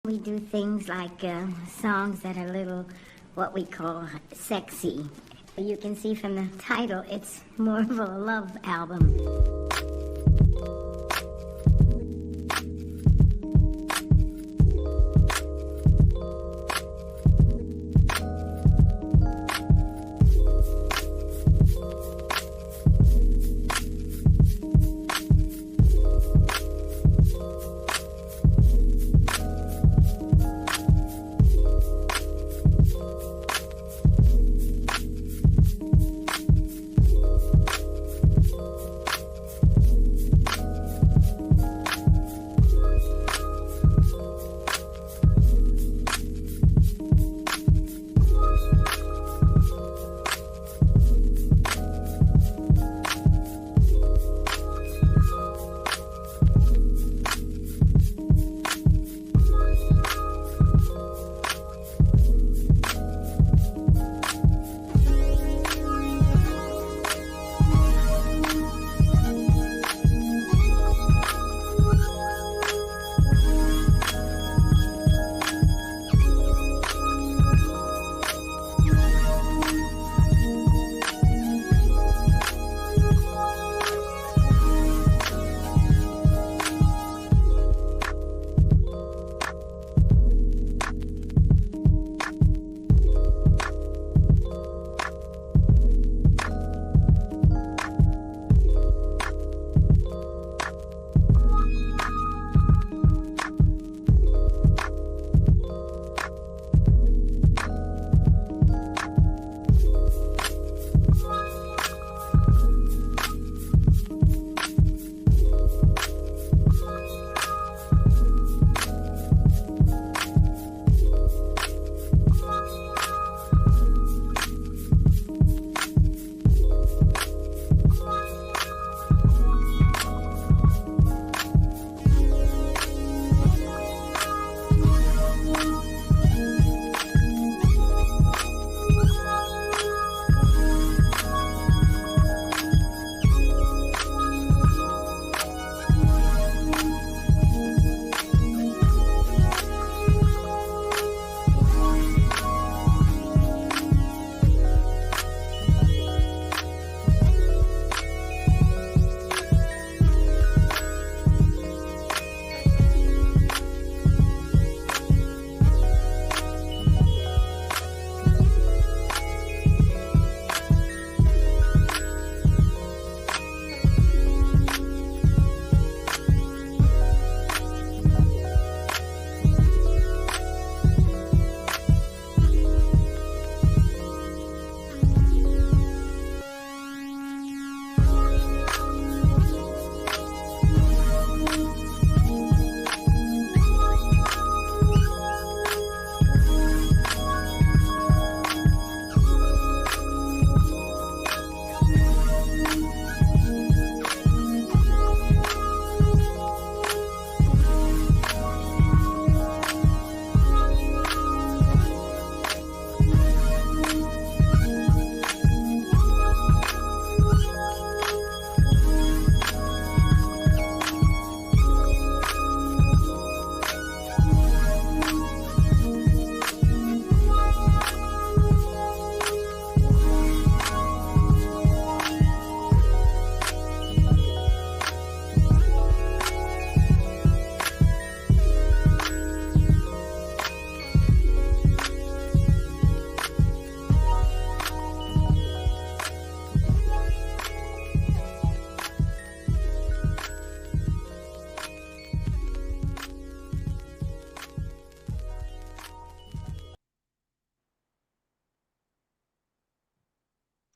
We do things like songs that are a little, what we call sexy. You can see from the title, it's more of a love album.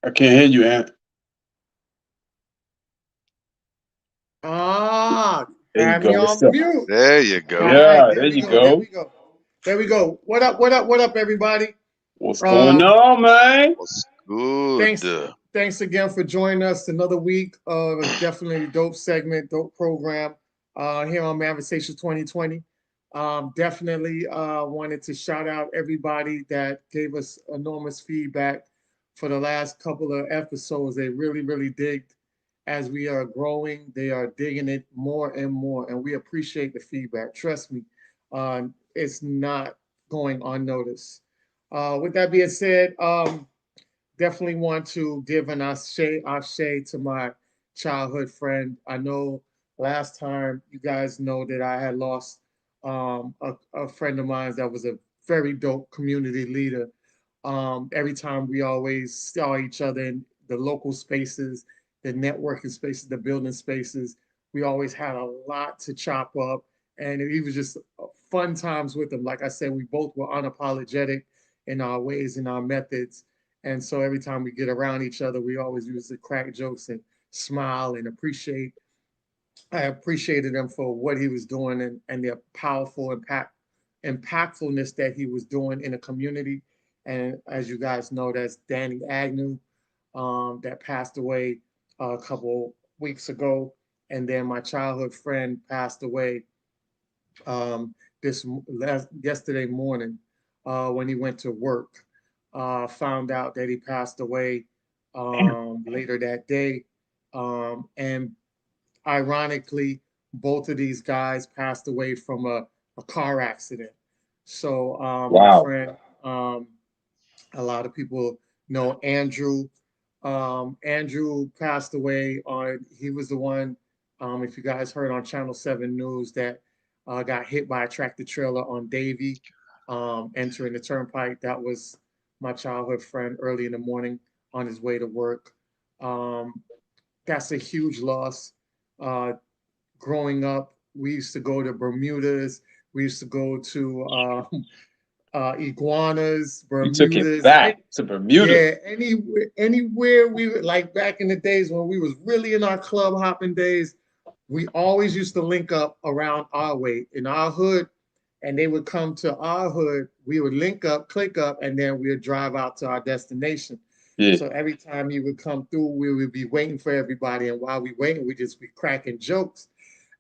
I can't hear you, Ant. There you Have me go. What's on up? mute. There you All go. right, Yeah, there there we you go. There go. we go. There we go. What up? What up? What up, everybody? What's going Uh, on, man? What's good? thanks again for joining us another week of a definitely dope segment, dope program here on Manifestation 2020. Definitely wanted to shout out everybody that gave us enormous feedback for the last couple of episodes. They really, really digged as we are growing. They are digging it more and more, and we appreciate the feedback. Trust me. it's not going unnoticed. With that being said, definitely want to give an ashe to my childhood friend. I know last time you guys know that I had lost a friend of mine that was a very dope community leader. Every time we always saw each other in the local spaces, the networking spaces, the building spaces, we always had a lot to chop up. And it was just fun times with him. Like I said, we both were unapologetic in our ways and our methods. And so every time we get around each other, we always used to crack jokes and smile and appreciate. I appreciated him for what he was doing and the powerful impactfulness that he was doing in the community. And as you guys know, that's Danny Agnew, that passed away a couple weeks ago. And then my childhood friend passed away yesterday morning when he went to work. Found out that he passed away later that day. And ironically, both of these guys passed away from a car accident. So my Wow. friend, a lot of people know Andrew. Andrew passed away on, he was the one, if you guys heard on Channel 7 News, that got hit by a tractor trailer on Davie, entering the turnpike. That was my childhood friend early in the morning on his way to work. Um, that's a huge loss. Uh, Growing up, we used to go to Bermudas. We used to go to iguanas, You took it Bermudas. back to Bermuda. Yeah, anywhere we were, like back in the days when we was really in our club hopping days, we always used to link up around our way in our hood, and they would come to our hood. We would link up, click up, and then we would drive out to our destination. Yeah. So every time he would come through, we would be waiting for everybody, and while we waiting, we just be cracking jokes,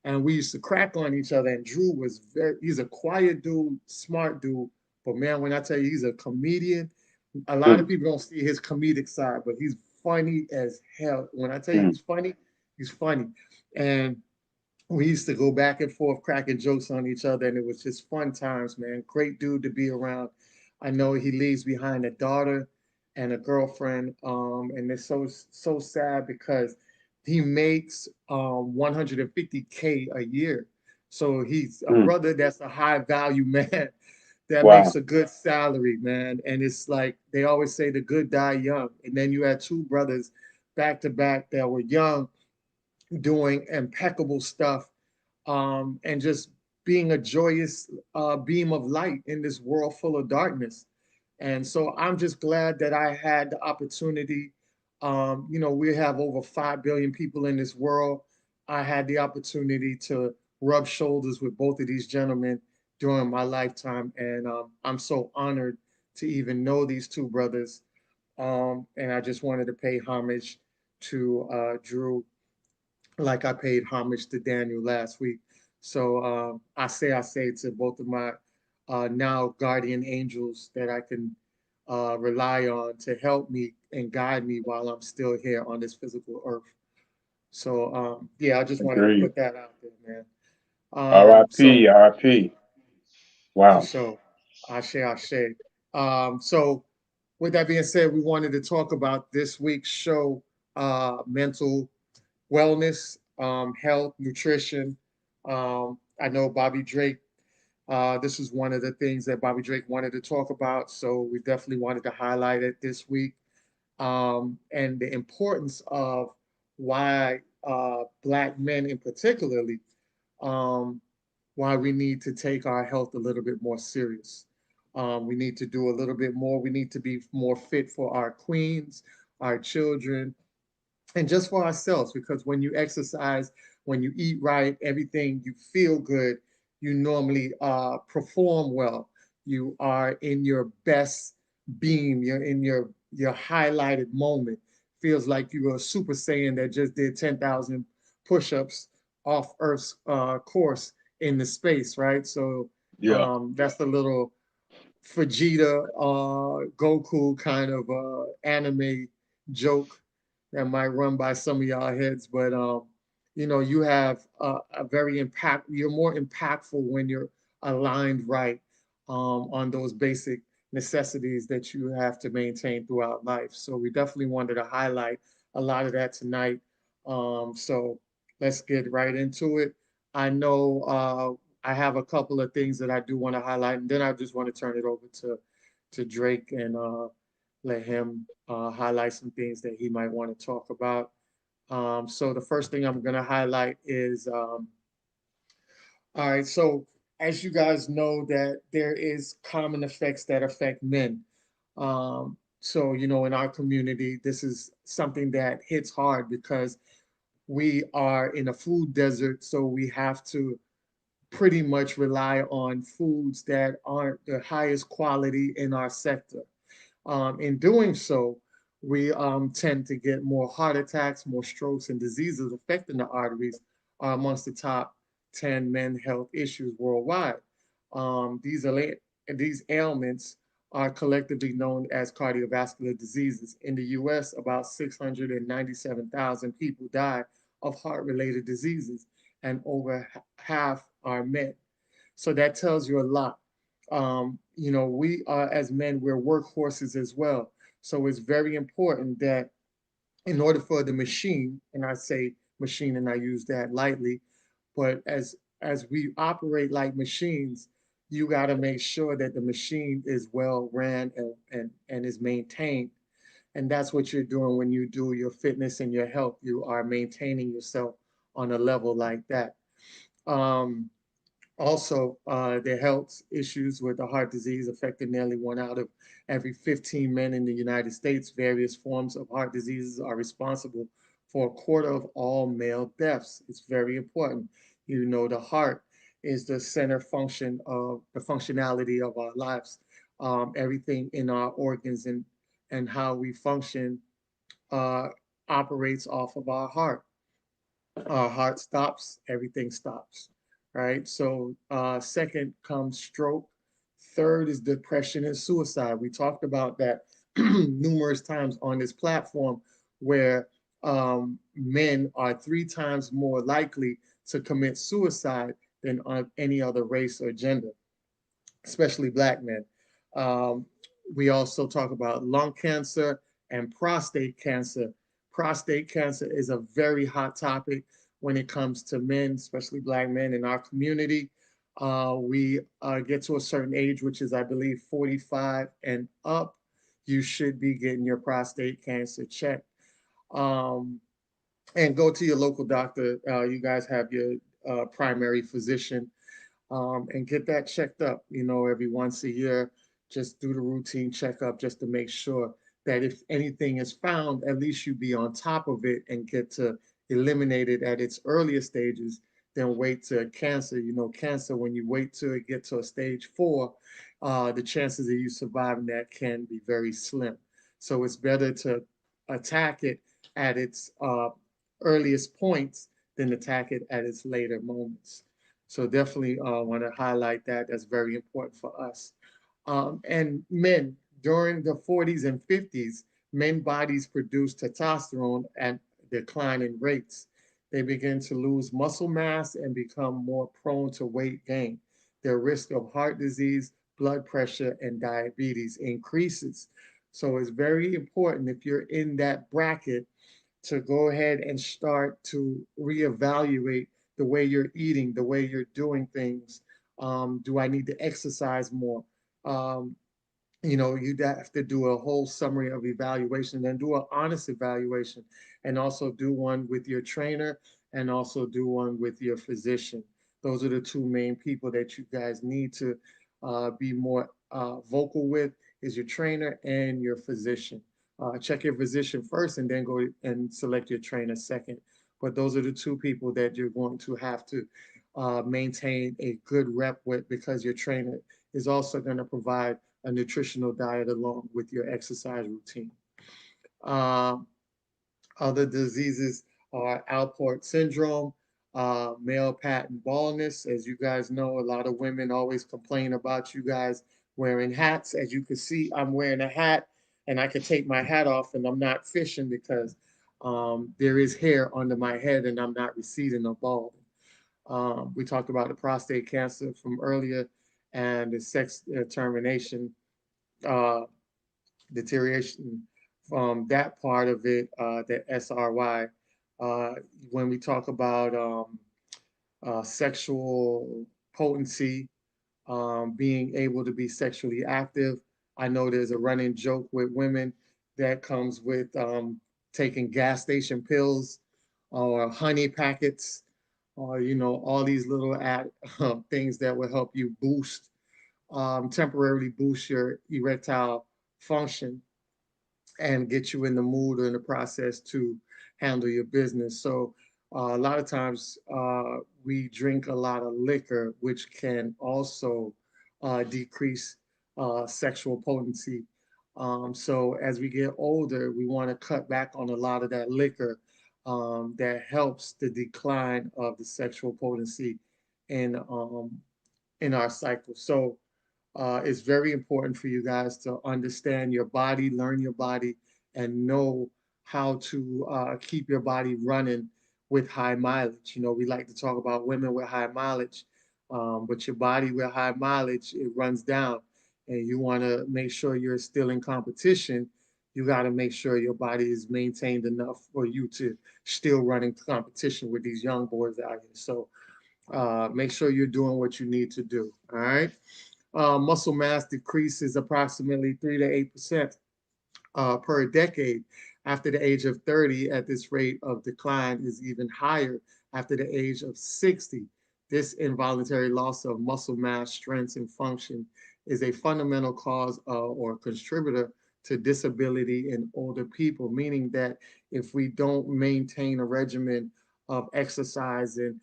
and we used to crack on each other. And Drew was he's a quiet dude, smart dude, but man, when I tell you he's a comedian, a lot of Mm, people don't see his comedic side, but he's funny as hell. When I tell you mm. he's funny. And we used to go back and forth cracking jokes on each other, and it was just fun times, man. Great dude to be around. I know he leaves behind a daughter and a girlfriend, and it's so sad because he makes 150K a year. So he's a Mm. brother that's a high value man that makes Wow. a good salary, man. And it's like they always say the good die young. And then you had two brothers back to back that were young doing impeccable stuff, and just being a joyous beam of light in this world full of darkness. And so I'm just glad that I had the opportunity. We have over 5 billion people in this world. I had the opportunity to rub shoulders with both of these gentlemen during my lifetime. And I'm so honored to even know these two brothers. And I just wanted to pay homage to Drew like I paid homage to Daniel last week. So I say to both of my now guardian angels that I can rely on to help me and guide me while I'm still here on this physical earth. So yeah, I just wanted to Agreed. put that out there, man. So R.I.P. R.I.P. for Wow. sure, Ashe. So with that being said, we wanted to talk about this week's show, mental wellness, health, nutrition. I know Bobby Drake, this is one of the things that Bobby Drake wanted to talk about. So we definitely wanted to highlight it this week. And the importance of why Black men in particularly, um, why we need to take our health a little bit more serious. We need to do a little bit more. We need to be more fit for our queens, our children, and just for ourselves, because when you exercise, when you eat right, everything, you feel good, you normally perform well, you are in your best beam, you're in your highlighted moment. Feels like you were a super saiyan that just did 10,000 push-ups off Earth's course in the space, right? So Yeah. that's the little Vegeta, Goku kind of anime joke that might run by some of y'all heads, but you have a very you're more impactful when you're aligned right on those basic necessities that you have to maintain throughout life. So we definitely wanted to highlight a lot of that tonight. So let's get right into it. I know I have a couple of things that I do want to highlight, and then I just want to turn it over to Drake and let him highlight some things that he might want to talk about. So the first thing I'm going to highlight is, all right, so as you guys know that there is common effects that affect men. So, you know, in our community, this is something that hits hard because we are in a food desert, so we have to pretty much rely on foods that aren't the highest quality in our sector. In doing so, we tend to get more heart attacks, more strokes, and diseases affecting the arteries are amongst the top 10 men health issues worldwide. These ailments are collectively known as cardiovascular diseases. In the US, about 697,000 people die of heart-related diseases, and over half are men. So that tells you a lot. You know, we are as men, we're workhorses as well. So it's very important that in order for the machine, and I say machine and I use that lightly, but as we operate like machines, you got to make sure that the machine is well ran and is maintained. And that's what you're doing when you do your fitness and your health. You are maintaining yourself on a level like that. Um, Also, the health issues with the heart disease affecting nearly 1 out of every 15 men in the United States. Various forms of heart diseases are responsible for a quarter of all male deaths. It's very important. You know, the heart is the center function of the functionality of our lives. Everything in our organs and how we function uh, operates off of our heart. Our heart stops, everything stops, right? So second comes stroke. Third is depression and suicide. We talked about that numerous times on this platform where men are 3 times more likely to commit suicide than on any other race or gender, especially Black men. Um, we also talk about lung cancer and prostate cancer. Prostate cancer is a very hot topic when it comes to men, especially Black men in our community. We get to a certain age, which is, I believe, 45 and up. You should be getting your prostate cancer checked. Um, and go to your local doctor. You guys have your primary physician and get that checked up, you know, every once a year. Just do the routine checkup just to make sure that if anything is found, at least you be on top of it and get to eliminate it at its earlier stages than wait to cancer. You know, cancer, when you wait till it get to a stage 4, the chances of you surviving that can be very slim. So it's better to attack it at its earliest points than attack it at its later moments. So definitely want to highlight that. That's very important for us. And men, during the 40s and 50s, men bodies produce testosterone at declining rates. They begin to lose muscle mass and become more prone to weight gain. Their risk of heart disease, blood pressure, and diabetes increases. So it's very important if you're in that bracket to go ahead and start to reevaluate the way you're eating, the way you're doing things. Do I need to exercise more? Um, you know, you'd have to do a whole summary of evaluation and do an honest evaluation, and also do one with your trainer and also do one with your physician. Those are the two main people that you guys need to be more vocal with, is your trainer and your physician. Check your physician first and then go and select your trainer second. But those are the two people that you're going to have to maintain a good rep with, because your trainer is also going to provide a nutritional diet along with your exercise routine. Um, Other diseases are Alport syndrome, male pattern baldness. As you guys know, a lot of women always complain about you guys wearing hats. As you can see, I'm wearing a hat, and I could take my hat off and I'm not fishing because there is hair under my head and I'm not receding or balding. We talked about the prostate cancer from earlier and the sex termination, uh, deterioration from that part of it, the SRY. Uh, when we talk about sexual potency, being able to be sexually active. I know there's a running joke with women that comes with taking gas station pills or honey packets or, all these little things that will help you temporarily boost your erectile function and get you in the mood or in the process to handle your business. So a lot of times we drink a lot of liquor, which can also decrease sexual potency. So as we get older, we want to cut back on a lot of that liquor that helps the decline of the sexual potency in um, in our cycle. So it's very important for you guys to understand your body, learn your body, and know how to keep your body running with high mileage. We like to talk about women with high mileage, but your body with high mileage, it runs down. And you want to make sure you're still in competition. You got to make sure your body is maintained enough for you to still run in competition with these young boys out here. So make sure you're doing what you need to do. All right. Muscle mass decreases approximately 3 to 8% per decade after the age of 30. At this rate of decline is even higher after the age of 60. This involuntary loss of muscle mass, strength, and function is a fundamental cause or contributor to disability in older people, meaning that if we don't maintain a regimen of exercise and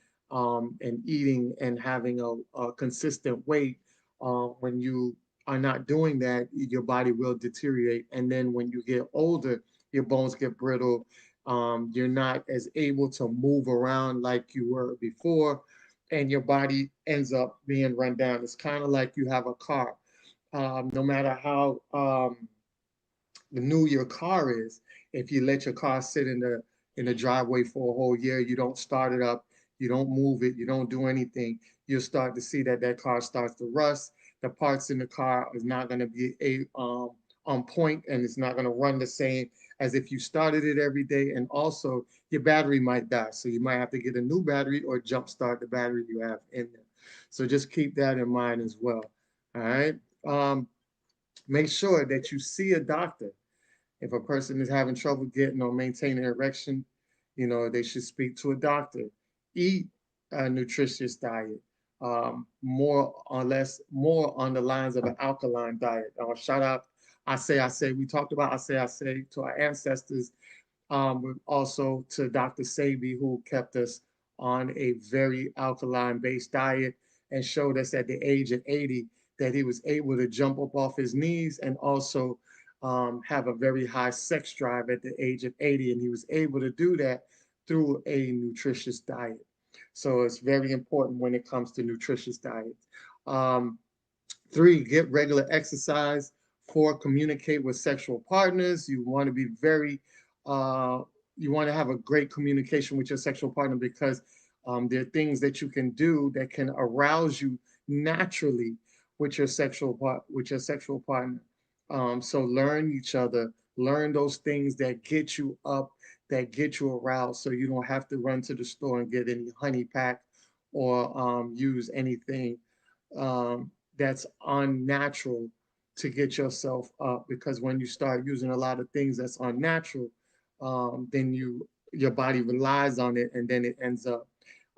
eating and having a consistent weight, when you are not doing that, your body will deteriorate. And then when you get older, your bones get brittle. You're not as able to move around like you were before, and your body ends up being run down. It's kind of like you have a car. No matter how new your car is, if you let your car sit in the driveway for a whole year, you don't start it up, you don't move it, you don't do anything, you'll start to see that car starts to rust. The parts in the car is not going to be on point, and it's not going to run the same as if you started it every day. And also, your battery might die, so you might have to get a new battery or jump start the battery you have in there. So just keep that in mind as well. All right. Make sure that you see a doctor. If a person is having trouble getting or maintaining erection, they should speak to a doctor. Eat a nutritious diet, more or less, more on the lines of an alkaline diet. Shout out, I say. We talked about I say to our ancestors, also to Dr. Sabi, who kept us on a very alkaline-based diet and showed us at the age of 80 that he was able to jump up off his knees and also have a very high sex drive at the age of 80. And he was able to do that through a nutritious diet. So it's very important when it comes to nutritious diets. 3, get regular exercise. 4, communicate with sexual partners. You want to be uh, you want to have a great communication with your sexual partner because there are things that you can do that can arouse you naturally with your sexual partner. So learn each other, learn those things that get you up, that get you aroused, so you don't have to run to the store and get any honey pack or use anything that's unnatural to get yourself up. Because when you start using a lot of things that's unnatural, then your body relies on it, and then it ends up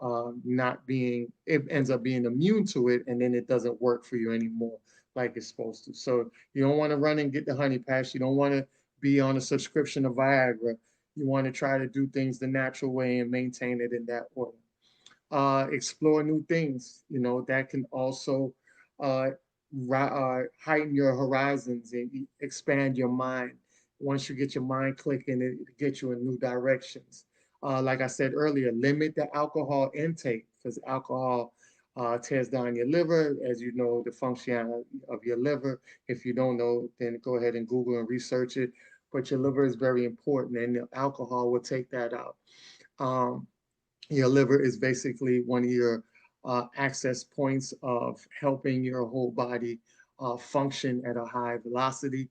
it ends up being immune to it, and then it doesn't work for you anymore like it's supposed to. So you don't want to run and get the honey patch. You don't want to be on a subscription of Viagra. You want to try to do things the natural way and maintain it in that order. Explore new things. That can also uh, heighten your horizons and expand your mind. Once you get your mind clicking, it gets you in new directions. Like I said earlier, limit the alcohol intake because alcohol tears down your liver. As you know, the function of your liver. If you don't know, then go ahead and Google and research it. But your liver is very important, and the alcohol will take that out. Um, Your liver is basically one of your access points of helping your whole body function at a high velocity.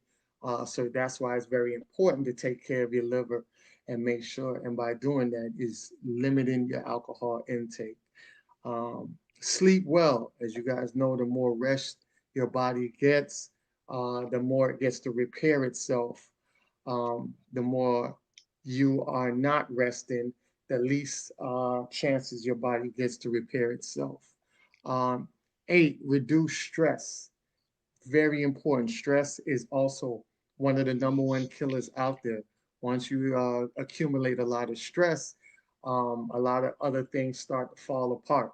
So that's why it's very important to take care of your liver and make sure, and by doing that, is limiting your alcohol intake. Sleep well. As you guys know, the more rest your body gets, the more it gets to repair itself. The more you are not resting, the least chances your body gets to repair itself. Um, Eight, reduce stress. Very important. Stress is also one of the number one killers out there. Once you accumulate a lot of stress, a lot of other things start to fall apart.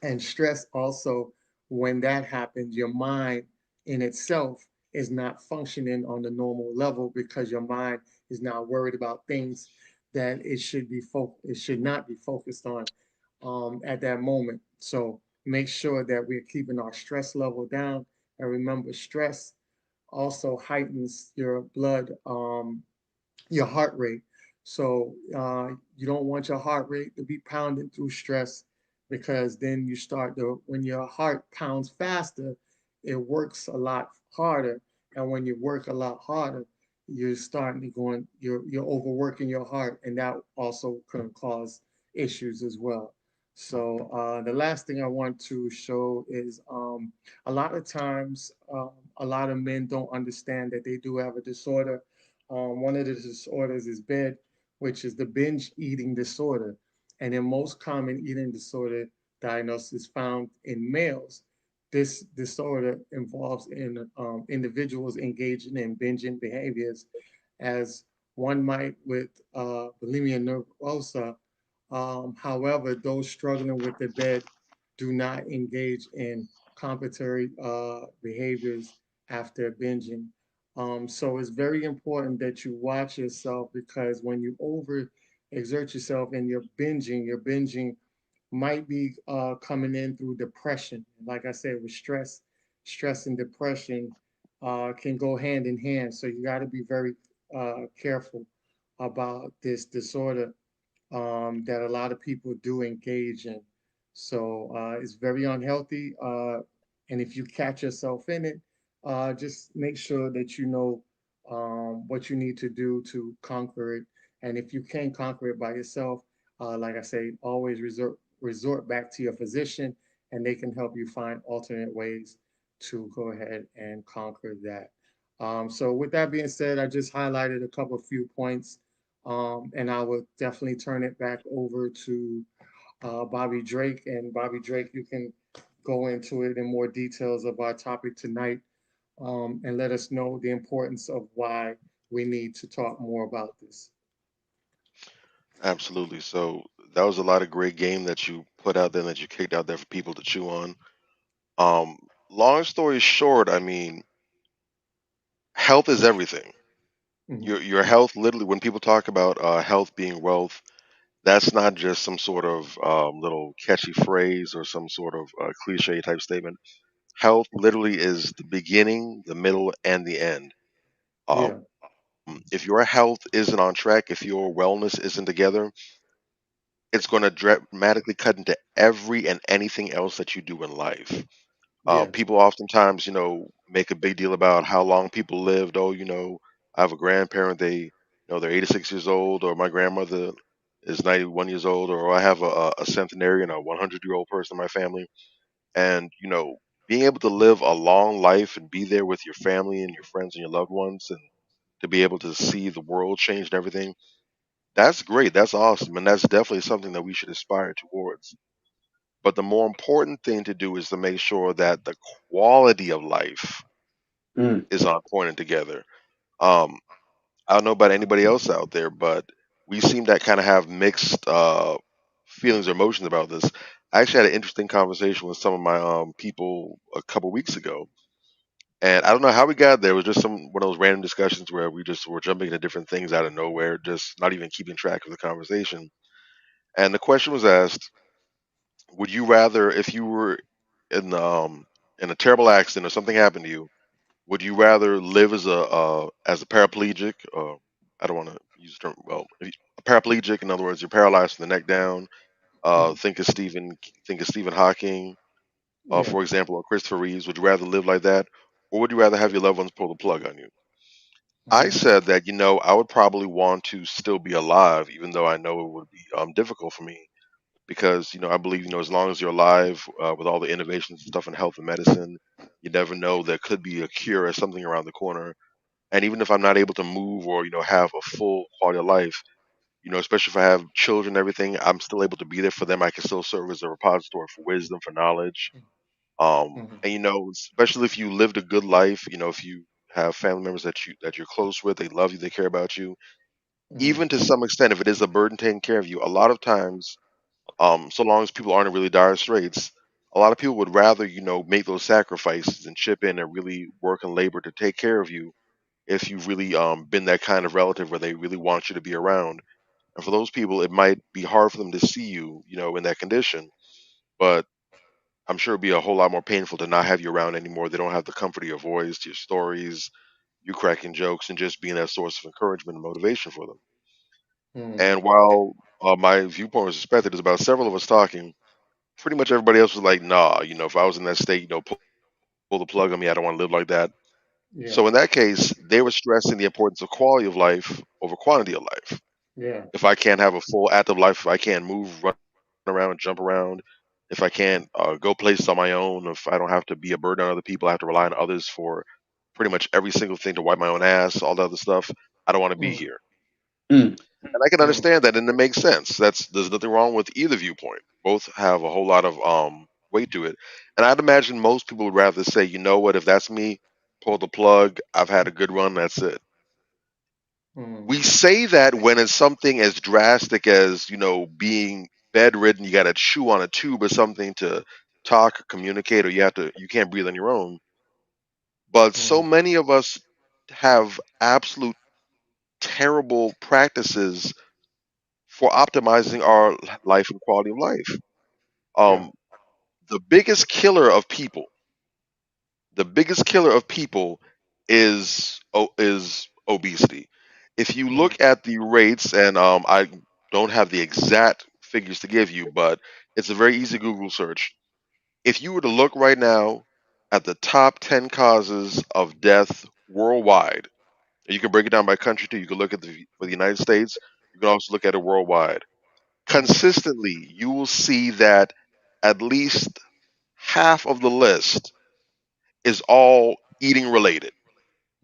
And stress also, when that happens, your mind in itself is not functioning on the normal level because your mind is now worried about things that it should not be focused on at that moment. So make sure that we're keeping our stress level down. And remember, stress also heightens your heart rate. So you don't want your heart rate to be pounding through stress, because then when your heart pounds faster, it works a lot harder. And when you work a lot harder, you're overworking your heart, and that also can cause issues as well. So the last thing I want to show is a lot of times, a lot of men don't understand that they do have a disorder. One of the disorders is BED, which is the binge eating disorder. And in most common eating disorder diagnosis found in males, this disorder involves individuals engaging in binging behaviors, as one might with bulimia nervosa. However, those struggling with the bed do not engage in compensatory behaviors after binging. So it's very important that you watch yourself, because when you over exert yourself and you're binging might be coming in through depression. Like I said, with stress and depression can go hand in hand. So you got to be very careful about this disorder that a lot of people do engage in. So it's very unhealthy. And if you catch yourself in it, just make sure that you know what you need to do to conquer it. And if you can't conquer it by yourself, like I say, always resort back to your physician, and they can help you find alternate ways to go ahead and conquer that. So with that being said, I just highlighted a couple of few points, and I will definitely turn it back over to Bobby Drake. And Bobby Drake, you can go into it in more details of our topic tonight, and let us know the importance of why we need to talk more about this. Absolutely. So that was a lot of great game that you put out there, that you kicked out there for people to chew on. Um, Long story short, I mean, health is everything. Mhm. Your health, literally, when people talk about health being wealth, that's not just some sort of little catchy phrase or some sort of cliche type statement. Health literally is the beginning, the middle, and the end. Um, Yeah, if your health isn't on track, if your wellness isn't together, it's going to dramatically cut into every and anything else that you do in life. yeah, People oftentimes, make a big deal about how long people lived. Oh, I have a grandparent, they're 86 years old, or my grandmother is 91 years old, or I have a centenarian, a 100-year-old person in my family. And, being able to live a long life and be there with your family and your friends and your loved ones, and to be able to see the world change and everything, that's great. That's awesome. And that's definitely something that we should aspire towards. But the more important thing to do is to make sure that the quality of life Mm. is on point and together. Um, I don't know about anybody else out there, but we seem to kind of have mixed feelings or emotions about this. I actually had an interesting conversation with some of my people a couple weeks ago, and I don't know how we got there. It was just one of those random discussions where we just were jumping into different things out of nowhere, just not even keeping track of the conversation. And the question was asked: would you rather, if you were in in a terrible accident or something happened to you, would you rather live as a paraplegic? I don't want to use the term, well, if a paraplegic, in other words, you're paralyzed from the neck down. Mm. Think of Stephen Hawking, Yeah. for example, or Christopher Reeves. Would you rather live like that, or would you rather have your loved ones pull the plug on you? I Mm-hmm. said that, I would probably want to still be alive, even though I know it would be difficult for me, because I believe, as long as you're alive, with all the innovations and stuff in health and medicine, you never know, there could be a cure or something around the corner. And even if I'm not able to move or have a full quality of life, especially if I have children and everything, I'm still able to be there for them. I can still serve as a repository for wisdom, for knowledge. Mm-hmm. And especially if you lived a good life, if you have family members that you're close with, they love you, they care about you. Mm-hmm. Even to some extent, if it is a burden taking care of you, a lot of times, so long as people aren't in really dire straits, a lot of people would rather, make those sacrifices and chip in and really work and labor to take care of you, if you've really been that kind of relative where they really want you to be around. And for those people, it might be hard for them to see you, in that condition. But I'm sure it'd be a whole lot more painful to not have you around anymore. They don't have the comfort of your voice, your stories, you cracking jokes, and just being that source of encouragement and motivation for them. Mm. And while my viewpoint was respected, there's about several of us talking. Pretty much everybody else was like, "Nah, if I was in that state, pull the plug on me. I don't want to live like that." Yeah. So in that case, they were stressing the importance of quality of life over quantity of life. Yeah. If I can't have a full active life, if I can't move, run around, jump around, if I can't go places on my own, if I don't have to be a burden on other people, I have to rely on others for pretty much every single thing, to wipe my own ass, all the other stuff, I don't want to be Mm. here. Mm. And I can Mm. understand that, and it makes sense. There's nothing wrong with either viewpoint. Both have a whole lot of weight to it. And I'd imagine most people would rather say, you know what, if that's me, pull the plug. I've had a good run. That's it. Mm. We say that when it's something as drastic as, being bedridden, you got to chew on a tube or something to talk or communicate, or you can't breathe on your own. But so Mm. many of us have absolute terrible practices for optimizing our life and quality of life. Yeah. Um, the biggest killer of people, the biggest killer of people is obesity. If you Mm. look at the rates, and I don't have the exact figures to give you, but it's a very easy Google search. If you were to look right now at the top 10 causes of death worldwide, and you can break it down by country too. You can look at for the United States. You can also look at it worldwide. Mm. Consistently, you will see that at least half of the list is all eating related.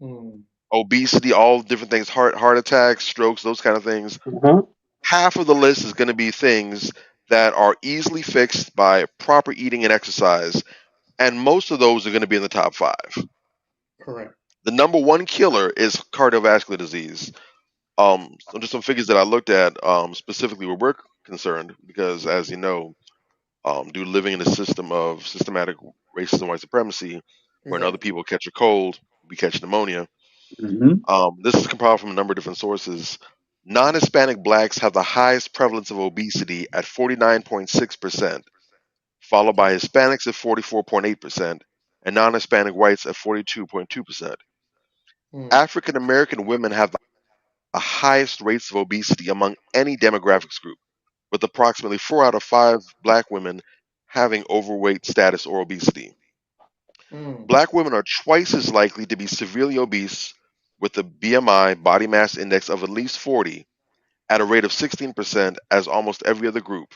Mm. Obesity, all different things, heart attacks, strokes, those kind of things. Uh-huh. Half of the list is going to be things that are easily fixed by proper eating and exercise, and most of those are going to be in the top five. Correct. The number one killer is cardiovascular disease. So just some figures that I looked at, specifically where we're concerned, because as you know, due to living in a system of systematic racism, white supremacy, when other Exactly. people catch a cold, we catch pneumonia. Mm-hmm. This is compiled from a number of different sources. Non-Hispanic blacks have the highest prevalence of obesity at 49.6%, followed by Hispanics at 44.8%, and non-Hispanic whites at 42.2%. Mm. African American women have the highest rates of obesity among any demographics group, with approximately 4 out of 5 black women having overweight status or obesity. Mm. Black women are twice as likely to be severely obese, with a BMI body mass index of at least 40 at a rate of 16%, as almost every other group.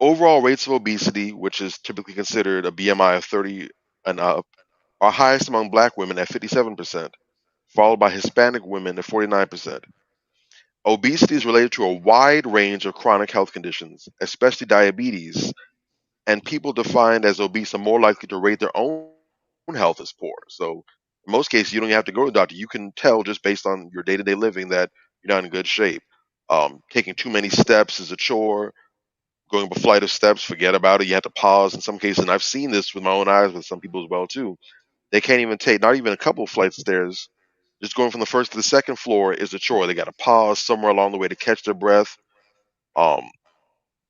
Overall rates of obesity, which is typically considered a BMI of 30 and up, are highest among black women at 57%, followed by Hispanic women at 49%. Obesity is related to a wide range of chronic health conditions, especially diabetes, and people defined as obese are more likely to rate their own health as poor. So, in most cases, you don't even have to go to the doctor. You can tell just based on your day to day living that you're not in good shape. Taking too many steps is a chore. Going up a flight of steps, forget about it. You have to pause in some cases, and I've seen this with my own eyes with some people as well too. They can't even take not even a couple of flights of stairs. Just going from the first to the second floor is a chore. They got to pause somewhere along the way to catch their breath. Um,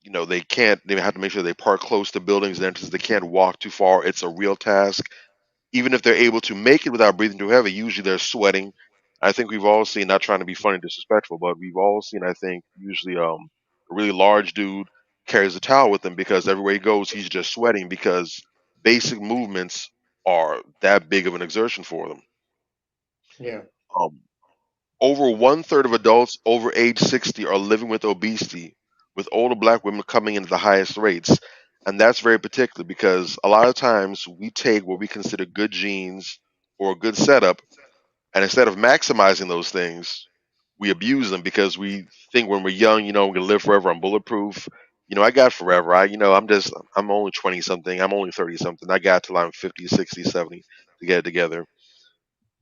they can't. They have to make sure they park close to buildings and entrances. They can't walk too far. It's a real task. Even if they're able to make it without breathing too heavy, usually they're sweating. I think we've all seen, not trying to be funny, disrespectful, but we've all seen, I think, usually a really large dude carries a towel with him because everywhere he goes, he's just sweating because basic movements are that big of an exertion for them. Yeah. Um, Over one third of adults over age 60 are living with obesity, with older black women coming in at the highest rates. And that's very particular because a lot of times we take what we consider good genes or a good setup, and instead of maximizing those things, we abuse them because we think when we're young, we're gonna live forever. I'm bulletproof. I got forever. I'm only 20 something. I'm only 30 something. I got till I'm 50, 60, 70 to get it together.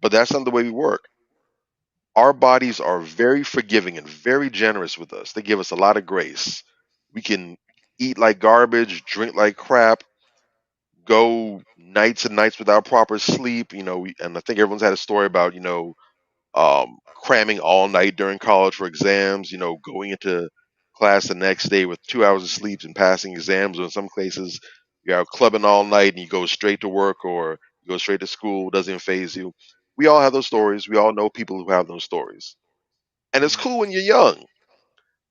But that's not the way we work. Our bodies are very forgiving and very generous with us. They give us a lot of grace. We can eat like garbage, drink like crap, go nights and nights without proper sleep. And I think everyone's had a story about, cramming all night during college for exams, going into class the next day with 2 hours of sleep and passing exams, or in some cases, you're out clubbing all night and you go straight to work or you go straight to school, doesn't even phase you. We all have those stories. We all know people who have those stories. And it's Mhm. cool when you're young,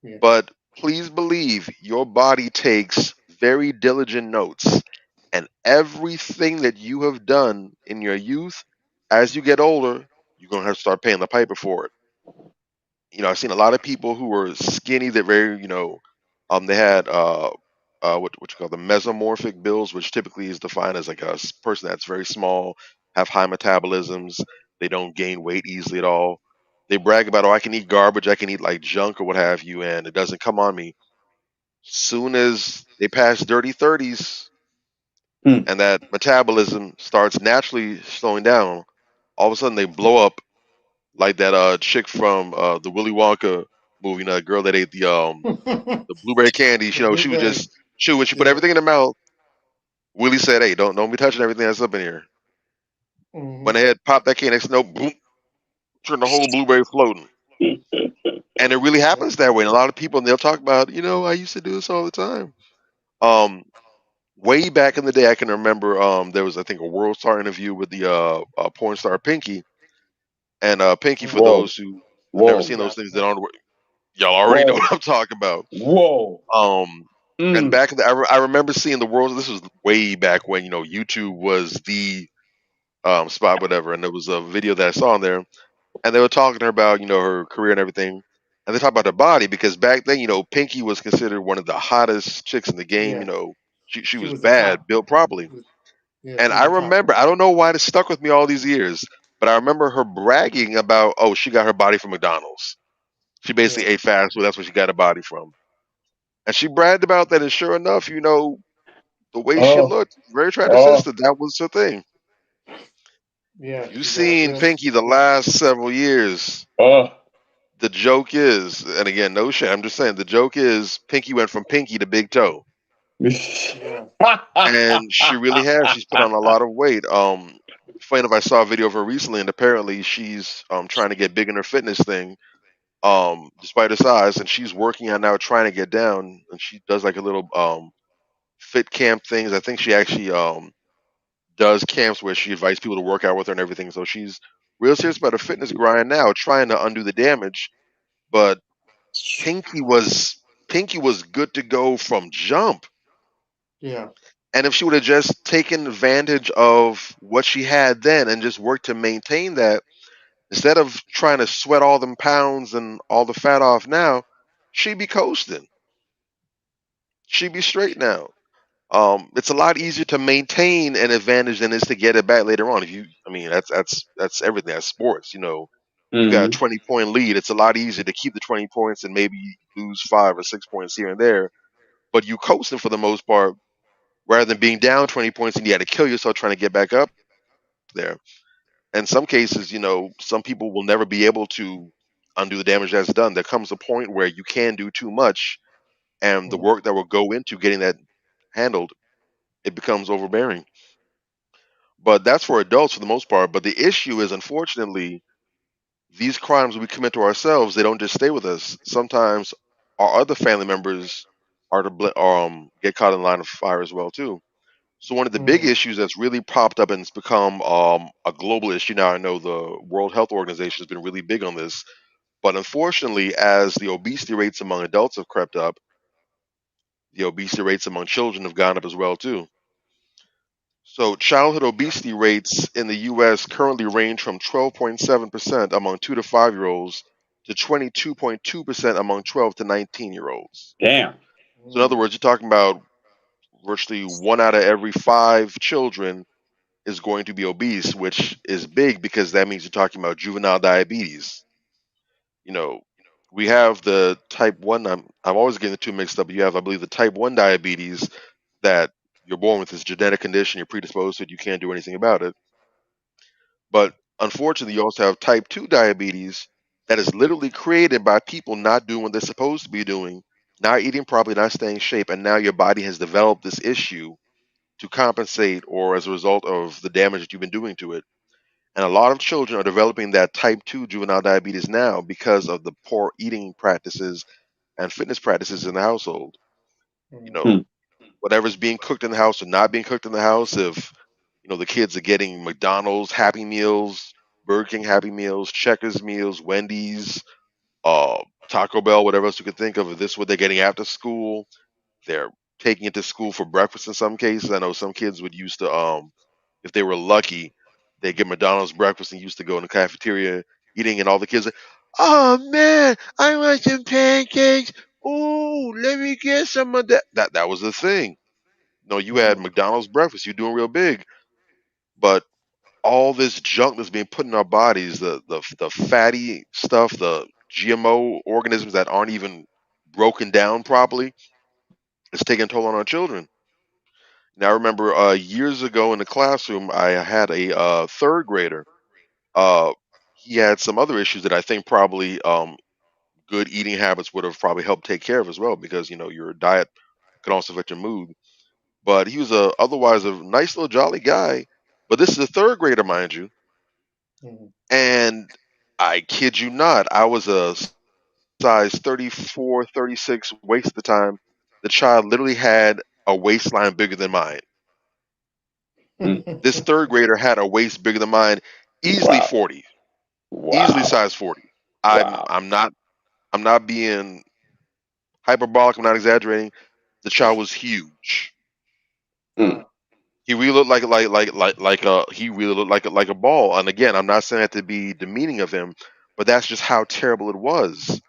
Yeah. but please believe your body takes very diligent notes. And everything that you have done in your youth, as you get older, you're going to have to start paying the piper for it. I've seen a lot of people who were skinny that very, they had what you call the mesomorphic builds, which typically is defined as like a person that's very small, have high metabolisms, they don't gain weight easily at all. They brag about, oh, I can eat garbage, I can eat like junk or what have you, and it doesn't come on me. Soon as they pass dirty 30s Hmm. and that metabolism starts naturally slowing down, all of a sudden they blow up like that chick from the Willy Wonka movie, that girl that ate the blueberry candy. The She was blueberry. just she when she put Yeah. everything in her mouth. Willie said, "Hey, don't be touching everything that's up in here." Hmm. Went ahead, popped that candy, next no, boom, turned the whole blueberry floating. And it really Yeah. happens that way. And a lot of people, and they'll talk about, I used to do this all the time. Um, Way back in the day, I can remember there was, I think, a World Star interview with the porn star Pinky. And Pinky, for Hmm. Whoa. those who have never Whoa. seen those things, Exactly. that aren't, y'all already know Whoa. what I'm talking about. Whoa. Um, and Mm. back in I remember seeing the world. This was way back when YouTube was the spot, whatever. And there was a video that I saw on there, and they were talking to her about her career and everything. And they talked about her body because back then, Pinky was considered one of the hottest chicks in the game. Yeah. She She was was the bad, top. built properly. Yeah, And she was I the top. remember, I don't know why it stuck with me all these years, but I remember her bragging about, oh, she got her body from McDonald's. She Yeah. basically ate fast food. That's where she got her body from. And she bragged about that. And sure enough, the way she Oh. looked, very Oh. attractive. That was her thing. If Yeah. you've She got seen real. Pinky the last several years, Oh. the joke is, and again, no shit, I'm just saying, the joke is Pinky went from pinky to big toe. Yeah. And she really has. She's put on a lot of weight. Funny enough, I saw a video of her recently, and apparently she's trying to get big in her fitness thing, despite her size, and she's working on now trying to get down. And she does like a little fit camp things. I think she actually does camps where she invites people to work out with her and everything. So she's real serious about her fitness grind now, trying to undo the damage. But Pinky was Pinky was good to go from jump. Yeah. And if she would have just taken advantage of what she had then and just worked to maintain that, instead of trying to sweat all them pounds and all the fat off now, she'd be coasting. She'd be straight now. It's a lot easier to maintain an advantage than it is to get it back later on. If you, I mean, that's everything. That's sports. You got a Mm-hmm. 20-point lead. It's a lot easier to keep the 20 points and maybe lose 5 or 6 points here and there. But you coasting for the most part, rather than being down 20 points and you had to kill yourself trying to get back up there. In some cases, some people will never be able to undo the damage that's done. There comes a point where you can do too much, and the Mhm. work that will go into getting that handled, it becomes overbearing. But that's for adults for the most part. But the issue is, unfortunately, these crimes we commit to ourselves, they don't just stay with us. Sometimes our other family members are to get caught in the line of fire as well too. So one of the big Mm, issues that's really popped up and it's become a global issue now. I know the World Health Organization has been really big on this, but unfortunately, as the obesity rates among adults have crept up, the obesity rates among children have gone up as well too. So childhood obesity rates in the U.S. currently range from 12.7% among 2 to 5 year olds to 22.2% among 12 to 19-year-olds. Damn. So in other mm, words, you're talking about virtually 1 out of every 5 children is going to be obese, which is big because that means you're talking about juvenile diabetes. You know, we have the type 1. I'm always getting the two mixed up. You have, I believe, the type 1 diabetes that you're born with this genetic condition, you're predisposed to it, you can't do anything about it. But unfortunately, you also have type 2 diabetes that is literally created by people not doing what they're supposed to be doing, not eating properly, not staying in shape. And now your body has developed this issue to compensate or as a result of the damage that you've been doing to it. And a lot of children are developing that type 2 juvenile diabetes now because of the poor eating practices and fitness practices in the household. You mm, know, Mm, whatever's being cooked in the house or not being cooked in the house, if the kids are getting McDonald's Happy Meals, Burger King Happy Meals, Checkers meals, Wendy's, Taco Bell, whatever else you could think of. If this is what they're getting after school, they're taking it to school for breakfast in some cases. I know some kids would used to, if they were lucky, they get McDonald's breakfast and used to go in the cafeteria eating, and all the kids, are, oh man, I want some pancakes. Oh, let me get some of that. That was the thing. No, you had mm, McDonald's breakfast. You're doing real big, but all this junk that's being put in our bodies, the fatty stuff, the GMO organisms that aren't even broken down properly, it's taking a toll on our children. Now, I remember years ago in the classroom, I had a third grader. Uh, he had some other issues that I think probably good eating habits would have probably helped take care of as well, because your diet can also affect your mood. But he was otherwise a nice little jolly guy. But this is a third grader, mind you, mm. and I kid you not, I was a size 34, 36 waist at the time. The child literally had a waistline bigger than mine. mm. This third grader had a waist bigger than mine, easily Wow. 40, easily Wow. size 40. I'm Wow. I'm not I'm not being hyperbolic. I'm not exaggerating. The child was huge. Mm. Wow. He really looked he really looked like a ball. And again, I'm not saying that to be demeaning of him, but that's just how terrible it was.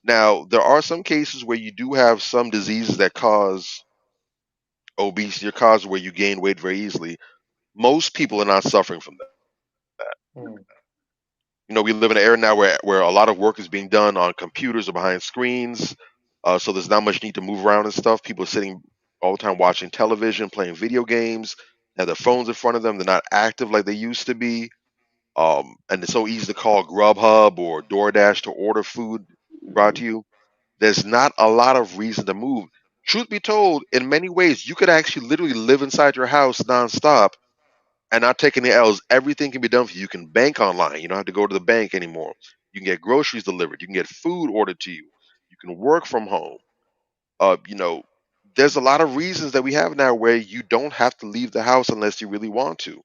Now, there are some cases where you do have some diseases that cause obesity or cause where you gain weight very easily. Most people are not suffering from that. Mm, We live in an era now where a lot of work is being done on computers or behind screens. So there's not much need to move around and stuff. People are sitting all the time watching television, playing video games, have their phones in front of them. They're not active like they used to be. And it's so easy to call Grubhub or DoorDash to order food brought to you. There's not a lot of reason to move. Truth be told, in many ways, you could actually literally live inside your house nonstop and not take any L's. Everything can be done for you. You can bank online. You don't have to go to the bank anymore. You can get groceries delivered. You can get food ordered to you. You can work from home. Uh, you know, there's a lot of reasons that we have now where you don't have to leave the house unless you really want to.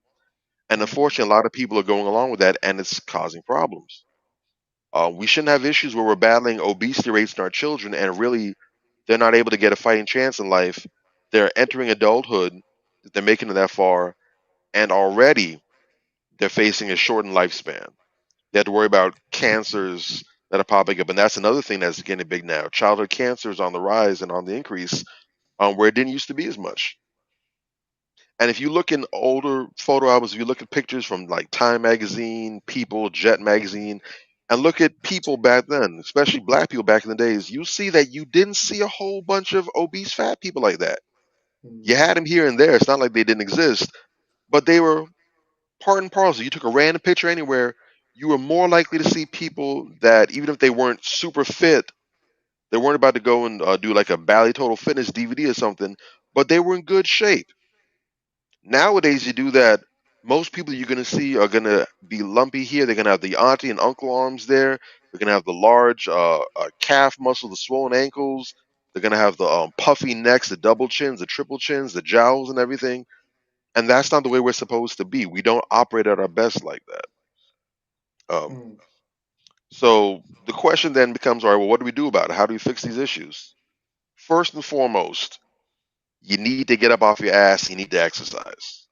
And mm, unfortunately, a lot of people are going along with that, and it's causing problems. We shouldn't have issues where we're battling obesity rates in our children, and really they're not able to get a fighting chance in life. They're entering adulthood, they're making it that far, and already they're facing a shortened lifespan. They have to worry about cancers that are popping up, and that's another thing that's getting big now. Childhood cancer is on the rise and on the increase, where it didn't used to be as much. And if you look in older photo albums, if you look at pictures from like Time magazine, People, Jet magazine, and look at people back then, especially black people back in the days, you see that you didn't see a whole bunch of obese fat people like that. You mm, had them here and there. It's not like they didn't exist, but they were part and parcel. You took a random picture anywhere, you were more likely to see people that, even if they weren't super fit, they weren't about to go and do like a Bally Total Fitness DVD or something, but they were in good shape. Nowadays, you do that. Most people you're going to see are going to be lumpy here. They're going to have the auntie and uncle arms there. They're going to have the large calf muscle, the swollen ankles. They're going to have the puffy necks, the double chins, the triple chins, the jowls, and everything. And that's not the way we're supposed to be. We don't operate at our best like that. Um, mm, so the question then becomes, all right, well, what do we do about it? How do we fix these issues? First and foremost, you need to get up off your ass. You need to exercise.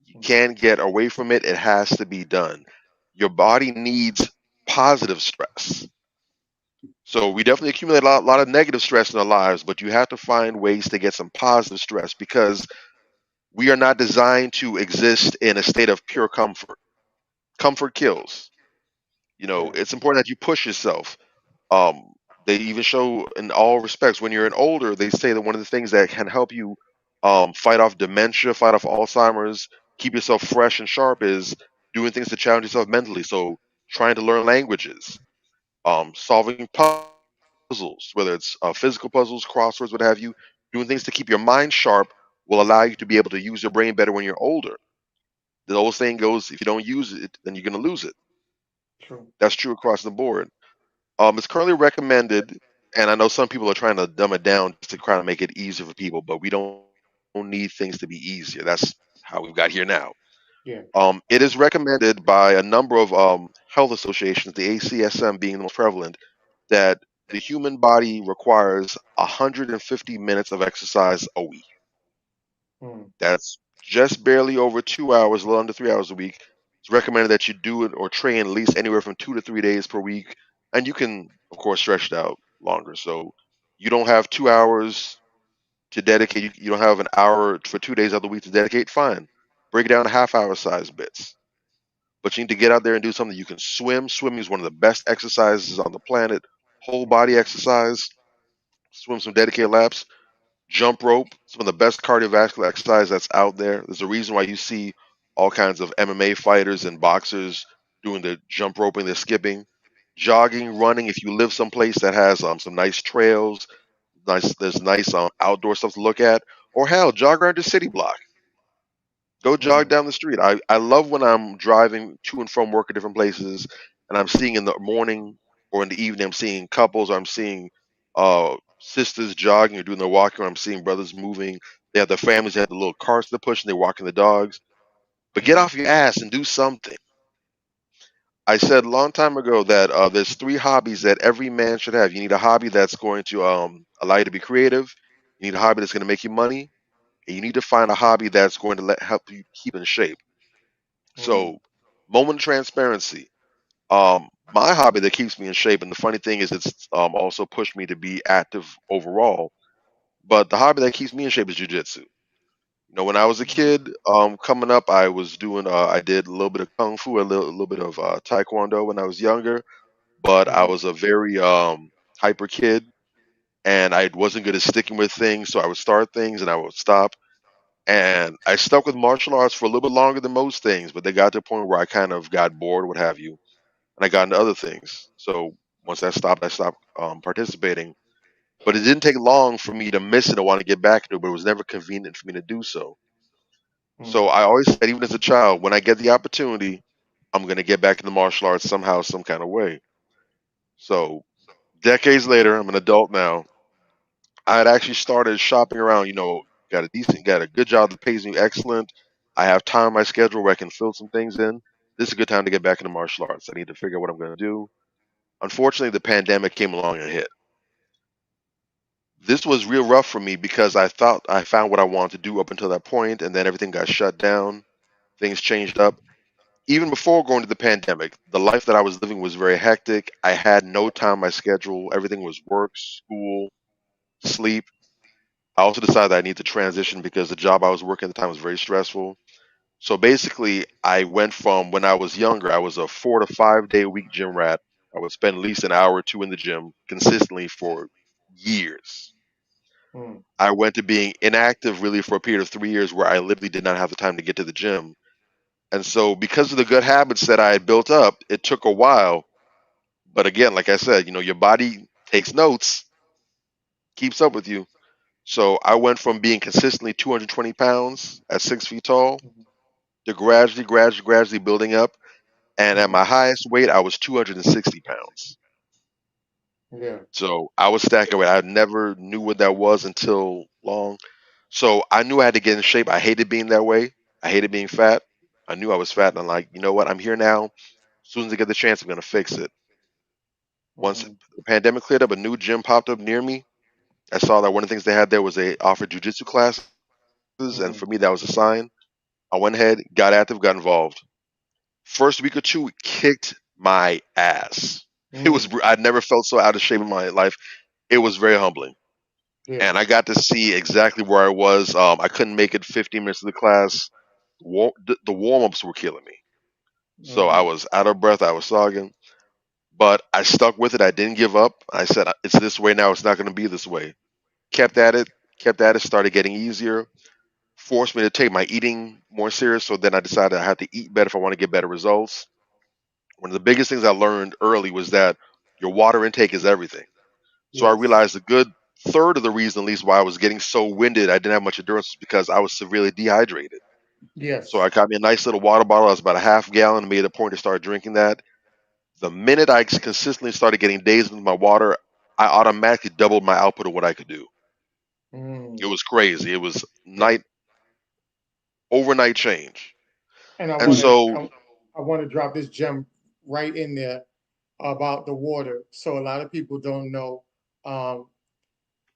You mm, can't get away from it. It has to be done. Your body needs positive stress. So we definitely accumulate a lot of negative stress in our lives, but you have to find ways to get some positive stress because we are not designed to exist in a state of pure comfort. Comfort kills. yeah. It's important that you push yourself. Um, they even show in all respects when you're an older, they say that one of the things that can help you fight off dementia, fight off Alzheimer's, keep yourself fresh and sharp is doing things to challenge yourself mentally. So trying to learn languages, solving puzzles, whether it's physical puzzles, crosswords, what have you, doing things to keep your mind sharp will allow you to be able to use your brain better when you're older. The old saying goes, if you don't use it, then you're going to lose it. True. That's true across the board. It's currently recommended, and I know some people are trying to dumb it down just to try to make it easier for people, but we don't need things to be easier. That's how we've got here now. Yeah. It is recommended by a number of health associations, the ACSM being the most prevalent, that the human body requires 150 minutes of exercise a week. Mm, That's just barely over 2 hours, a little under 3 hours a week. It's recommended that you do it or train at least anywhere from 2 to 3 days per week. And you can, of course, stretch it out longer. So you don't have 2 hours to dedicate, you don't have an hour for 2 days of the week to dedicate, fine. Break it down to half hour size bits. But you need to get out there and do something. You can swim. Swimming is one of the best exercises on the planet. Whole body exercise. Swim some dedicated laps. Jump rope, some of the best cardiovascular exercise that's out there. There's a reason why you see all kinds of MMA fighters and boxers doing the jump roping, the skipping, jogging, running. If you live someplace that has some nice trails, there's nice outdoor stuff to look at, or hell, jog around your city block. Go jog mm, down the street. I love when I'm driving to and from work at different places and I'm seeing in the morning or in the evening, I'm seeing couples, or I'm seeing sisters jogging or doing their walking, or I'm seeing brothers moving. They have their families, they have the little carts they're pushing, they're walking the dogs. But get mm, off your ass and do something. I said a long time ago that there's three hobbies that every man should have. You need a hobby that's going to allow you to be creative. You need a hobby that's going to make you money. And you need to find a hobby that's going to help you keep in shape. mm, So, moment of transparency. My hobby that keeps me in shape, and the funny thing is, it's also pushed me to be active overall. But the hobby that keeps me in shape is jujitsu. When I was a kid, coming up, I did a little bit of kung fu, a little bit of taekwondo when I was younger. But I mm, was a very hyper kid, and I wasn't good at sticking with things. So I would start things and I would stop. And I stuck with martial arts for a little bit longer than most things, but they got to a point where I kind of got bored, what have you, and I got into other things. So once I stopped participating. But it didn't take long for me to miss it and want to get back into it, but it was never convenient for me to do so. So mm, I always said, even as a child, when I get the opportunity, I'm going to get back into martial arts somehow, some kind of way. So decades later, I'm an adult now. I had actually started shopping around, got a good job that pays me excellent. I have time on my schedule where I can fill some things in. This is a good time to get back into martial arts. I need to figure out what I'm going to do. Unfortunately, the pandemic came along and hit. This was real rough for me because I thought I found what I wanted to do up until that point, and then everything got shut down. Things changed up. Even before going to the pandemic, the life that I was living was very hectic. I had no time on my schedule. Everything was work, school, sleep. I also decided that I need to transition because the job I was working at the time was very stressful. So basically, I went from when I was younger, I was a 4 to 5 day a week gym rat. I would spend at least an hour or two in the gym consistently for years. mm, I went to being inactive really for a period of 3 years where I literally did not have the time to get to the gym. And so, because of the good habits that I had built up, it took a while. But again, like I said, your body takes notes, keeps up with you. So I went from being consistently 220 pounds at 6 feet tall mhm, to gradually building up. And at mhm. my highest weight, I was 260 pounds. Yeah. So I was stacking weight. I never knew what that was until long. So I knew I had to get in shape. I hated being that way. I hated being fat. I knew I was fat, and I'm like, you know what? I'm here now. As soon as I get the chance, I'm gonna fix it. Once Mhm. the pandemic cleared up, a new gym popped up near me. I saw that one of the things they had there was they offered jujitsu classes, and for Mhm. me that was a sign. I went ahead, got active, got involved. First week or two, kicked my ass. It was Mm. I'd never felt so out of shape in my life. It was very humbling, Yeah. and I got to see exactly where I was. I couldn't make it 15 minutes of the class. The warm ups were killing me, so I Mhm. was out of breath. I was sogging, but I stuck with it. I didn't give up. I said, "It's this way now. It's not going to be this way." Kept at it. Kept at it. Started getting easier. Forced me to take my eating more serious. So then I decided I had to eat better if I want to get better results. One of the biggest things I learned early was that your water intake is everything. So I Yes. realized a good third of the reason, at least, why I was getting so winded, I didn't have much endurance, was because I was severely dehydrated. So I Yes. got me a nice little water bottle. I was about a half gallon and made a point to start drinking that. The minute I consistently started getting dazed with my water, I automatically doubled my output of what I could do. It Mm. was crazy. It was Yeah. night overnight change. And I And want to so, I want to drop this gem right in there about the water. So a lot of people don't know. Um,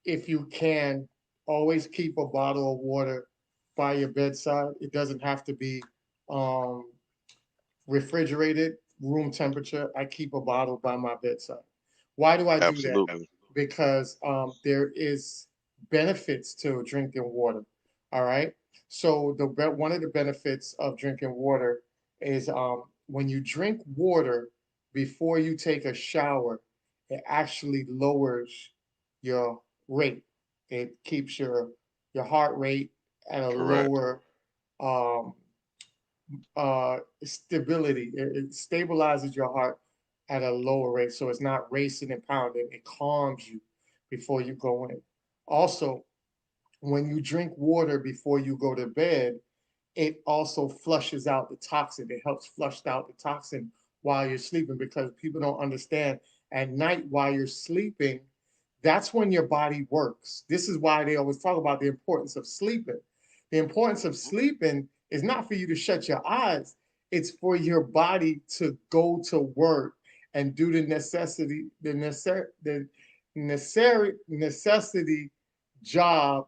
if you can, always keep a bottle of water by your bedside. It doesn't have to be um, refrigerated, room temperature. I keep a bottle by my bedside. Why do I do that? absolutely Because there is benefits to drinking water. All right. So one of the benefits of drinking water is when you drink water before you take a shower, it actually lowers your rate. It keeps your heart rate at a correct. lower um, stability. It stabilizes your heart at a lower rate, so it's not racing and pounding. It calms you before you go in. Also, when you drink water before you go to bed, it also flushes out the toxin. It helps flush out the toxin while you're sleeping because people don't understand at night while you're sleeping, that's when your body works. This is why they always talk about the importance of sleeping. The importance of Mhm. sleeping is not for you to shut your eyes, it's for your body to go to work and do the necessity job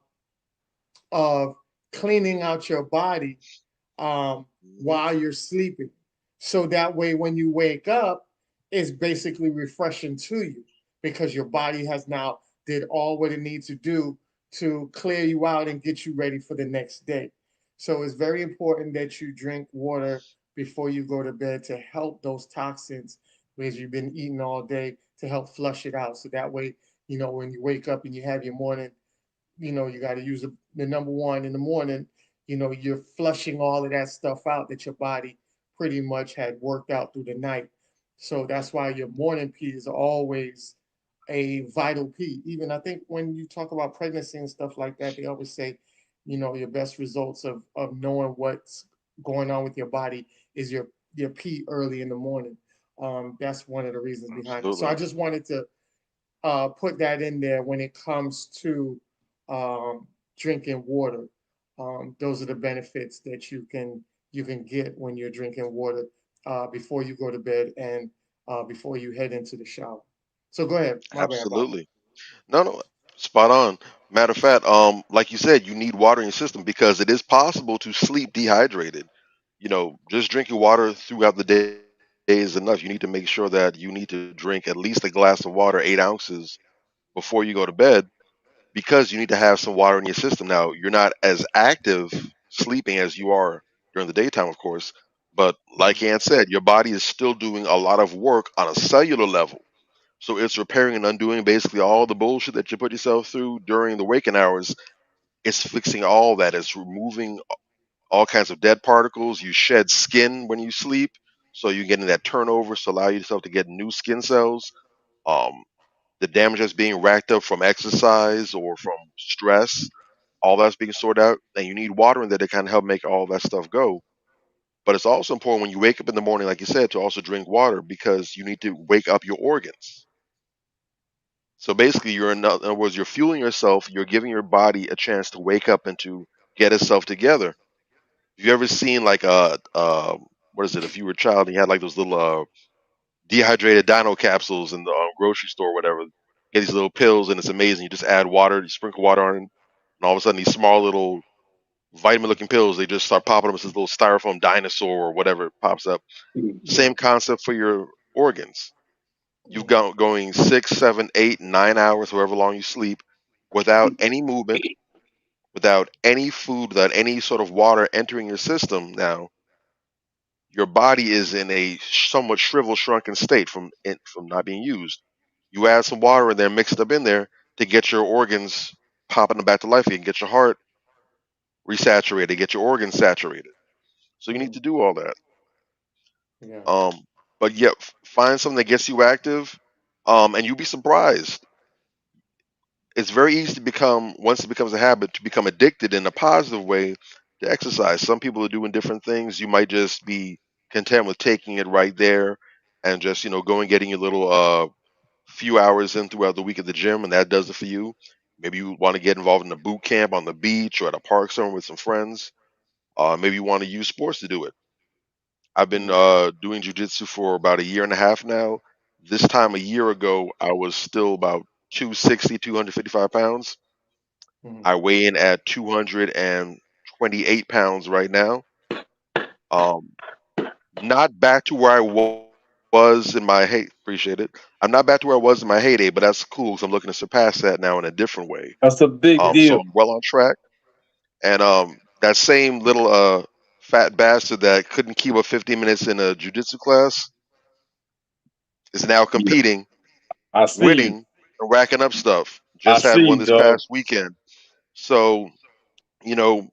of cleaning out your body Mhm. while you're sleeping. So that way, when you wake up, it's basically refreshing to you because your body has now did all what it needs to do to clear you out and get you ready for the next day. So it's very important that you drink water before you go to bed to help those toxins because you've been eating all day to help flush it out. So that way, when you wake up and you have your morning, you got to use the number one in the morning, you're flushing all of that stuff out that your body pretty much had worked out through the night. So that's why your morning pee is always a vital pee. Even I think when you talk about pregnancy and stuff like that, they always say, your best results of knowing what's going on with your body is your pee early in the morning. That's one of the reasons behind it. So I Absolutely. just wanted to put that in there when it comes to drinking water. Those are the benefits that you can get when you're drinking water before you go to bed and before you head into the shower. So go ahead. My bad, Bob. Absolutely. No, no, spot on. Matter of fact, like you said, you need water in your system because it is possible to sleep dehydrated. Just drinking water throughout the day is enough. You need to make sure that you need to drink at least a glass of water, 8 ounces, before you go to bed because you need to have some water in your system. Now, you're not as active sleeping as you are during the daytime, of course, but like Ann said, your body is still doing a lot of work on a cellular level. So it's repairing and undoing basically all the bullshit that you put yourself through during the waking hours. It's fixing all that. It's removing all kinds of dead particles. You shed skin when you sleep, so you're getting that turnover, so allow yourself to get new skin cells. Um, the damage that's being racked up from exercise or from stress, all that's being sorted out, and you need water in there to kind of help make all that stuff go. But it's also important when you wake up in the morning, like you said, to also drink water because you need to wake up your organs. So basically, in other words, you're fueling yourself. You're giving your body a chance to wake up and to get itself together. Have you ever seen like what is it? If you were a child and you had like those little dehydrated dino capsules in the grocery store, or whatever. Get these little pills, and it's amazing. You just add water, you sprinkle water on it, and all of a sudden these small little vitamin-looking pills, they just start popping up as this little styrofoam dinosaur or whatever pops up. Mhm. Same concept for your organs. You've Mm, got going 6, 7, 8, 9 hours, however long you sleep, without any movement, without any food, without any sort of water entering your system. Now, your body is in a somewhat shriveled, shrunken state from not being used. You add some water in there, mix it up in there to get your organs popping back to life again, get your heart resaturated, get your organs saturated. So you need mm, to do all that. yeah. Um, but yeah, find something that gets you active, and you'll be surprised. It's very easy to become, once it becomes a habit, to become addicted in a positive way to exercise. Some people are doing different things. You might just be content with taking it right there and just going getting your little few hours in throughout the week at the gym, and that does it for you. Maybe you want to get involved in a boot camp on the beach or at a park somewhere with some friends. Maybe you want to use sports to do it. I've been Mm, doing jujitsu for about a year and a half now. This time a year ago, I was still about 260, 255 pounds. mm. I weigh in at 228 pounds right now. Um, not back to where I was in my appreciate it. I'm not back to where I was in my heyday, but that's cool because I'm looking to surpass that now in a different way. That's a big So deal. I'm well on track. And that same little fat bastard that couldn't keep up 15 minutes in a jujitsu class is now Yeah, competing, I see you. winning, and racking up stuff. I Just had see one you, this dog. past weekend. So, you know,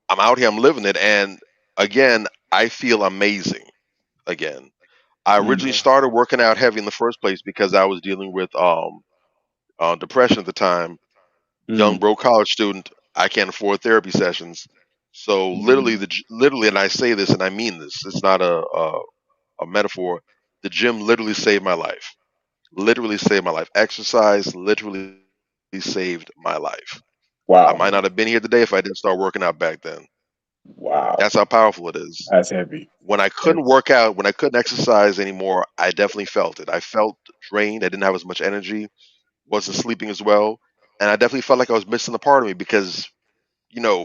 I'm out here, I'm living it. And again, I feel amazing again. I originally Mm, Yeah. started working out heavy in the first place because I was dealing with depression at the time. Young mm, broke college student. I can't afford therapy sessions. So literally, mm. literally, and I say this and I mean this. It's not a metaphor. The gym literally saved my life. Literally saved my life. Exercise literally saved my life. I might not have Wow. been here Mm, today if I didn't start working out back then. That's Wow. how powerful it is. That's heavy. When I Heavy. couldn't work out, when I couldn't exercise anymore, I definitely felt it. I felt drained. I didn't have as much energy, wasn't sleeping as well. And I definitely felt like I was missing a part of me because,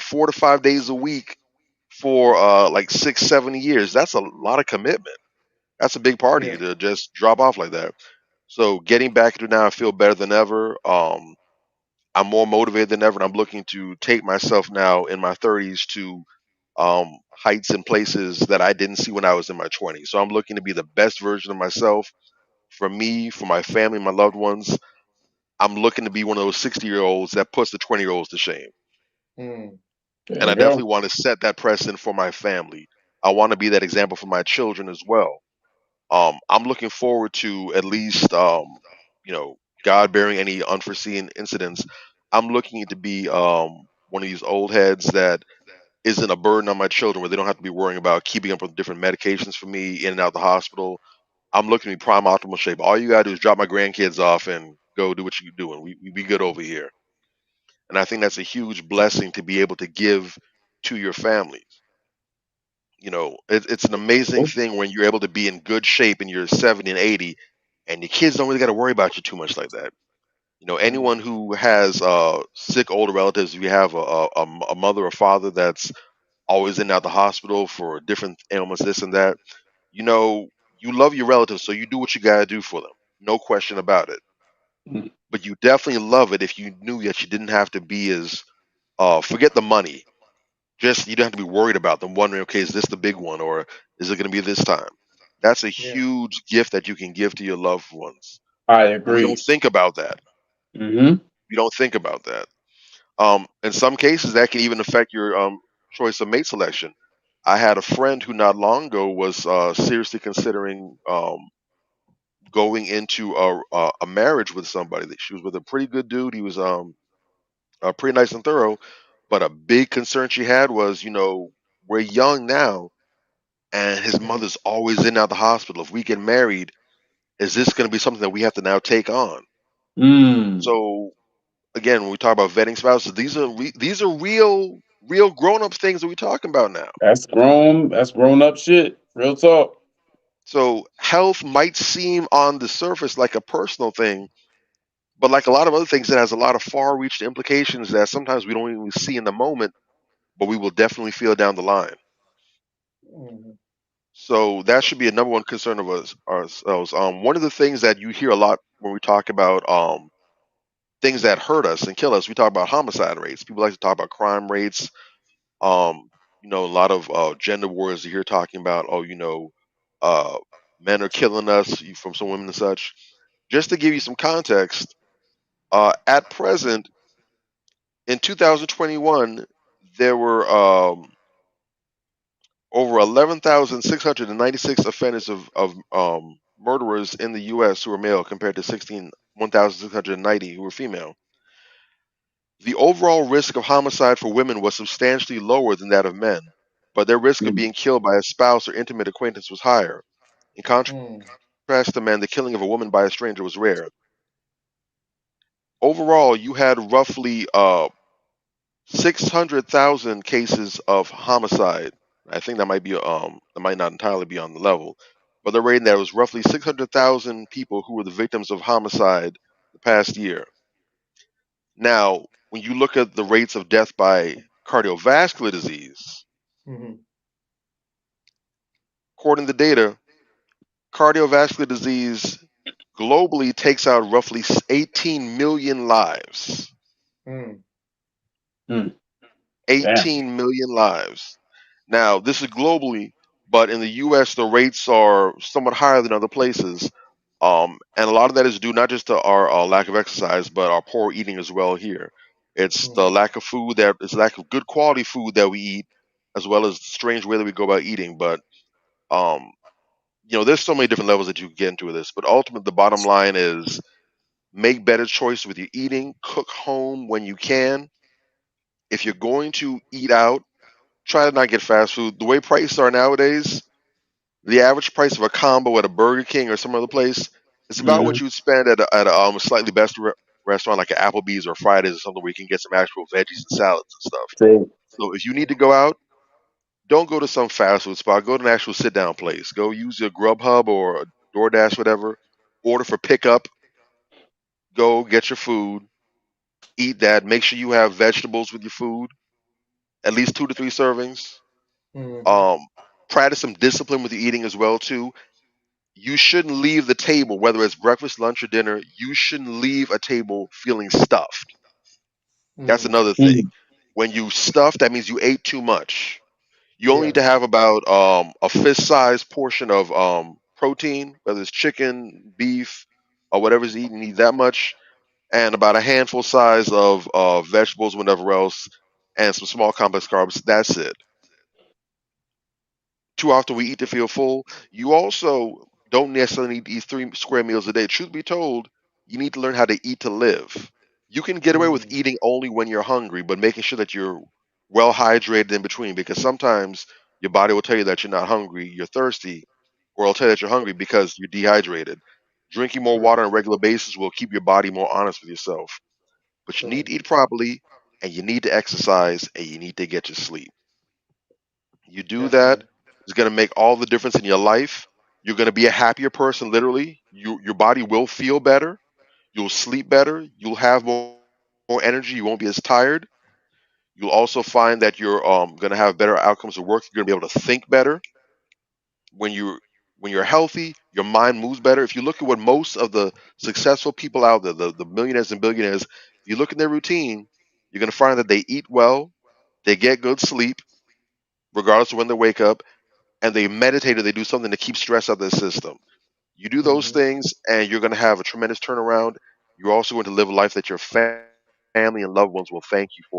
4 to 5 days a week for like 6, 7 years, that's a lot of commitment. That's a big part of yeah. you to just drop off like that. So getting back into it now, I feel better than ever. I'm more motivated than ever, and I'm looking to take myself now in my 30s to heights and places that I didn't see when I was in my 20s. So I'm looking to be the best version of myself for me, for my family, my loved ones. I'm looking to be one of those 60-year-olds that puts the 20-year-olds to shame. Mm, There And you I go. definitely want to set that precedent for my family. I want to be that example for my children as well. I'm looking forward to at least, God bearing any unforeseen incidents. I'm looking to be one of these old heads that isn't a burden on my children, where they don't have to be worrying about keeping up with different medications for me in and out the hospital. I'm looking to be prime optimal shape. All you gotta do is drop my grandkids off and go do what you're doing. We be good over here. And I think that's a huge blessing to be able to give to your family. It's an amazing thing when you're able to be in good shape and you're 70 and 80, and your kids don't really got to worry about you too much like that. mm, Anyone who has sick older relatives, if you have a mother or father that's always in and out the hospital for different ailments, this and that, you know, you love your relatives, so you do what you got to do for them. No question about it. Mm, But you definitely love it if you knew that you didn't have to be as, forget the money. Just you don't have to be worried about them wondering, okay, is this the big one or is it going to be this time? That's a yeah. huge gift that you can give to your loved ones. I And we don't agree. think about that. Mm-hmm. We don't think about that. In some cases, that can even affect your choice of mate selection. I had a friend who not long ago was seriously considering going into a marriage with somebody. That she was with a pretty good dude. He was pretty nice and thorough, but a big concern she had was, we're young now, and his Mm, mother's always in and out the hospital. If we get married, is this going to be something that we have to now take on? Mm. So again, when we talk about vetting spouses, these are real. real grown up things that we're talking about now. That's grown. That's grown up shit. Real talk. So health might seem on the surface like a personal thing, but like a lot of other things, it has a lot of far-reaching implications that sometimes we don't even see in the moment, but we will definitely feel down the line. Mhm. So that should be a number one concern of us ourselves. One of the things that you hear a lot when we talk about things that hurt us and kill us, we talk about homicide rates. People like to talk about crime rates. Um, a lot of gender wars you hear talking about. Oh, uh, men are killing us from some women and such. Just to give you some context, at present in 2021, there were over 11,696 offenders of murderers in the U.S. who were male, compared to 1,690 who were female. The overall risk of homicide for women was substantially lower than that of men, but their risk of Mm, being killed by a spouse or intimate acquaintance was higher. In contrast Mm. to men, the killing of a woman by a stranger was rare. Overall, you had roughly 600,000 cases of homicide. I think that might not entirely be on the level, but they're rating that it was roughly 600,000 people who were the victims of homicide the past year. Now, when you look at the rates of death by cardiovascular disease, Mhm. according to data, cardiovascular disease globally takes out roughly 18 million lives. Mm. mm, damn. 18 million lives. Now, this is globally, but in the US, the rates are somewhat higher than other places. And a lot of that is due not just to our lack of exercise, but our poor eating as well here. It's the Mhm. lack of it's lack of good quality food that we eat, as well as the strange way that we go about eating. But, um, there's so many different levels that you can get into with this. But ultimately, the bottom line is make better choices with your eating, cook home when you can. If you're going to eat out, try to not get fast food. The way prices are nowadays, the average price of a combo at a Burger King or some other place is about Hmm. what you'd spend at a slightly best restaurant like an Applebee's or Fridays or something where you can get some actual veggies and salads and stuff. So, So if you need to go out, don't go to some fast food spot. Go to an actual sit down place. Go use your Grubhub or a DoorDash, whatever. Order for pickup. Go get your food. Eat that. Make sure you have vegetables with your food. At least 2 to 3 servings. Mhm. Um, Practice some discipline with your eating as well too. You shouldn't leave the table, whether it's breakfast, lunch, or dinner. You shouldn't leave a table feeling stuffed. That's Mhm. another thing. mm, When you stuff, that means you ate too much. You only need to Yes. have about a fist-sized portion of protein, whether it's chicken, beef, or whatever's eaten. You need that much, and about a handful size of vegetables, whatever else, and some small complex carbs. That's it. Too often we eat to feel full. You also don't necessarily need to eat 3 square meals a day. Truth be told, you need to learn how to eat to live. You can get away with Mhm. eating only when you're hungry, but making sure that you're well hydrated in between, because sometimes your body will tell you that you're not hungry, you're thirsty, or it'll tell you that you're hungry because you're dehydrated. Drinking more water on Correct. a regular basis will keep your body more honest with yourself. But you need Correct. to eat properly, and you need to exercise, and you need to get your sleep. You do that, Definitely. it's going to make all the difference in your life. You're going to be a happier person, literally. Your body will feel better. You'll sleep better. You'll have more energy. You won't be as tired. You'll also find that you're going to have better outcomes at work. You're going to be able to think better. When you're healthy, your mind moves better. If you look at what most of the successful people out there, the millionaires and billionaires, if you look in their routine, you're going to find that they eat well, they get good sleep, regardless of when they wake up, and they meditate or they do something to keep stress out of their system. You do those Mhm. things, and you're going to have a tremendous turnaround. You're also going to live a life that your family and loved ones will thank you for as well.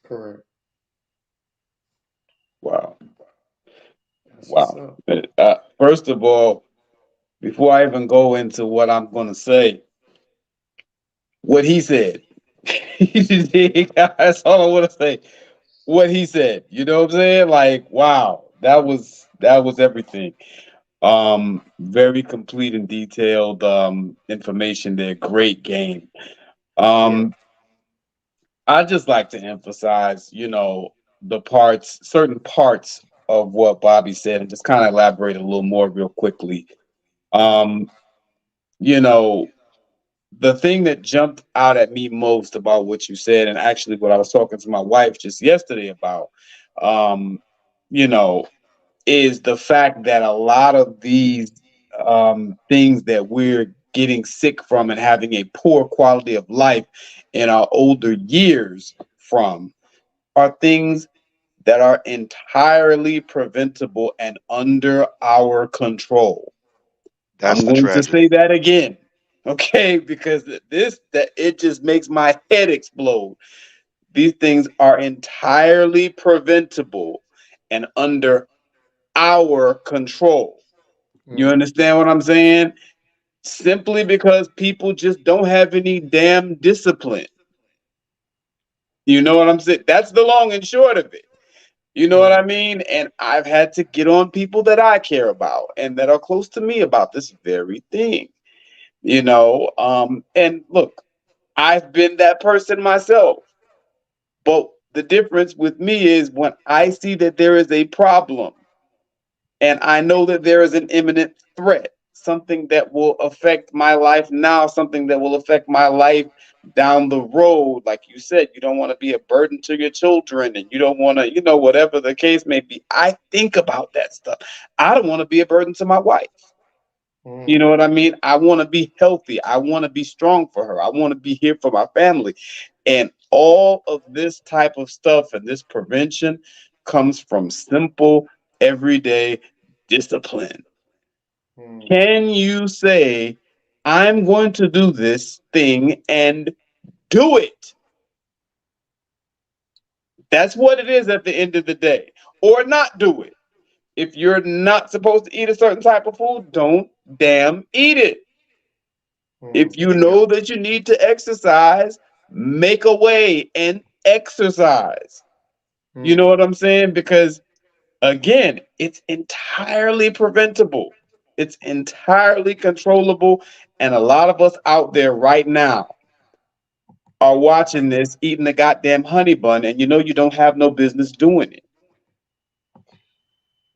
Correct. wow. That's what's Wow. up. First of all, before I even go into what I'm going to say, what he said. That's all I want to say. What he said. You know what I'm saying? Like, wow, that was everything. Very complete and detailed information there. Great game. Yeah. Um, I just like to emphasize, the parts, certain parts of what Bobby said, and just kind of elaborate a little more real quickly. Um, you know, the thing that jumped out at me most about what you said, and actually what I was talking to my wife just yesterday about, um, you know, is the fact that a lot of these things that we're getting sick from and having a poor quality of life in our older years from are things that are entirely preventable and under our control. That's I'm the going to say tragedy. that again. Okay, because this that it just makes my head explode. These things are entirely preventable and under our control. You Mm, understand what I'm saying? Simply because people just don't have any damn discipline. You know what I'm saying? That's the long and short of it. You know what I mm, mean? And I've had to get on people that I care about and that are close to me about this very thing. And look, I've been that person myself. But the difference with me is when I see that there is a problem and I know that there is an imminent threat, something that will affect my life now, something that will affect my life down the road. Like you said, you don't want to be a burden to your children and you don't want to, whatever the case may be. I think about that stuff. I don't want to be a burden to my wife. You mm, know what I mean? I want to be healthy. I want to be strong for her. I want to be here for my family. And all of this type of stuff and this prevention comes from simple, everyday discipline. mm, Can you say, I'm going to do this thing and do it? That's what it is at the end of the day. Or not do it. If you're not supposed to eat a certain type of food, don't damn eat it. If mm, you Yep. know that you need to exercise, make a way and exercise. You know mm, what I'm saying? Because again, it's entirely preventable. It's entirely controllable. And a lot of us out there right now are watching this, eating a goddamn honey bun, and you don't have no business doing it.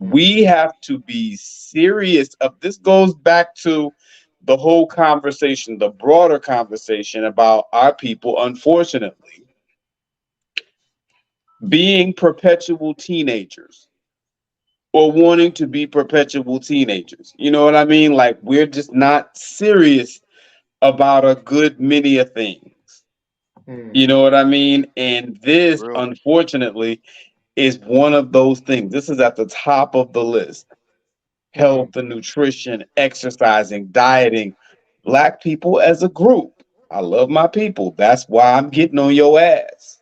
mm, We have to be serious of this. Goes back to the whole conversation, the broader conversation about our people, unfortunately, being perpetual teenagers or wanting to be perpetual teenagers. You know what I mean? Like we're just not serious about a good many of things. mm, You know what I mean? And this, Real. unfortunately, is one of those things. This is at the top of the list. mm, Health and nutrition, exercising, dieting, black people as a group. I love my people. That's why I'm getting on your ass.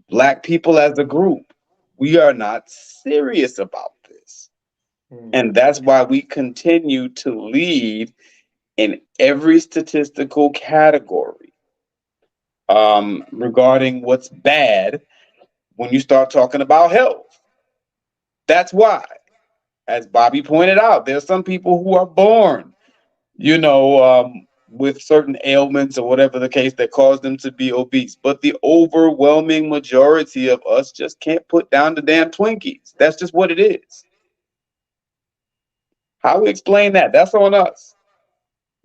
Black people as a group, we are not serious about this. mm, And that's why we continue to lead in every statistical category regarding what's bad when you start talking about health. That's why, as Bobby pointed out, there's some people who are born with certain ailments or whatever the case that cause them to be obese. But the overwhelming majority of us just can't put down the damn Twinkies. That's just what it is. How we explain that? That's on us.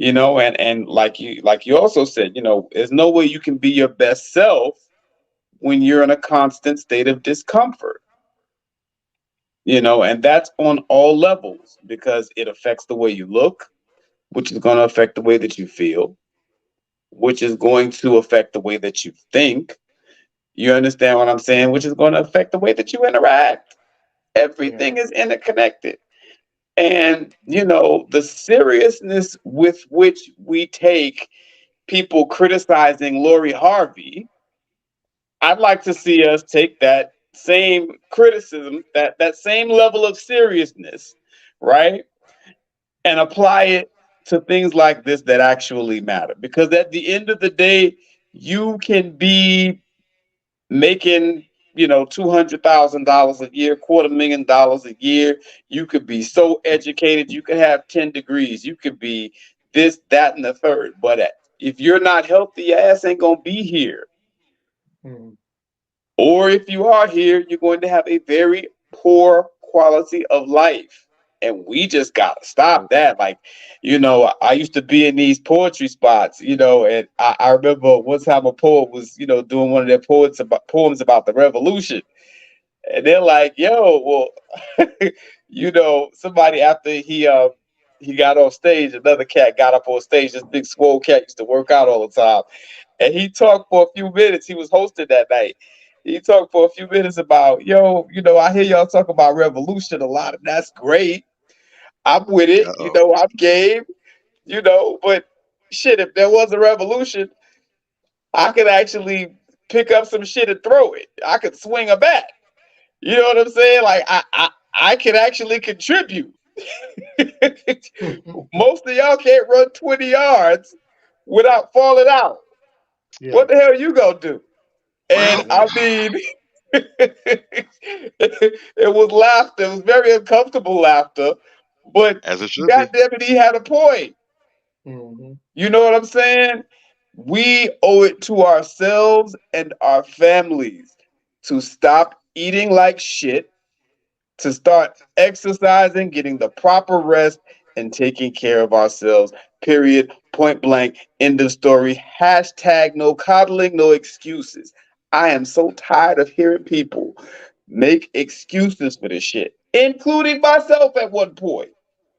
And like you also said, there's no way you can be your best self when you're in a constant state of discomfort. And that's on all levels because it affects the way you look, which is going to affect the way that you feel, which is going to affect the way that you think. You understand what I'm saying? Which is going to affect the way that you interact. yeah, Everything is interconnected. And, the seriousness with which we take people criticizing Lori Harvey, I'd like to see us take that same criticism, that same level of seriousness, right? And apply it to things like this that actually matter. Because at the end of the day, you can be making $200,000 a year, $250,000 a year. You could be so educated, you could have 10 degrees, you could be this, that, and the third. But if you're not healthy, your ass ain't gonna be here. Mm. Or if you are here, you're going to have a very poor quality of life. And we just gotta Right. stop that. Like, I used to be in these poetry spots, and I remember one time a poet was, doing one of their poems about the revolution. And they're like, yo, well, somebody after he got on stage, another cat got up on stage. This big swole cat used to work out all the time. And he talked for a few minutes. He was hosting that night. He talked for a few minutes about, yo, I hear y'all talk about revolution a lot, and that's great. I'm with it, Uh-oh. I'm game, but shit, if there was a revolution, I could actually pick up some shit and throw it. I could swing a bat. You know what I'm saying? Like I can actually contribute. Most of y'all can't run 20 yards without falling out. Yeah. What the hell you gonna do? And Wow. I mean, it was laughter. It was very uncomfortable laughter, but As it should be. goddamn it, he had a point. Mhm. You know what I'm saying? We owe it to ourselves and our families to stop eating like shit, to start exercising, getting the proper rest, and taking care of ourselves. Period. Point blank. End of story. Hashtag no coddling, no excuses. I am so tired of hearing people make excuses for this shit, including myself at one point.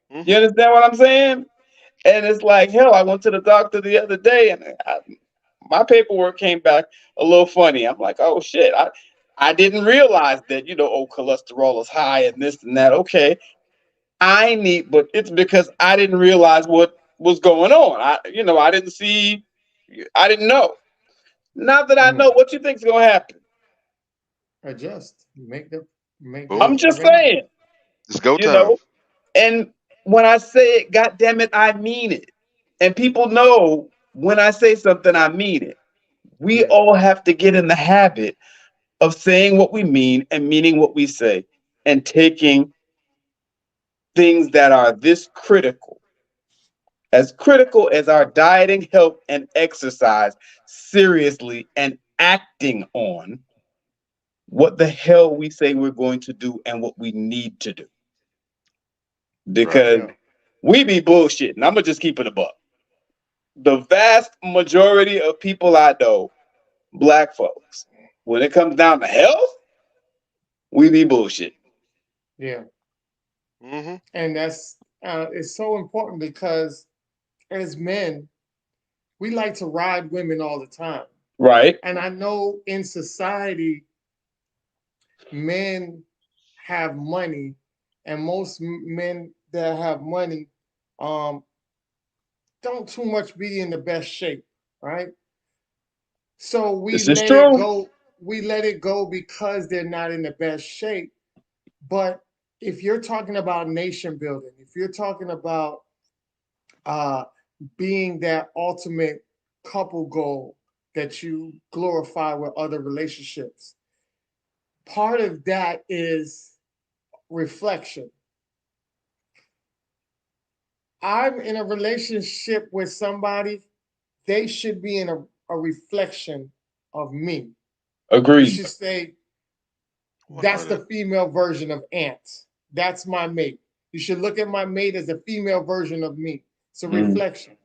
You Hmm. understand what I'm saying? And it's like, hell, I went to the doctor the other day and my paperwork came back a little funny. I'm like, oh shit, I didn't realize that, cholesterol is high and this and that. Okay, but it's because I didn't realize what was going on. I didn't see, I didn't know. Now that I Mm. know, what you think's gonna happen? Adjust. Make the I'm Boom. just preventative. saying, It's go you time. know. And when I say it, God damn it, I mean it. And people know when I say something, I mean it. We Yeah. all have to get in the habit of saying what we mean and meaning what we say and taking things that are this critical as our dieting, health, and exercise seriously and acting on what the hell we say we're going to do and what we need to do. Right. Because Yeah. we be bullshitting. I'm going to just keep it a buck. The vast majority of people I know, black folks, when it comes down to health, we be bullshit. Yeah. Hmm. And that's it's so important because as men, we like to ride women all the time. Right? And I know in society, men have money, and most men that have money um, don't too much be in the best shape, right? So we This is let it true. go. We let it go because they're not in the best shape. But if you're talking about nation building, if you're talking about uh, being that ultimate couple goal that you glorify with other relationships, part of that is reflection. I'm in a relationship with somebody, they should be in a reflection of me. You Agreed. should say, that's 100. the female version of Ant. That's my mate. You should look at my mate as a female version of me. It's a Mm. reflection.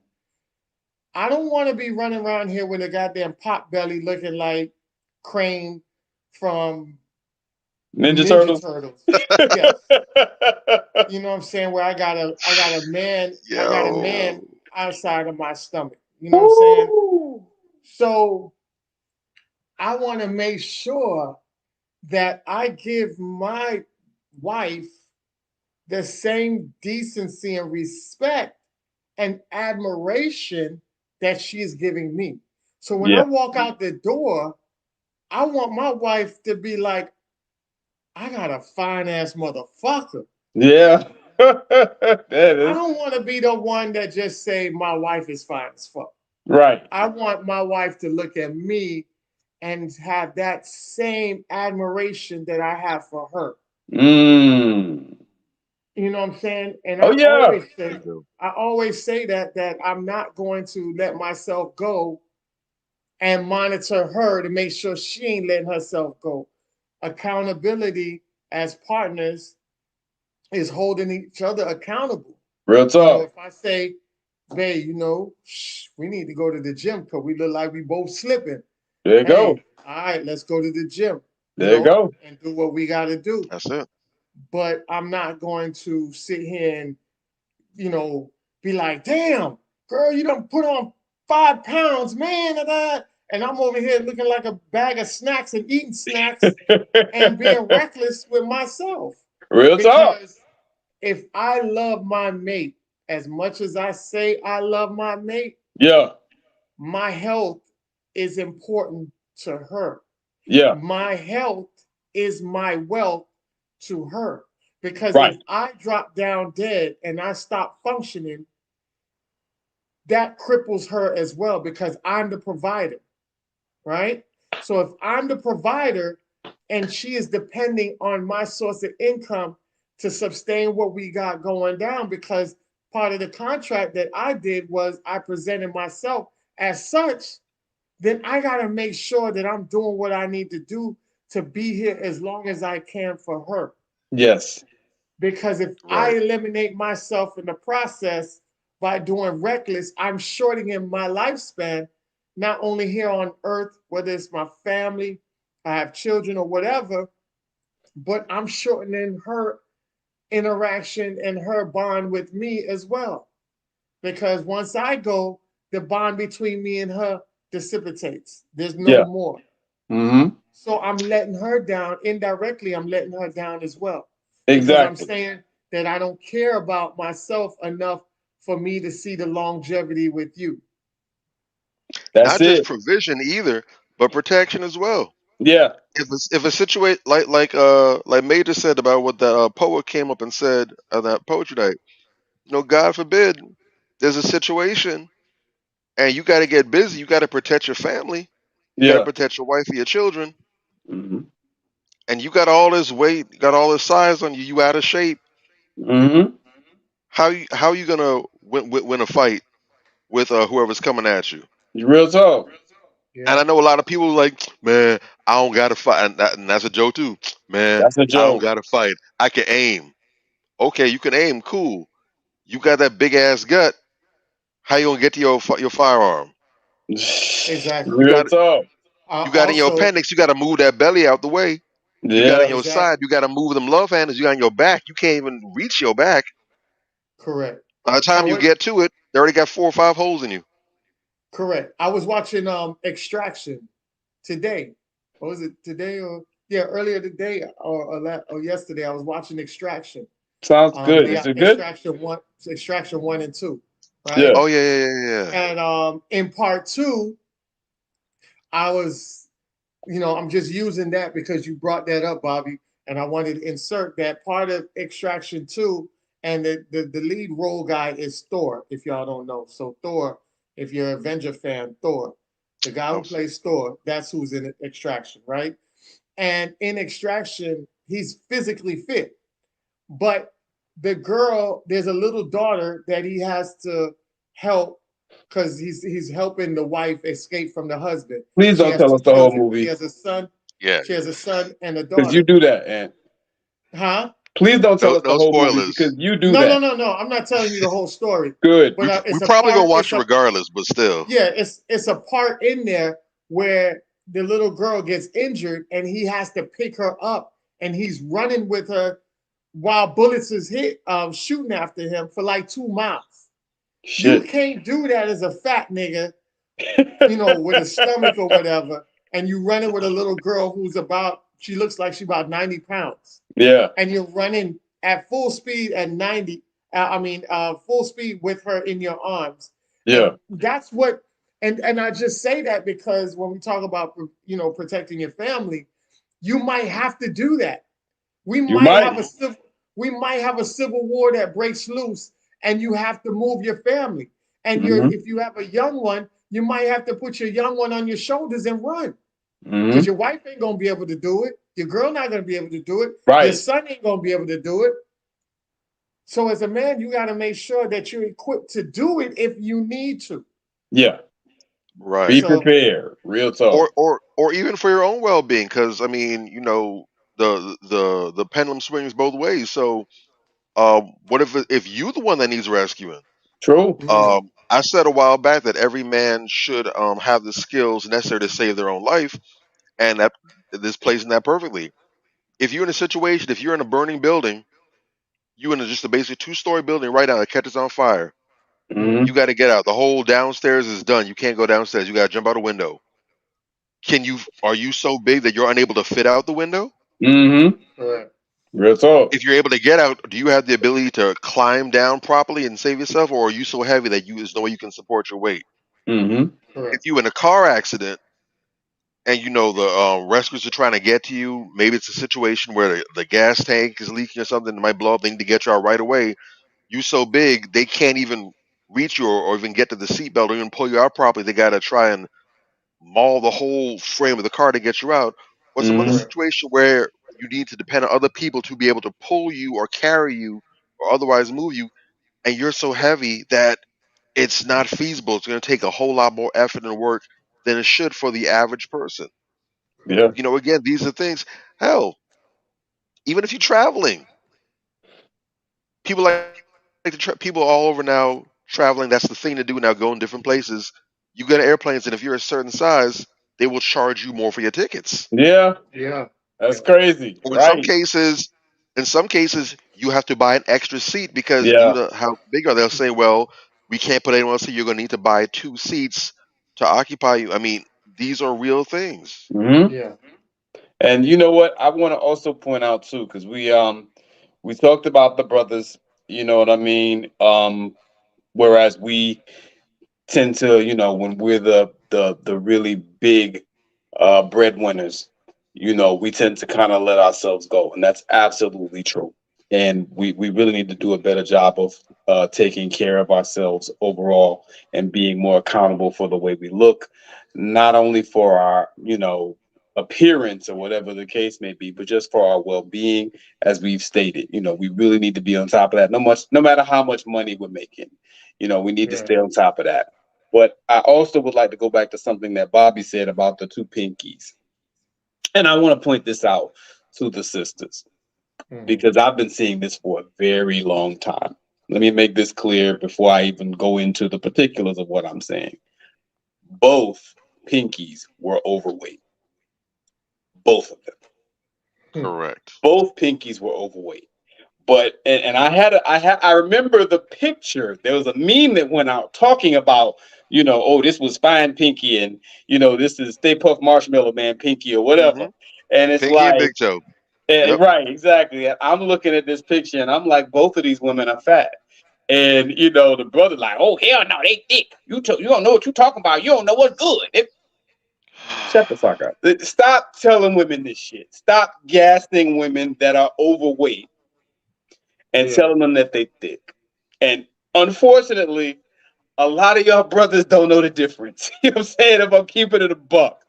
I don't want to be running around here with a goddamn pot belly looking like Crane from Ninja Ninja Turtles. Turtles. Yes. You know what I'm saying? Where I got a man Yo. outside of my stomach. You know what I'm saying? Woo! So I want to make sure that I give my wife the same decency and respect and admiration that she is giving me. So when I Yeah. walk out the door, I want my wife to be like, I got a fine ass motherfucker. Yeah. That I is don't want to be the one that just say my wife is fine as fuck. right. I want my wife to look at me and have that same admiration that I have for her. Mm. You know what I'm saying? And Oh yeah. You do. I always say that I'm not going to let myself go and monitor her to make sure she ain't letting herself go. Accountability as partners is holding each other accountable. Real talk. If I say, babe, we need to go to the gym because we look like we both slipping. There you go. All right, let's go to the gym. There you go. And do what we got to do. That's it. But I'm not going to sit here and, be like, damn, girl, you done put on 5 pounds, man. And I'm over here looking like a bag of snacks and eating snacks and being reckless with myself. Real talk. Because if I love my mate as much as I say I love my mate, yeah, my health is important to her. Yeah. My health is my wealth to her. Because right. if I drop down dead and I stop functioning, that cripples her as well because I'm the provider, right? So if I'm the provider and she is depending on my source of income to sustain what we got going down, because part of the contract that I did was I presented myself as such, then I got to make sure that I'm doing what I need to do to be here as long as I can for her. Yes. Because if I eliminate myself in the process by doing reckless, I'm shortening my lifespan, not only here on earth, whether it's my family, I have children or whatever, but I'm shortening her interaction and her bond with me as well. Because once I go, the bond between me and her dissipates. There's no more. Mm-hmm. So I'm letting her down. Indirectly, I'm letting her down as well. Exactly. Because I'm saying that I don't care about myself enough for me to see the longevity with you. That's Not just provision either, but protection as well. Yeah. If a situation like Major said about what the poet came up and said on that poetry night, God forbid there's a situation and you got to get busy. You got to protect your family. You got to protect your wife and your children. Mm-hmm. And you got all this weight, got all this size on you. You out of shape. Mm-hmm. How you gonna win a fight with whoever's coming at you? Real talk. Yeah. And I know a lot of people like, man, I don't got to fight, and that's a joke too. Man, That's a joke. I don't got to fight. I can aim. Okay, you can aim. Cool. You got that big ass gut. How you gonna get to your firearm? Exactly. Real talk. You got in your appendix. You got to move that belly out the way. Yeah. You got on your side. You got to move them love handles. You got on your back. You can't even reach your back. Correct. By the time you get to it, they already got 4 or 5 holes in you. Correct. I was watching Extraction today. What was it today or earlier today or yesterday? I was watching Extraction. Sounds good. Is it good? Extraction 1 and 2. Right? Yeah. Oh yeah. And in part 2, I was, I'm just using that because you brought that up, Bobby, and I wanted to insert that part of Extraction 2, and the lead role guy is Thor, if y'all don't know. So Thor, if you're an Avenger fan, Thor, the guy who plays Thor, that's who's in Extraction, right? And in Extraction, he's physically fit, but the girl, there's a little daughter that he has to help because he's helping the wife escape from the husband. Please don't tell us the whole movie. She has a son. Yeah. She has a son and a daughter. Because you do that, Ant. Huh? Please don't tell us the whole spoilers. movie because you do that. No. I'm not telling you the whole story. Good. But we probably gonna watch it regardless, but still. Yeah, it's a part in there where the little girl gets injured and he has to pick her up and he's running with her while bullets is shooting after him for like 2 miles. Shit. You can't do that as a fat nigga, with a stomach or whatever, and you running with a little girl she looks like she's about 90 pounds. Yeah. And you're running at full speed at 90, full speed with her in your arms. Yeah. And that's what, and I just say that because when we talk about, protecting your family, you might have to do that. We might have a civil war that breaks loose and you have to move your family. And if you have a young one, you might have to put your young one on your shoulders and run. Because your wife ain't going to be able to do it. Your girl not going to be able to do it. Right. Your son ain't going to be able to do it. So as a man, you got to make sure that you're equipped to do it if you need to. Yeah. Right. Be So, prepared. Real talk. Or even for your own well-being, because I mean, the pendulum swings both ways. So, what if you the one that needs rescuing? True. mm, I said a while back that every man should have the skills necessary to save their own life, and that this plays in that perfectly. If you're in a situation, if you're in a burning building, you in just a basic two-story building right now that catches on fire, mm, you Mm-hmm. got to get out. The whole downstairs is done. You can't go downstairs. You got to jump out a window. Can you? Are you so big that you're unable to fit out the window? Mm-hmm. correct. Real talk. If you're able to get out, do you have the ability to climb down properly and save yourself, or are you so heavy that there's no way you can support your weight? Mm-hmm. If Correct. you in a car accident and the rescuers are trying to get to you, maybe it's a situation where the gas tank is leaking or something that might blow up. They need to get you out right away. You so big they can't even reach you or even get to the seatbelt or even pull you out properly. They got to try and maul the whole frame of the car to get you out. Or some other Mm-hmm. Correct. situation where you need to depend on other people to be able to pull you or carry you or otherwise move you, and you're so heavy that it's not feasible. It's going to take a whole lot more effort and work than it should for the average person. Yeah. Again, these are things. Hell, even if you're traveling, people like to people all over now traveling. That's the thing to do now. Go in different places. You get on airplanes, and if you're a certain size, they will charge you more for your tickets. Yeah. Yeah. That's Yeah. crazy. Or Right. in some cases, you have to buy an extra seat because due Yeah. to how big are they'll say, well, we can't put anyone else here. You're going to need to buy two seats to occupy you. I mean, these are real things. Mm-hmm. Yeah. And you know what? I want to also point out too, because we talked about the brothers, you know what I mean? Whereas we tend to, when we're the really big breadwinners, we tend to kind of let ourselves go, and that's absolutely true. And we really need to do a better job of taking care of ourselves overall and being more accountable for the way we look, not only for our, appearance or whatever the case may be, but just for our well-being, as we've stated. We really need to be on top of that. No matter how much money we're making, we need to Yeah. stay on top of that. But I also would like to go back to something that Bobby said about the two pinkies. And I want to point this out to the sisters Mm, because I've been seeing this for a very long time. Let me make this clear before I even go into the particulars of what I'm saying. Both pinkies were overweight. Both of them. mm, Correct. Both pinkies were overweight. But and I remember the picture. There was a meme that went out talking about, oh, this was fine pinky, and this is Stay Puft Marshmallow Man pinky or whatever. Hmm. And it's Pinky and like, Big Toe. Yep. right, exactly. I'm looking at this picture and I'm like, both of these women are fat. And the brother like, oh hell no, they thick. You don't know what you're talking about. You don't know what's good. Shut the fuck up. Stop telling women this shit. Stop gassing women that are overweight and yeah. telling them that they thick. And unfortunately, a lot of y'all brothers don't know the difference. You know what I'm saying? If I'm keeping it a buck.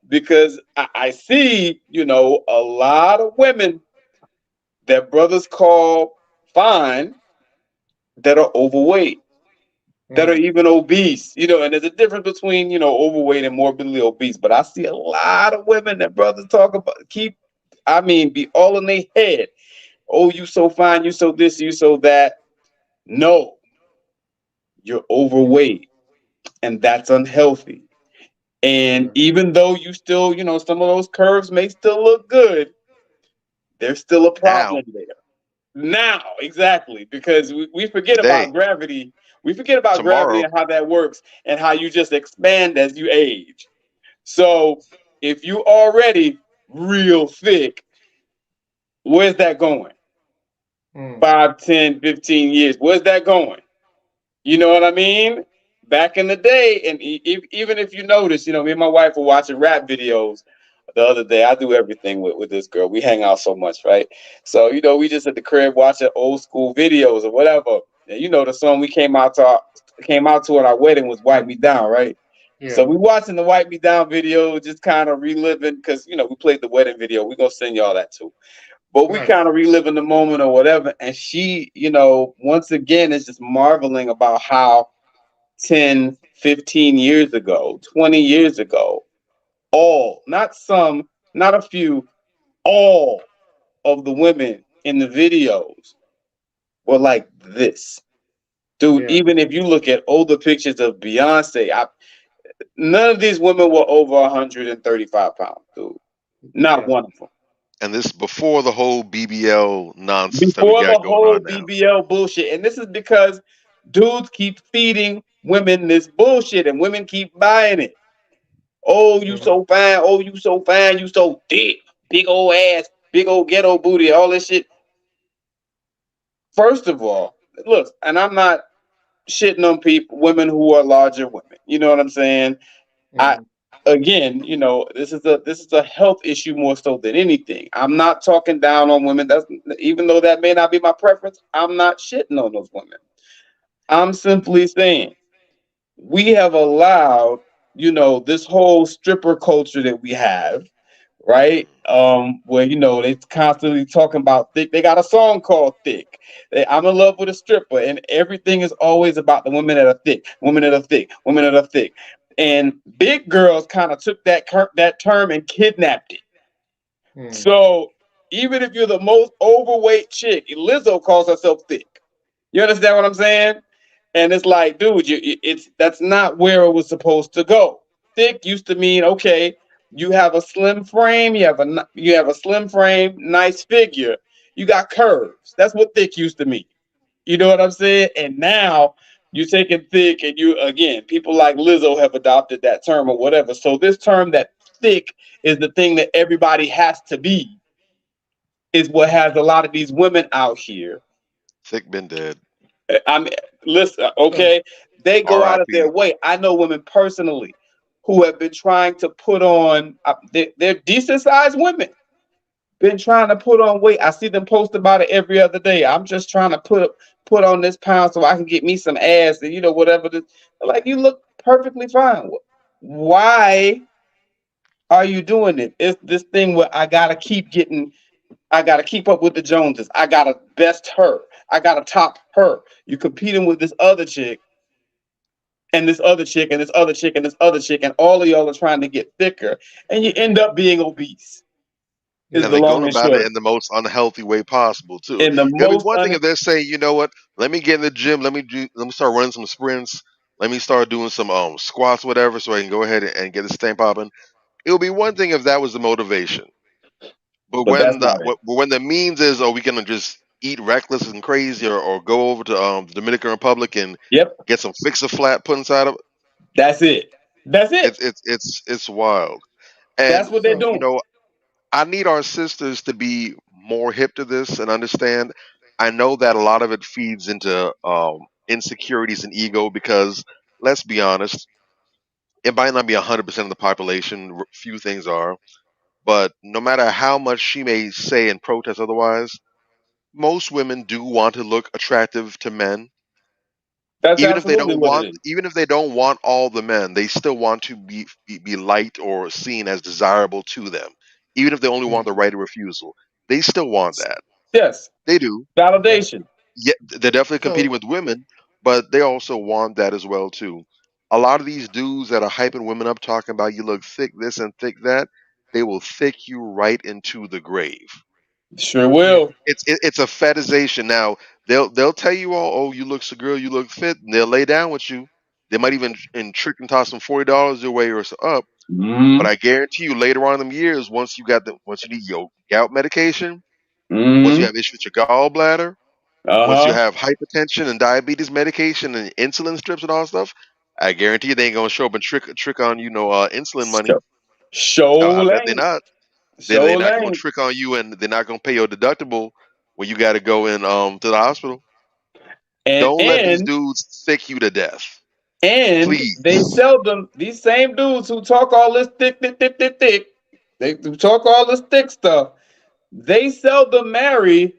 Because I see, a lot of women that brothers call fine that are overweight, that are Mm, even obese, and there's a difference between, overweight and morbidly obese. But I see a lot of women that brothers talk about, be all in their head. Oh, you so fine, you so this, you so that. No, you're overweight, and that's unhealthy. And correct. even though you still, some of those curves may still look good, there's still a Now, problem there. Now, exactly, because we forget about today, gravity. We forget about gravity tomorrow. and how that works and how you just expand as you age. So if you already real thick, where's that going? Mm, 5, 10, 15 years. Where's that going? You know what I mean? Back in the day, and even if you notice, me and my wife were watching rap videos the other day. I do everything with this girl. We hang out so much, right? So, we just at the crib watching old school videos or whatever. And the song we came out to at our wedding was Wipe Me Down, right? So yeah. we watching the Wipe Me Down video, just kind of reliving, because we played the wedding video. We're gonna send y'all that too. But we Right. kind of reliving the moment or whatever. And she, once again is just marveling about how 10, 15 years ago, 20 years ago, all, not some, not a few, all of the women in the videos were like this. Dude, Yeah. even if you look at older pictures of Beyonce, none of these women were over 135 pounds, dude. Not Yeah. one of them. And this before the whole BBL nonsense that we Before the got going whole on now. BBL bullshit. And this is because dudes keep feeding women this bullshit and women keep buying it. Oh, you Mhm. so fine. Oh, you so fine. You so thick. Big old ass. Big old ghetto booty. All this shit. First of all, look, and I'm not shitting on people, women who are larger women. You know what I'm saying? I Mhm. again, this is a health issue more so than anything. I'm not talking down on women. That's even though that may not be my preference. I'm not shitting on those women. I'm simply saying we have allowed, this whole stripper culture that we have, right? Where they constantly talking about thick. They got a song called "Thick." I'm in love with a stripper, and everything is always about the women that are thick, women that are thick, women that are thick. And big girls kind of took that term and kidnapped it. Mhm. So even if you're the most overweight chick, Lizzo calls herself thick. You understand what I'm saying? And it's like, dude, that's not where it was supposed to go. Thick used to mean, okay, you have a slim frame, you have a slim frame, nice figure, you got curves. That's what thick used to mean. You know what I'm saying? And now you're taking thick, and people like Lizzo have adopted that term or whatever. So this term that thick is the thing that everybody has to be is what has a lot of these women out here. Thick been dead. I mean, listen, So, okay, they go out of their R.I.P. way. I know women personally who have been trying to put on. They're decent sized women. Been trying to put on weight. I see them post about it every other day. I'm just trying to put on this pound so I can get me some ass and whatever. Like you look perfectly fine. Why are you doing it? It's this thing where I gotta keep up with the Joneses. I gotta best her. I gotta top her. You competing with this other chick and this other chick and this other chick and this other chick, and all of y'all are trying to get thicker, and you end up being obese. Is And the they're mhm. long going and about short it of in the most unhealthy way possible too. it. In the It'll be most one thing if they're saying, you know what, let me get in the gym, let me start running some sprints, let me start doing some squats, whatever, so I can go ahead and get this thing popping. It'll be one thing if that was the motivation. But but that's when not it. the means is, oh, we gonna just eat reckless and crazy, or go over to the Dominican Republic and Yep, get some fix a flat put inside of that's it. That's it, it. it's wild. And That's what they're So, you doing. know, I need our sisters to be more hip to this and understand. I know that a lot of it feeds into insecurities and ego because let's be honest, it might not be 100% of the population. Few things are, but no matter how much she may say and protest otherwise, most women do want to look attractive to men. That's absolutely what it is. Even if they don't want all the men, they still want to be liked or seen as desirable to them. Even if they only want the mhm. right of refusal, they still want that. Yes, They do. Okay. validation. Yeah, they're definitely competing So, with women, but they also want that as well too. A lot of these dudes that are hyping women up, talking about you look thick this and thick that, they will thick you right into the grave. Sure yeah. will. It's a fetishization. Now they'll tell you all, oh, you look so girl, you look fit, and they'll lay down with you. They might even trick and toss some $40 your way or so up. But Mm-hmm. I guarantee you, later on in them years, once you need your gout medication, once you Mm-hmm. have issues with your gallbladder, once you Uh-huh. have hypertension and diabetes medication and insulin strips and all that stuff, I guarantee you they ain't gonna show up and trick on insulin money. Show, show I bet they're lane. not. They're Show not gonna lane. trick on you, and they're not gonna pay your deductible when you got to go in to the hospital. And Don't let these and dudes thick you to death, and they please. seldom these same dudes who talk all this thick, thick, thick, thick, thick. They who talk all this thick stuff. They seldom marry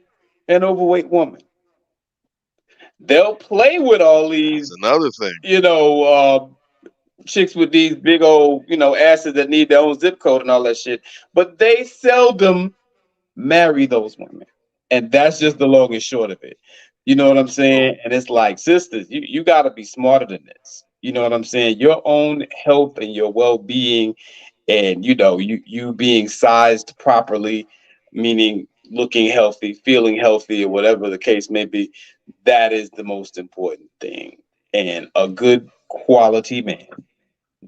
an overweight woman. They'll play with all That's these, another thing. you know, uh, chicks with these big old, asses that need their own zip code and all that shit. But they seldom marry those women. And that's just the Mhm. long and short of it. You know what I'm So saying? And it's like, sisters, you got to be smarter than this. You know what I'm saying? Your own health and your well-being, and you being sized properly, meaning looking healthy, feeling healthy, or whatever the case may be, that is the most important thing. And a good quality man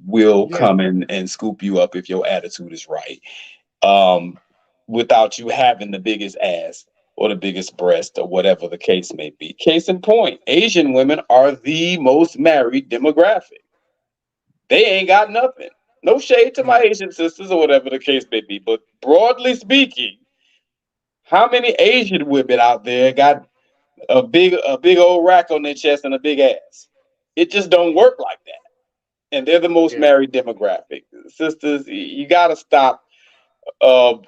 will Yeah. come in and scoop you up if your attitude is right, um, without you having the biggest ass or the biggest breast or whatever the case may be. Case in point, Asian women are the most married demographic. They ain't got nothing. No shade to my Asian sisters or whatever the case may be, but broadly speaking, how many Asian women out there got a big old rack on their chest and a big ass? It just don't work like that. And they're the most Yeah. married demographic. Sisters, you gotta stop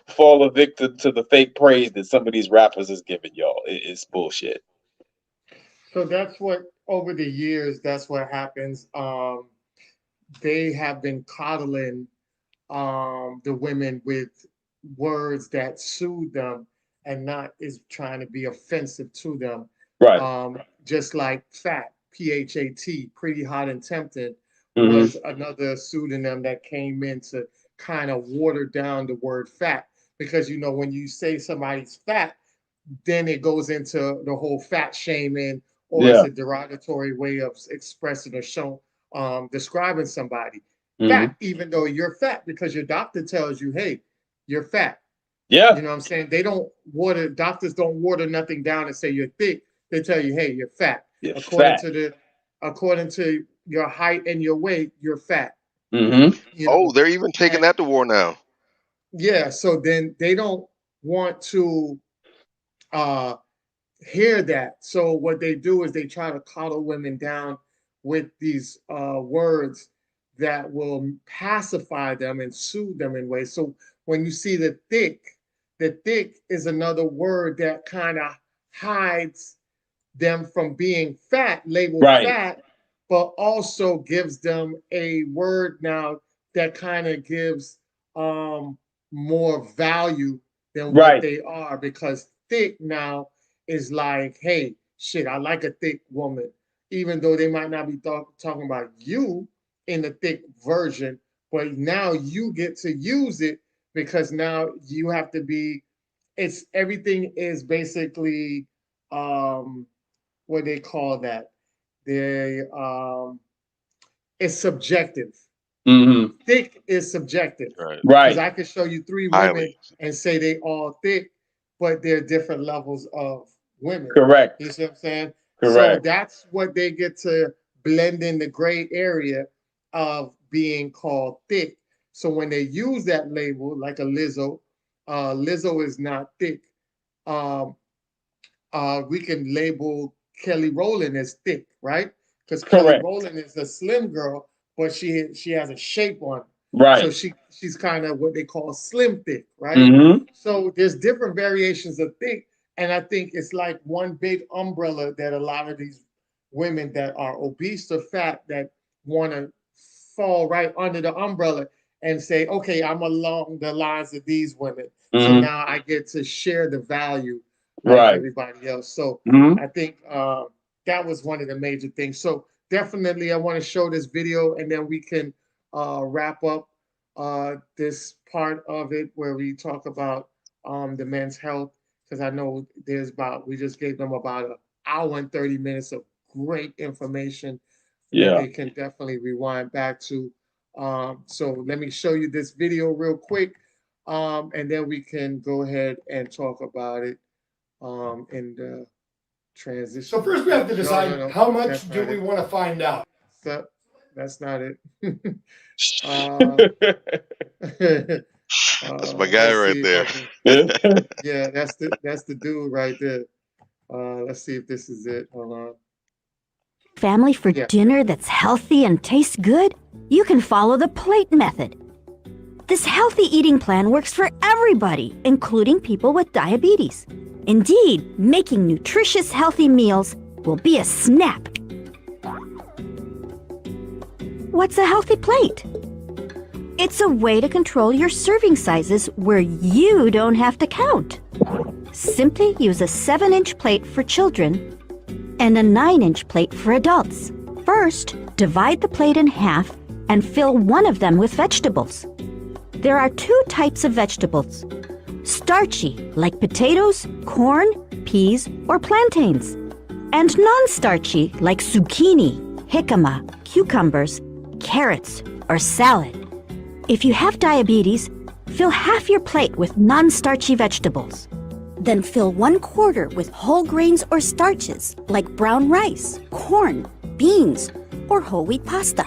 falling victim to the fake praise that some of these rappers is giving y'all. It's bullshit. So that's what over the years, that's what happens. They have been coddling the women with words that soothe them and not is trying to be offensive to them. Right. Just like fat, PHAT, pretty hot and tempted, Mhm. was another pseudonym that came in to kind of water down the word fat. Because when you say somebody's fat, then it goes into the whole fat shaming, or it's Yeah. a derogatory way of expressing or showing, describing somebody Mhm. fat, even though you're fat, because your doctor tells you, hey, you're fat. Yeah. You know what I'm saying? Doctors don't water nothing down and say you're thick. They tell you, hey, you're fat. You're According fat. to your height and your weight, you're fat. Mm-hmm. Oh, they're even taking that to war now. Yeah, so then they don't want to uh hear that. So what they do is they try to coddle women down with these words that will pacify them and soothe them in ways. So when you see the thick is another word that kind of hides them from being fat, labeled Right. fat, but also gives them a word now that kind of gives more value than what Right. they are, because thick now is like, hey, shit, I like a thick woman, even though they might not be talking about you in the thick version, but now you get to use it because now you have to be. It's everything is basically what they call that. They it's subjective. Mm-hmm. Thick is subjective. Right. Because Right. I could show you 3 women Highly. and say they all thick, but they're different levels of women. Correct. You see what I'm saying? So Correct. that's what they get to blend in the gray area of being called thick. So when they use that label, like a Lizzo, Lizzo is not thick. Um, we can label Kelly Rowland as thick, right? Because Kelly Correct. Rowland is a slim girl, but she has a shape on her. So Right. she's kind of what they call slim thick, right? Mm-hmm. So there's different variations of thick, and I think it's like one big umbrella that a lot of these women that are obese or fat that want to fall right under the umbrella and say, okay, I'm along the lines of these women. So Mm-hmm. now I get to share the value like Right. everybody else. So Mm-hmm. I think that was one of the major things. So definitely I want to show this video and then we can wrap up this part of it where we talk about the men's health, because I know we just gave them about an hour and 30 minutes of great information that Yeah. they can definitely rewind back to. So let me show you this video real quick, and then we can go ahead and talk about it in the transition. So first we have to decide how much do we want to find out. So, that's not it. That's my guy let's right see if there. I can- yeah, that's the dude right there. Let's see if this is it. Hold on. Family for Yeah. dinner that's healthy and tastes good? You can follow the plate method. This healthy eating plan works for everybody, including people with diabetes. Indeed, making nutritious, healthy meals will be a snap. What's a healthy plate? It's a way to control your serving sizes where you don't have to count. Simply use a 7-inch plate for children and a 9-inch plate for adults. First, divide the plate in half and fill one of them with vegetables. There are two types of vegetables: starchy, like potatoes, corn, peas, or plantains, and non-starchy, like zucchini, jicama, cucumbers, carrots, or salad. If you have diabetes, fill half your plate with non-starchy vegetables. Then fill 1/4 with whole grains or starches, like brown rice, corn, beans, or whole wheat pasta.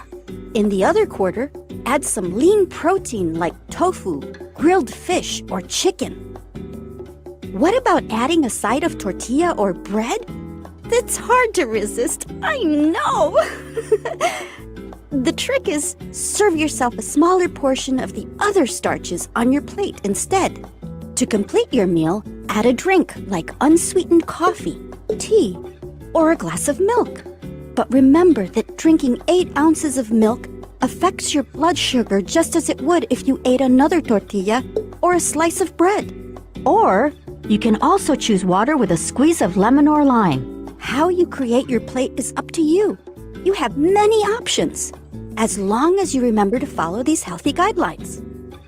In the other quarter, add some lean protein like tofu, grilled fish, or chicken. What about adding a side of tortilla or bread? That's hard to resist, I know! The trick is, serve yourself a smaller portion of the other starches on your plate instead. To complete your meal, add a drink like unsweetened coffee, tea, or a glass of milk. But remember that drinking 8 ounces of milk affects your blood sugar just as it would if you ate another tortilla or a slice of bread. Or you can also choose water with a squeeze of lemon or lime. How you create your plate is up to you. You have many options, as long as you remember to follow these healthy guidelines.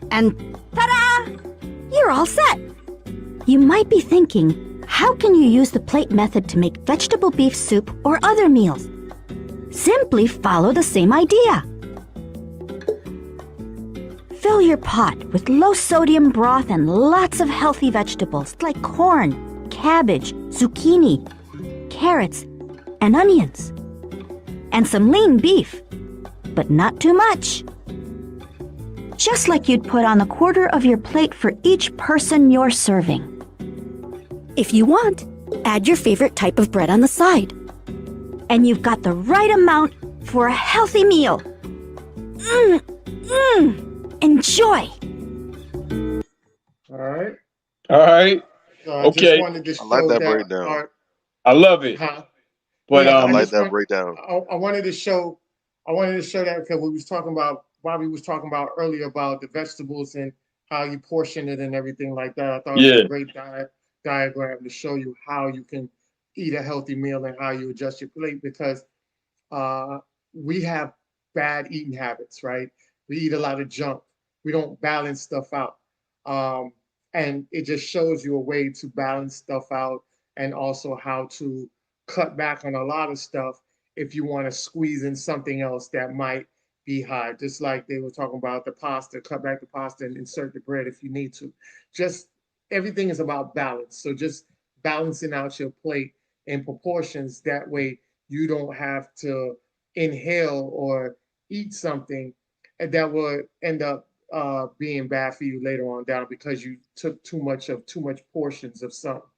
And ta-da! You're all set! You might be thinking, how can you use the plate method to make vegetable beef soup or other meals? Simply follow the same idea. Fill your pot with low-sodium broth and lots of healthy vegetables like corn, cabbage, zucchini, carrots, and onions. And some lean beef, but not too much. Just like you'd put on 1/4 of your plate for each person you're serving. If you want, add your favorite type of bread on the side. And you've got the right amount for a healthy meal. Enjoy! All right. All right. So I Okay. just wanted to show I like that breakdown. I love it. But Yeah, I like just that breakdown. I wanted to show that because we was talking about, Bobby was talking about earlier about the vegetables and how you portion it and everything like that. I thought it was a great diagram to show you how you can eat a healthy meal and how you adjust your plate, because we have bad eating habits, right? We eat a lot of junk. We don't balance stuff out. And it just shows you a way to balance stuff out, and also how to cut back on a lot of stuff if you want to squeeze in something else that might be high. Just like they were talking about the pasta, cut back the pasta and insert the bread if you need to. Just everything is about balance. So just balancing out your plate in proportions. That way you don't have to inhale or eat something that will end up being bad for you later on down, because you took too much portions of something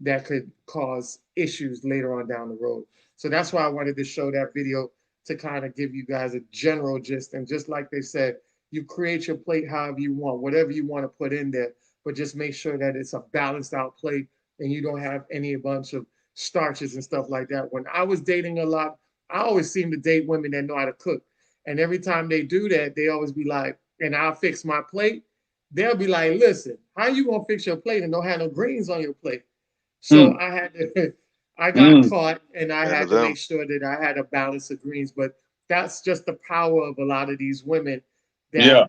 that could cause issues later on down the road. So that's why I wanted to show that video, to kind of give you guys a general gist. And just like they said, you create your plate however you want, whatever you want to put in there, but just make sure that it's a balanced out plate and you don't have any bunch of starches and stuff like that. When I was dating a lot, I always seem to date women that know how to cook. And every time they do that, they always be like, and I'll fix my plate. They'll be like, listen, how you gonna fix your plate and don't have no greens on your plate? So I had to, I got caught, and I had to make sure that I had a balance of greens. But that's just the power of a lot of these women that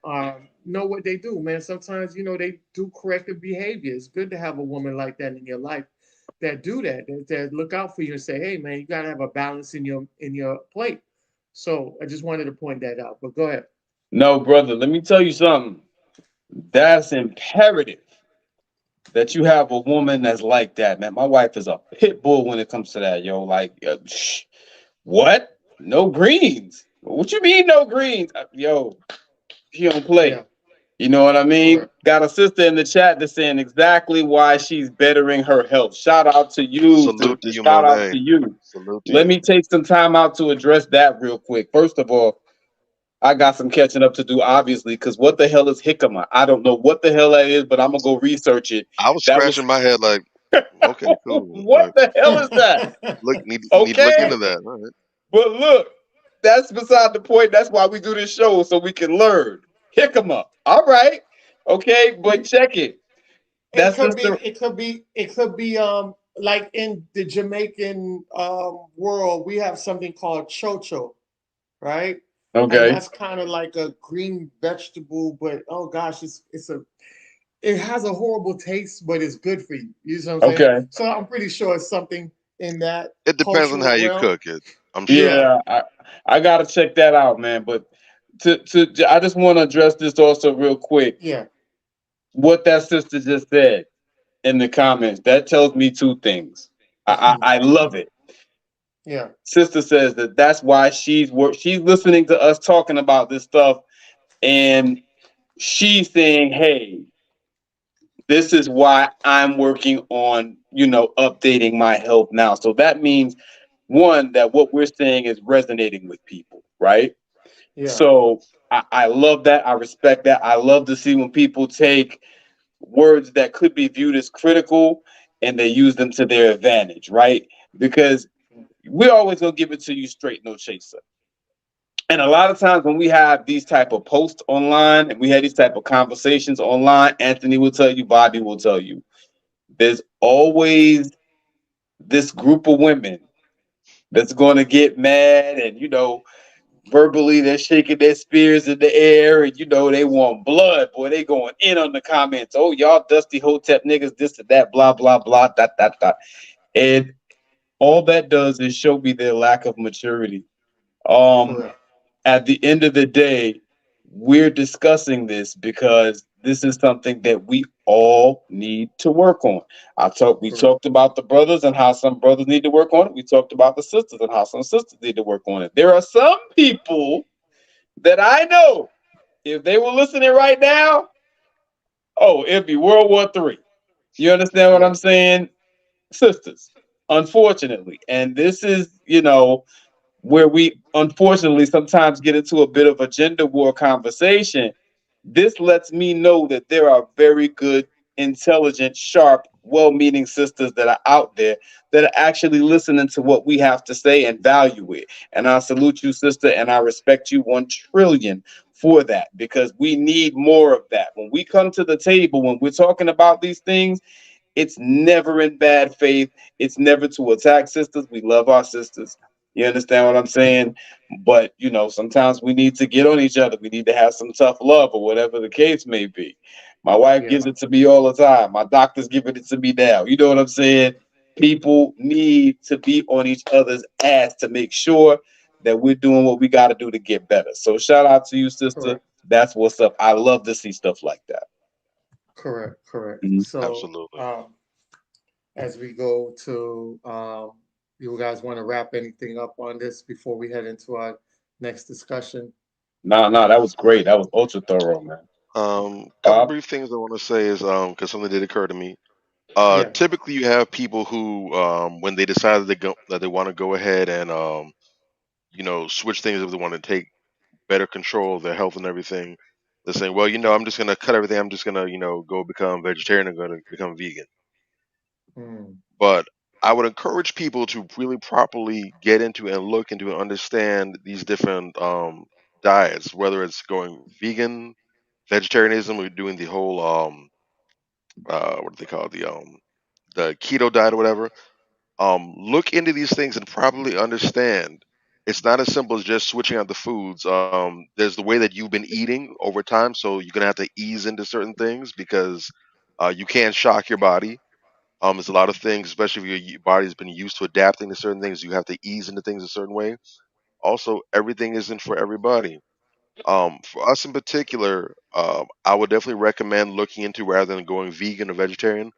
know what they do, man. Sometimes, they do corrective behavior. It's good to have a woman like that in your life that do that look out for you and say, hey, man, you got to have a balance in your plate. So I just wanted to point that out. But go ahead. No, brother, let me tell you something. That's imperative that you have a woman that's like that, man. My wife is a pit bull when it comes to that, yo. Like, what? No greens? What you mean no greens? Yo, she don't play. Yeah. You know what I mean? Correct. Got a sister in the chat that's saying exactly why she's bettering her health. Shout out to you. Salute to you, shout my out man. to you. Salute to Let you. me take some time out to address that real quick. First of all, I got some catching up to do, obviously, because what the hell is jicama? I don't know what the hell that is, but I'm going to go research it. I was scratching my head like, okay, cool. What the hell is that? Need to look into that. All right. But look, that's beside the point. That's why we do this show, so we can learn. Jicama. All right. Okay, but check it. It could be like in the Jamaican world, we have something called chocho, right? And Okay. that's kind of like a green vegetable, but oh gosh, it has a horrible taste, but it's good for you. You know what I'm saying? Okay. So I'm pretty sure it's something in that It depends on how cultural you realm. cook it. I'm sure. Yeah, Yeah, I gotta check that out, man. But I just want to address this also real quick. yeah, What that sister just said in the comments, that tells me two things. I love it. yeah, Sister says that that's why she's listening to us talking about this stuff, and she's saying, "Hey, this is why I'm working on, updating my health now." So that means one, that what we're saying is resonating with people, right? yeah, So I love that. I respect that. I love to see when people take words that could be viewed as critical and they use them to their advantage, right? Because we're always gonna give it to you straight, no chaser. And a lot of times when we have these type of posts online and we have these type of conversations online, Anthony will tell you, Bobby will tell you, there's always this group of women that's going to get mad and verbally they're shaking their spears in the air and they want blood. Boy, they going in on the comments. Oh, y'all dusty hotep niggas, this and that, blah blah blah, dot dot dot. And all that does is show me their lack of maturity. um correct, at the end of the day, we're discussing this because this is something that we all need to work on. We correct. talked about the brothers and how some brothers need to work on it. We talked about the sisters and how some sisters need to work on it. There are some people that I know, if they were listening right now, oh, it'd be World War III. You understand what Yeah, I'm saying? Sisters, unfortunately. And this is, where we unfortunately sometimes get into a bit of a gender war conversation. This lets me know that there are very good, intelligent, sharp, well meaning sisters that are out there that are actually listening to what we have to say and value it. And I salute you, sister, and I respect you 1 trillion for that, because we need more of that. When we come to the table, when we're talking about these things, it's never in bad faith. It's never to attack sisters. We love our sisters. You understand what I'm saying? But, sometimes we need to get on each other. We need to have some tough love or whatever the case may be. My wife yeah, gives it to me all the time. My doctor's giving it to me now. You know what I'm saying? People need to be on each other's ass to make sure that we're doing what we got to do to get better. So shout out to you, sister. correct, That's what's up. I love to see stuff like that. correct, correct. Mhm. So, Absolutely. as we go to, you guys want to wrap anything up on this before we head into our next discussion? No, no, that was great. That was ultra thorough, man. Couple Bob? brief things I want to say is because something did occur to me. Yeah. Typically, you have people who, when they decide that they want to go ahead and switch things if they want to take better control of their health and everything, they're saying, well, I'm just gonna cut everything. I'm just gonna go become vegetarian and gonna become vegan. Mm, But I would encourage people to really properly get into and look into and understand these different diets, whether it's going vegan, vegetarianism, or doing the whole what do they call it? The keto diet or whatever. Look into these things and properly understand. It's not as simple as just switching out the foods. There's the way that you've been eating over time, so you're gonna have to ease into certain things because you can't shock your body. There's a lot of things, especially if your body's been used to adapting to certain things, you have to ease into things a certain way. Also, everything isn't for everybody. For us in particular, I would definitely recommend looking into, rather than going vegan or vegetarian,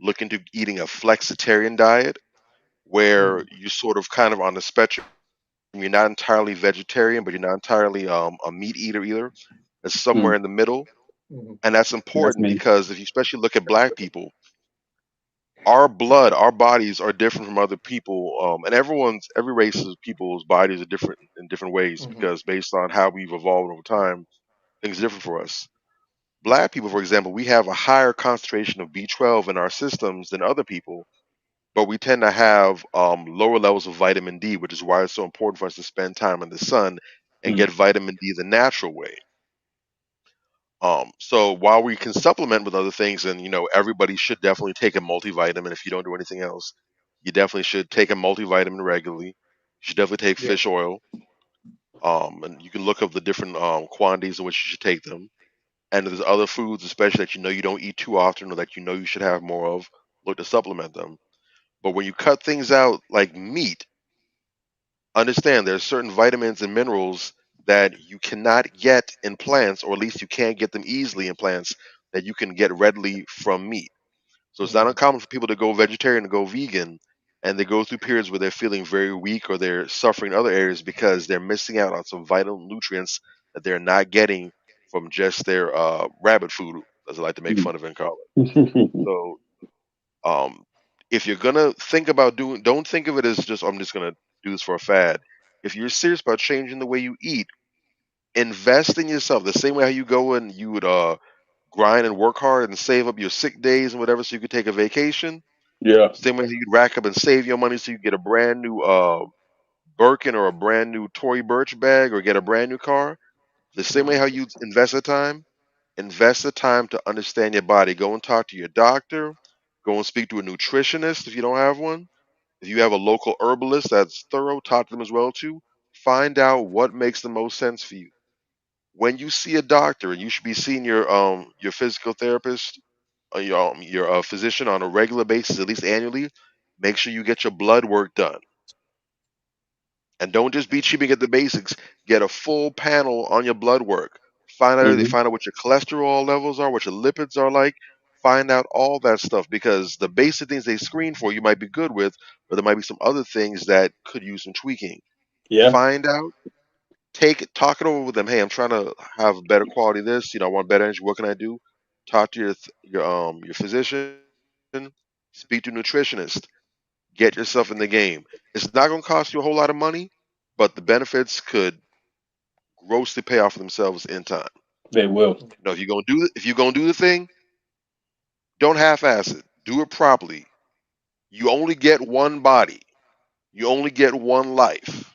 look into eating a flexitarian diet where mm, you sort of kind of on the spectrum. You're not entirely vegetarian, but you're not entirely a meat eater either. It's somewhere Hmm, in the middle, mm, and that's that's important me. because if you especially look at black people, our blood, our bodies are different from other people, and every race of people's bodies are different in different ways mm, because based on how we've evolved over time, things are different for us. Black people, for example, we have a higher concentration of B12 in our systems than other people, but we tend to have lower levels of vitamin D, which is why it's so important for us to spend time in the sun and Hmm, get vitamin D the natural way. So while we can supplement with other things, and everybody should definitely take a multivitamin if you don't do anything else, you definitely should take a multivitamin regularly. You should definitely take Yeah. fish oil. And you can look up the different quantities in which you should take them. And if there's other foods, especially that you know you don't eat too often or that you know you should have more of, look to supplement them. But when you cut things out like meat, understand there's certain vitamins and minerals that you cannot get in plants, or at least you can't get them easily in plants that you can get readily from meat. So it's not Mhm. uncommon for people to go vegetarian and go vegan, and they go through periods where they're feeling very weak or they're suffering in other areas because they're missing out on some vital nutrients that they're not getting from just their rabbit food, as I like to make fun of it and call it. So um, if you're gonna think about doing, don't think of it as just I'm just gonna do this for a fad. If you're serious about changing the way you eat, invest in yourself. The same way how you go and you would grind and work hard and save up your sick days and whatever so you could take a vacation. Yeah. Same way you'd rack up and save your money so you get a brand new Birkin or a brand new Tory Burch bag or get a brand new car. The same way how you invest the time to understand your body. Go and talk to your doctor. Go and speak to a nutritionist if you don't have one. If you have a local herbalist that's thorough, talk to them as well too. Find out what makes the most sense for you. When you see a doctor, and you should be seeing your physical therapist, your physician on a regular basis, at least annually. Make sure you get your blood work done, and don't just be cheaping at the basics. Get a full panel on your blood work. Hmm. Find out what your cholesterol levels are, what your lipids are like. Find out all that stuff because the basic things they screen for you might be good with, but there might be some other things that could use some tweaking. Yeah. Find out, talk it over with them. Hey, I'm trying to have better quality of this. I want better energy. What can I do? Talk to your physician. Speak to a nutritionist. Get yourself in the game. It's not going to cost you a whole lot of money, but the benefits could grossly pay off for themselves in time. They will. If you're gonna do the thing, don't half-ass it. Do it properly. You only get one body. You only get one life.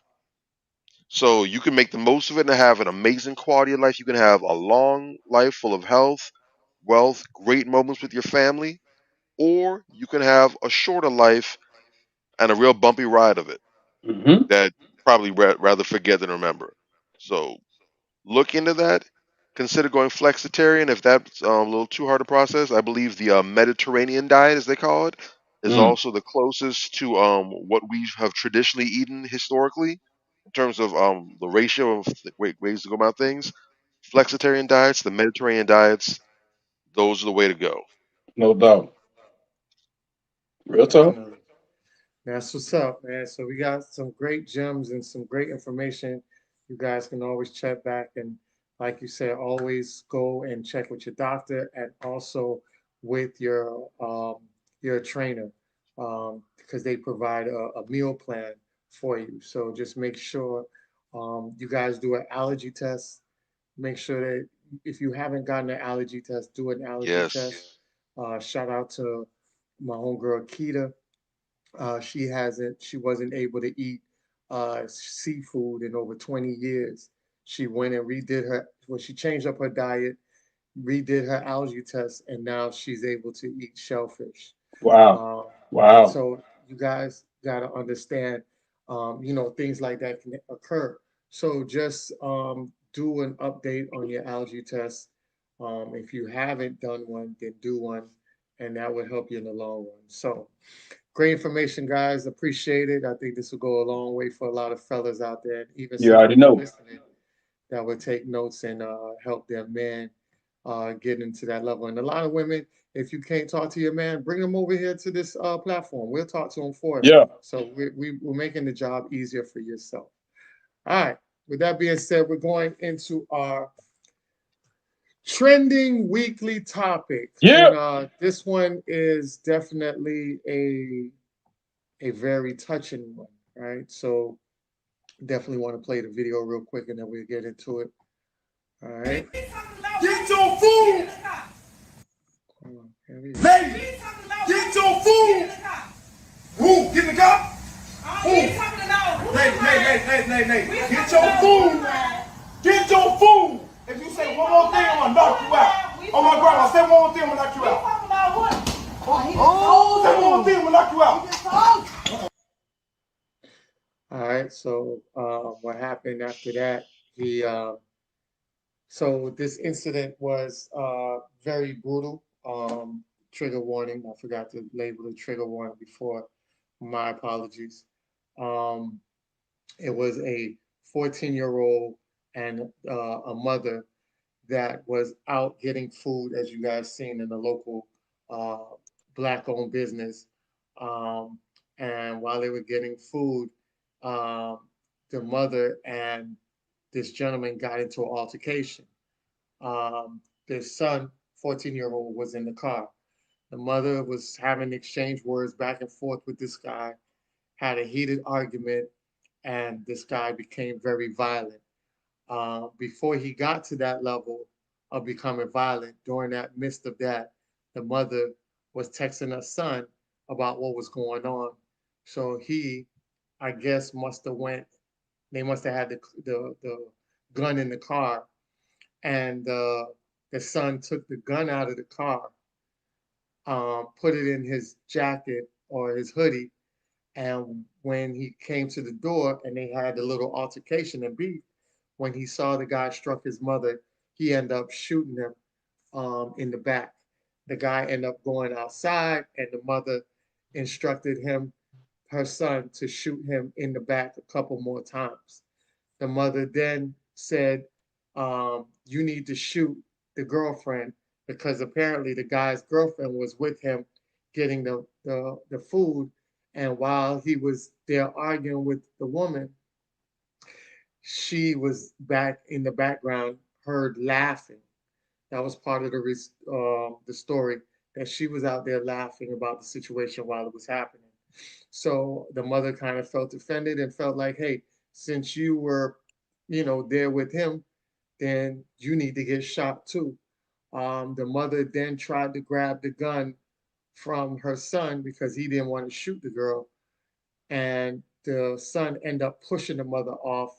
So you can make the most of it and have an amazing quality of life. You can have a long life full of health, wealth, great moments with your family, or you can have a shorter life and a real bumpy ride of it Hmm. that probably rather forget than remember. So look into that. Consider going flexitarian if that's a little too hard to process. I believe the Mediterranean diet, as they call it, is Mm. also the closest to what we have traditionally eaten historically in terms of the ratio of ways to go about things. Flexitarian diets, the Mediterranean diets, those are the way to go. No doubt. Real talk. Definitely. That's what's up, man. So we got some great gems and some great information. You guys can always check back and, like you said, always go and check with your doctor and also with your trainer, because they provide a meal plan for you. So just make sure you guys do an allergy test. Make sure that if you haven't gotten an allergy test, do an allergy test. Yes. Shout out to my homegirl Keita. She wasn't able to eat seafood in over 20 years. She went and she changed up her diet, redid her allergy test, and now she's able to eat shellfish. Wow. Uh, Wow. so you guys got to understand, things like that can occur. So just do an update on your allergy test. If you haven't done one, then do one, and that would help you in the long run. So great information, guys. Appreciate it. I think this will go a long way for a lot of fellas out there, and even You some already women know. listening that would take notes and help their men get into that level. And a lot of women, if you can't talk to your man, bring them over here to this platform. We'll talk to them for you. Yeah. So we're making the job easier for yourself. All right. With that being said, we're going into our trending weekly topic. Yeah. And this one is definitely a very touching one, right? So definitely want to play the video real quick and then we'll get into it. All right. Get your food! Ladies, Get your food! Who? Get in the car? Who? Nay. Get your food! Get your food! If you say one more thing, I'm gonna knock you out. Oh my grandma, say one more thing, I'm gonna knock you out. Say one more thing, I'm gonna knock you out. All right. So what happened after that? He So this incident was very brutal. Trigger warning. I forgot to label the trigger warning before. My apologies. Um, it was a 14-year-old and a mother that was out getting food, as you guys seen in the local uh, black-owned business. Um, and while they were getting food, um, the mother and this gentleman got into an altercation. Their son, 14-year-old, was in the car. The mother was having exchange words back and forth with this guy, had a heated argument, and this guy became very violent. Before he got to that level of becoming violent, during that midst of that, the mother was texting her son about what was going on. So he, I guess, must have went. They must have had the gun in the car, and the son took the gun out of the car, put it in his jacket or his hoodie, and when he came to the door and they had a little altercation and beef, when he saw the guy struck his mother, he ended up shooting him in the back. The guy ended up going outside, and the mother instructed him, her son, to shoot him in the back a couple more times. The mother then said, "You need to shoot the girlfriend," because apparently the guy's girlfriend was with him getting the food. And while he was there arguing with the woman, she was back in the background, heard laughing. That was part of the story, that she was out there laughing about the situation while it was happening. So the mother kind of felt offended and felt like, hey, since you were, there with him, then you need to get shot too. The mother then tried to grab the gun from her son because he didn't want to shoot the girl, and the son ended up pushing the mother off,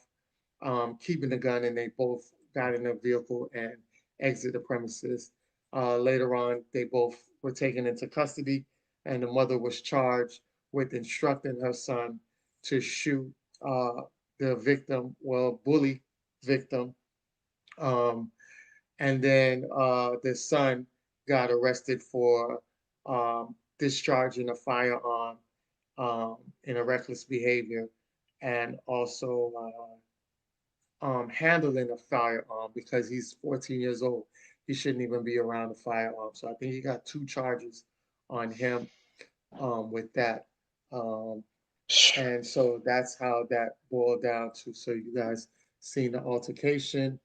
keeping the gun, and they both got in a vehicle and exit the premises. Later on, they both were taken into custody, and the mother was charged with instructing her son to shoot uh, the victim, well, bully victim. Um, and then the son got arrested for discharging a firearm in a reckless behavior, and also handling a firearm because he's 14 years old. He shouldn't even be around a firearm. So I think he got 2 charges on him with that. Um, and so that's how that boiled down to. So you guys seen the altercation,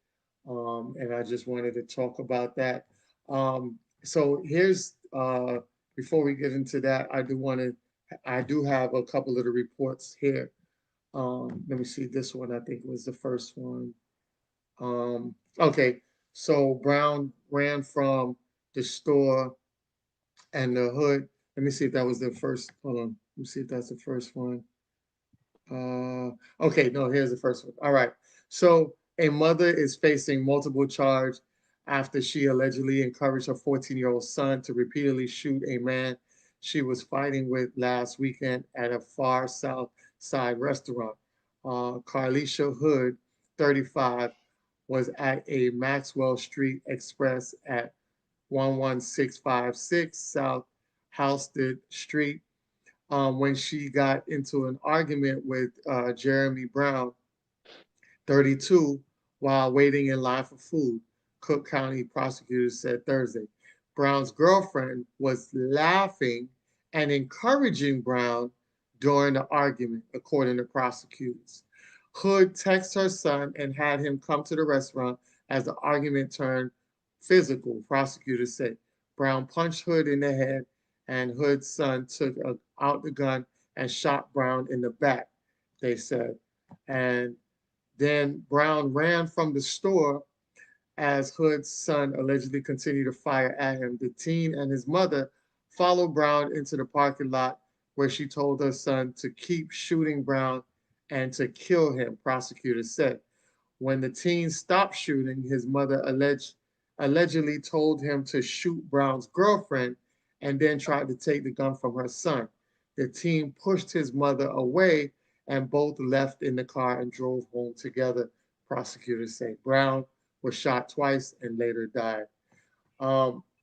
and I just wanted to talk about that. So here's before we get into that, I do have a couple of the reports here. Let me see. This one I think was the first one. Okay, so Brown ran from the store and the hood. Let me see if that was the first. Hold on. Let me see if that's the first one. Okay, no, here's the first one. All right. So a mother is facing multiple charges after she allegedly encouraged her 14-year-old son to repeatedly shoot a man she was fighting with last weekend at a far south side restaurant. Carlisha Hood, 35, was at a Maxwell Street Express at 11656 South Halsted Street when she got into an argument with Jeremy Brown, 32, while waiting in line for food, Cook County prosecutors said Thursday. Brown's girlfriend was laughing and encouraging Brown during the argument, according to prosecutors. Hood texted her son and had him come to the restaurant as the argument turned physical, prosecutors said. Brown punched Hood in the head, and Hood's son took out the gun and shot Brown in the back, they said. And then Brown ran from the store as Hood's son allegedly continued to fire at him. The teen and his mother followed Brown into the parking lot where she told her son to keep shooting Brown and to kill him, prosecutors said. When the teen stopped shooting, his mother allegedly told him to shoot Brown's girlfriend and then tried to take the gun from her son. The teen pushed his mother away and both left in the car and drove home together. Prosecutors say Brown was shot twice and later died.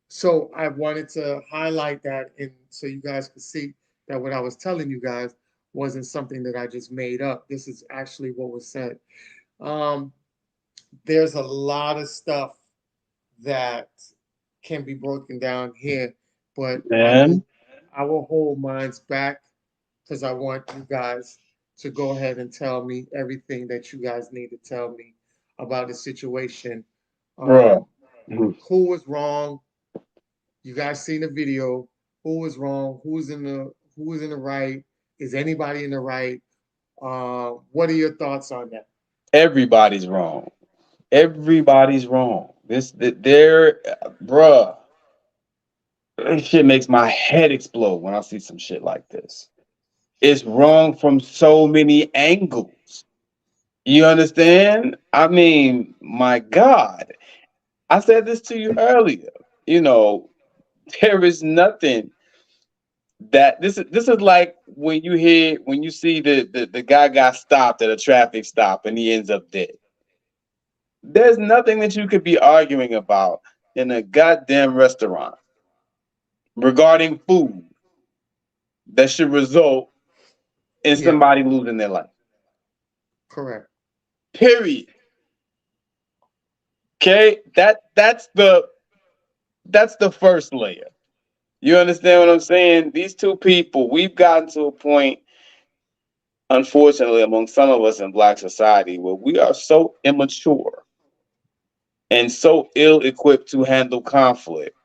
So I wanted to highlight that, and so you guys could see that what I was telling you guys wasn't something that I just made up. This is actually what was said. Um, there's a lot of stuff that can be broken down here, but Man, I will hold mines back because I want you guys to go ahead and tell me everything that you guys need to tell me about the situation. bro. Who was wrong? You guys seen the video. Who was wrong? Who was in the right? Is anybody in the right? What are your thoughts on that? Everybody's wrong. Everybody's wrong. There, bruh. This shit makes my head explode when I see some shit like this. It's wrong from so many angles. You understand? I mean, my God. I said this to you earlier. You know, there is nothing that this is like when you see the guy got stopped at a traffic stop and he ends up dead. There's nothing that you could be arguing about in a goddamn restaurant regarding food that should result in Yeah, somebody losing their life. correct. Period. Okay? That's the first layer. You understand what I'm saying? These two people, we've gotten to a point, unfortunately, among some of us in black society, where we are so immature and so ill equipped to handle conflict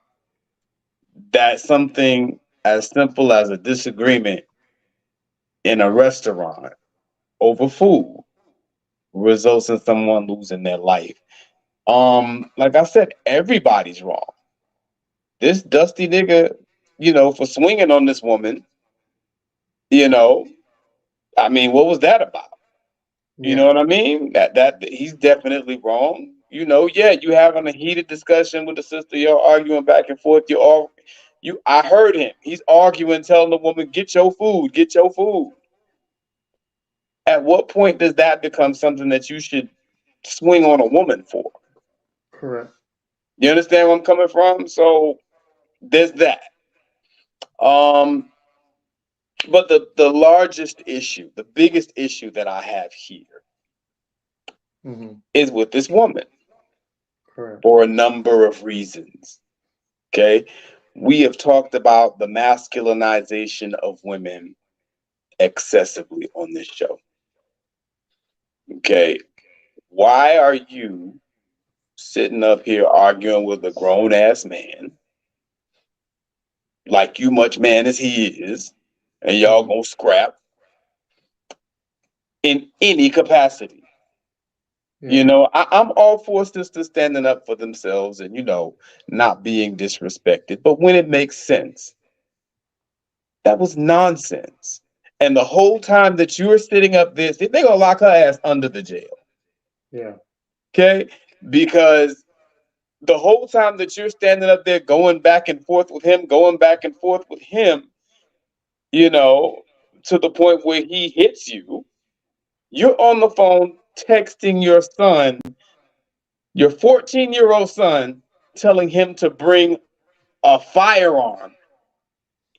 that something as simple as a disagreement in a restaurant over food results in someone losing their life. Like I said, everybody's wrong. This dusty nigga, for swinging on this woman, you know, I mean, what was that about? You Yeah, know what I mean? That he's definitely wrong. Yeah, you having a heated discussion with the sister, you're arguing back and forth. I heard him. He's arguing, telling the woman, "Get your food, get your food." At what point does that become something that you should swing on a woman for? correct. You understand where I'm coming from? So there's that. Um, but the largest issue, the biggest issue that I have here Hmm. is with this woman Correct. for a number of reasons. Okay. We have talked about the masculinization of women excessively on this show. Okay. Why are you sitting up here arguing with a grown ass man, like you much man as he is, and y'all Hmm. gonna scrap in any capacity? Yeah, I'm all for sisters standing up for themselves and, not being disrespected. But when it makes sense, that was nonsense. And the whole time that you're sitting up this, they're going to lock her ass under the jail. yeah, Okay? Because the whole time that you're standing up there going back and forth with him, you know, to the point where he hits you, you're on the phone texting your son, your 14-year-old son, telling him to bring a firearm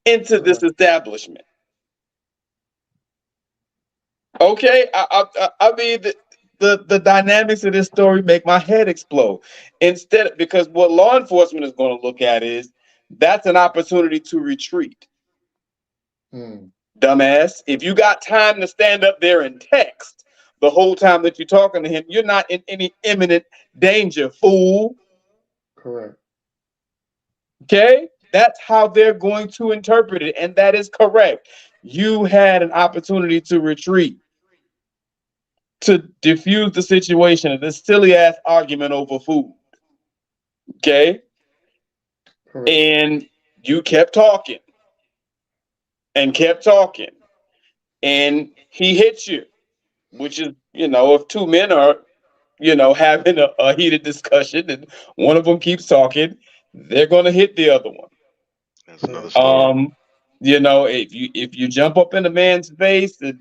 into this correct. establishment. Okay, I mean the dynamics of this story make my head explode. Instead, because what law enforcement is going to look at is that's an opportunity to retreat. Mm. Dumbass, if you got time to stand up there and text the whole time that you're talking to him, you're not in any imminent danger, fool. Correct. Okay? That's how they're going to interpret it, and that is correct. You had an opportunity to retreat, to diffuse the situation of this silly ass argument over food. Okay? Correct. And you kept talking and kept talking, and he hit you, which is, if two men are, having a heated discussion and one of them keeps talking, they're going to hit the other one. That's Yeah. another story. Um, if you jump up in a man's face and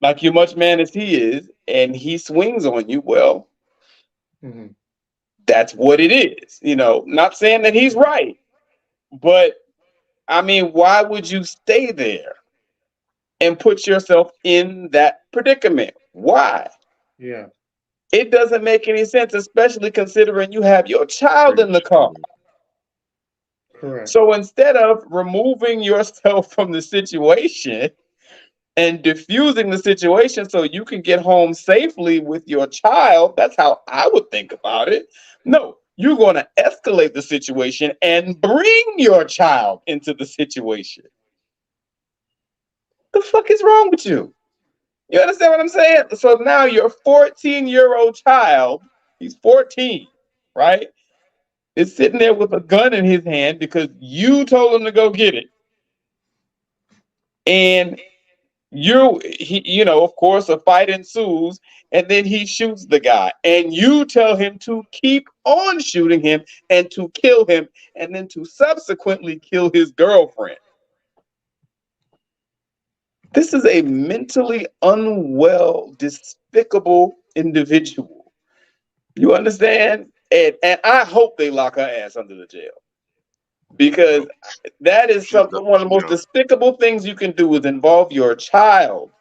like you're much man as he is, and he swings on you, well, Mhm. that's what it is. Not saying that he's right, but I mean, why would you stay there and put yourself in that predicament? Why? Yeah. It doesn't make any sense, especially considering you have your child in the Preach. car. Correct. So instead of removing yourself from the situation and diffusing the situation so you can get home safely with your child, that's how I would think about it. No, you're going to escalate the situation and bring your child into the situation. The fuck is wrong with you? You understand what I'm saying? So now your 14-year-old child, he's 14, right? Is sitting there with a gun in his hand because you told him to go get it. And of course, a fight ensues, and then he shoots the guy. And you tell him to keep on shooting him and to kill him, and then to subsequently kill his girlfriend. This is a mentally unwell, despicable individual. You understand? And I hope they lock her ass under the jail. Because Well, that is she's something, one of too the most young. despicable things you can do is involve your child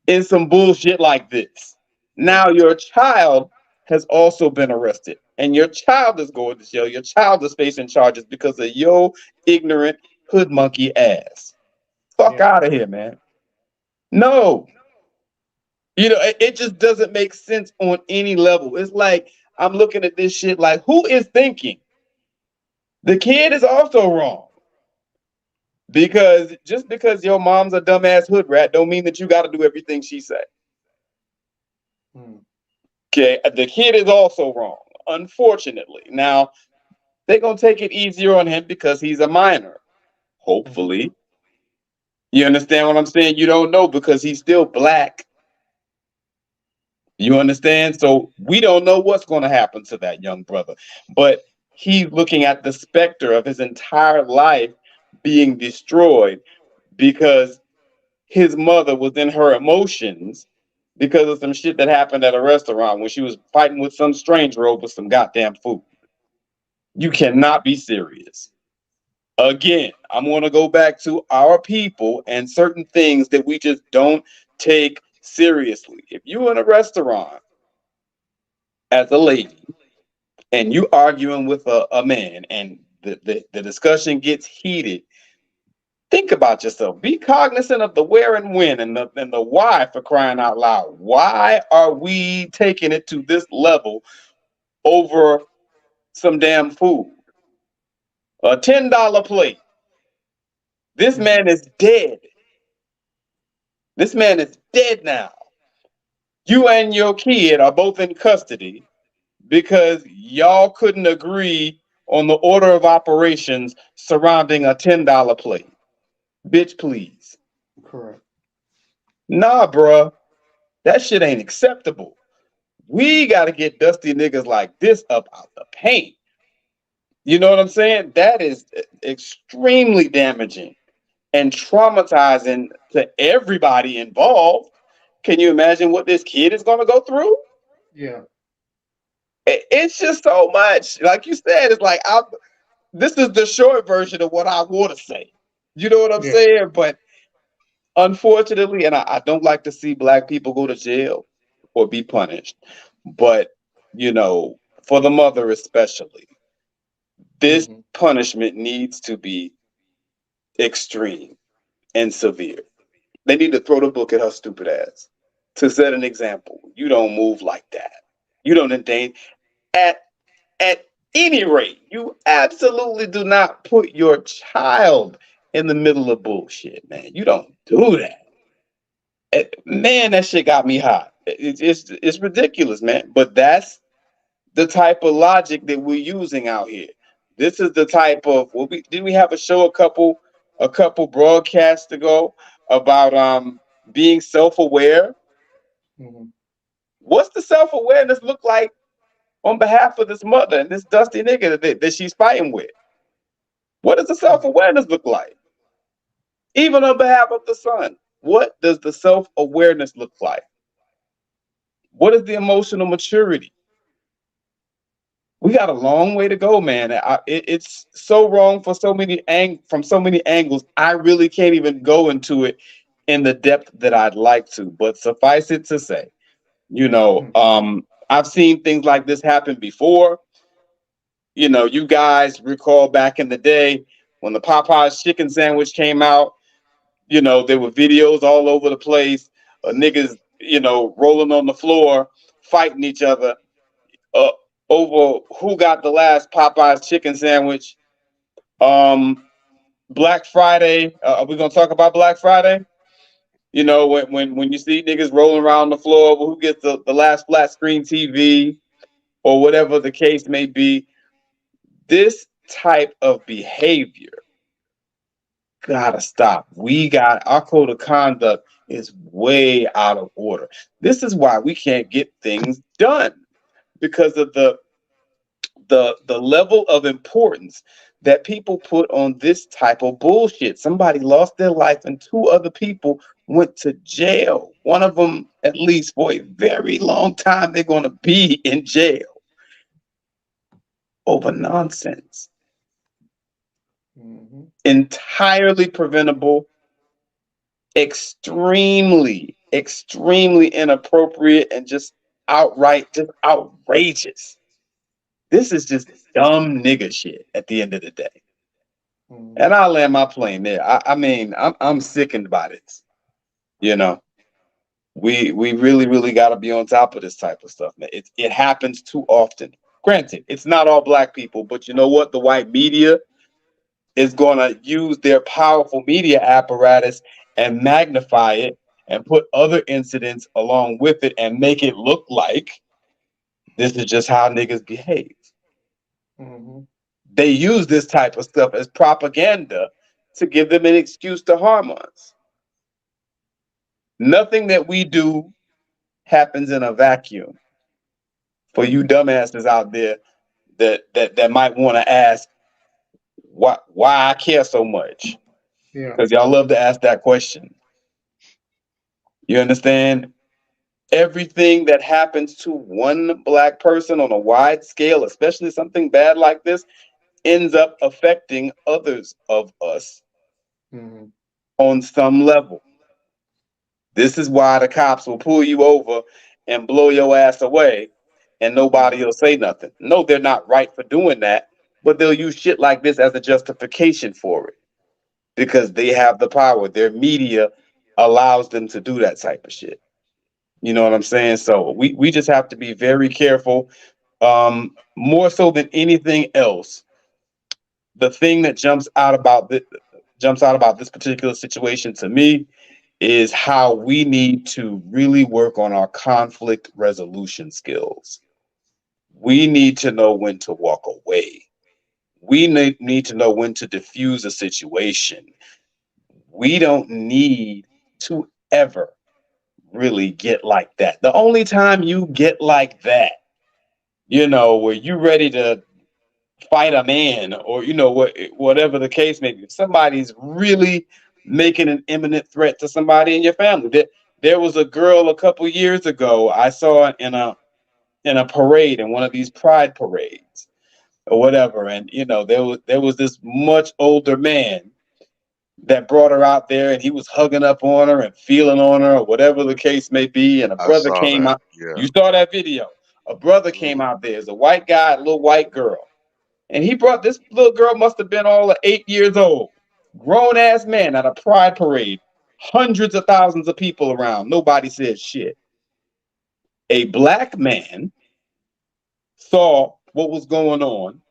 in some bullshit like this. Yep. Now your child has also been arrested, and your child is going to jail. Your child is facing charges because of your ignorant hood monkey ass. Fuck Yeah. out of here, man. No, it just doesn't make sense on any level. It's like I'm looking at this shit like, who is thinking? The kid is also wrong. Because just because your mom's a dumbass hood rat don't mean that you got to do everything she say. Mm. Okay, the kid is also wrong, unfortunately. Now, they're going to take it easier on him because he's a minor. Mhm. Hopefully. You understand what I'm saying? You don't know because he's still black. You understand? So we don't know what's going to happen to that young brother. But he's looking at the specter of his entire life being destroyed because his mother was in her emotions because of some shit that happened at a restaurant when she was fighting with some stranger over some goddamn food. You cannot be serious. Again, I'm going to go back to our people and certain things that we just don't take seriously. If you're in a restaurant as a lady and you arguing with a man and the discussion gets heated, think about yourself. Be cognizant of the where and when and the why, for crying out loud. Why are we taking it to this level over some damn food? A $10 plate. This Mhm. man is dead. This man is dead now. You and your kid are both in custody because y'all couldn't agree on the order of operations surrounding a $10 plate. Bitch, please. Correct. Nah, bruh. That shit ain't acceptable. We got to get dusty niggas like this up out the paint. You know what I'm saying? That is extremely damaging and traumatizing to everybody involved. Can you imagine what this kid is going to go through? Yeah. It's just so much. Like you said, it's like this is the short version of what I want to say. You know what I'm Yeah. saying? But unfortunately, and I don't like to see black people go to jail or be punished. But, for the mother especially, this Mhm. punishment needs to be extreme and severe. They need to throw the book at her stupid ass to set an example. You don't move like that. You don't endanger at at any rate. You absolutely do not put your child in the middle of bullshit, man. You don't do that. Man, that shit got me hot. It's ridiculous, man. But that's the type of logic that we're using out here. This is the type of did we have a show a couple broadcasts ago about being self-aware. Mhm. What's the self-awareness look like on behalf of this mother and this dusty nigga that she's fighting with? What does the Mhm. self-awareness look like? Even on behalf of the son. What does the self-awareness look like? What is the emotional maturity? We got a long way to go, man. It's so wrong for from so many angles. I really can't even go into it in the depth that I'd like to. But suffice it to say, I've seen things like this happen before. You guys recall back in the day when the Popeyes chicken sandwich came out. There were videos all over the place of niggas, rolling on the floor, fighting each other uh, over who got the last Popeyes chicken sandwich. Black Friday. Are we gonna talk about Black Friday? When you see niggas rolling around the floor, who gets the last flat screen TV or whatever the case may be. This type of behavior gotta stop. Our code of conduct is way out of order. This is why we can't get things done because of the level of importance that people put on this type of bullshit. Somebody lost their life and two other people went to jail. One of them, at least for a very long time, they're going to be in jail over nonsense. Mm-hmm. Entirely preventable, extremely inappropriate, and just outrageous. This is just dumb nigga shit at the end of the day. Mm-hmm. And I'll land my plane there. I mean, I'm sickened by this. We really got to be on top of this type of stuff, man. It happens too often. Granted, it's not all black people, but you know what? The white media is going to use their powerful media apparatus and magnify it and put other incidents along with it and make it look like this is just how niggas behave. Mm-hmm. They use this type of stuff as propaganda to give them an excuse to harm us. Nothing that we do happens in a vacuum. For you dumbasses out there that might want to ask why I care so much. Yeah. Because y'all love to ask that question. You understand? Everything that happens to one black person on a wide scale, especially something bad like this, ends up affecting others of us on some level. This is why the cops will pull you over and blow your ass away and nobody will say nothing. No, they're not right for doing that, but they'll use shit like this as a justification for it because they have the power. Their media allows them to do that type of shit. You know what I'm saying? So we just have to be very careful. More so than anything else, the thing that jumps out about this particular situation to me is how we need to really work on our conflict resolution skills. We need to know when to walk away. We need to know when to diffuse a situation. We don't need to ever really get like that. The only time you get like that, where you're ready to fight a man or, whatever the case may be, somebody's really making an imminent threat to somebody in your family. There was a girl a couple years ago I saw in a parade, in one of these pride parades or whatever, and there was this much older man that brought her out there, and he was hugging up on her and feeling on her or whatever the case may be, and a I brother saw came that. out. Yeah. You saw that video. A brother came out there. It's a white guy, a little white girl, and he brought this little girl, must have been all of 8 years old, grown ass man at a pride parade, hundreds of thousands of people around. Nobody said shit. A black man saw what was going on.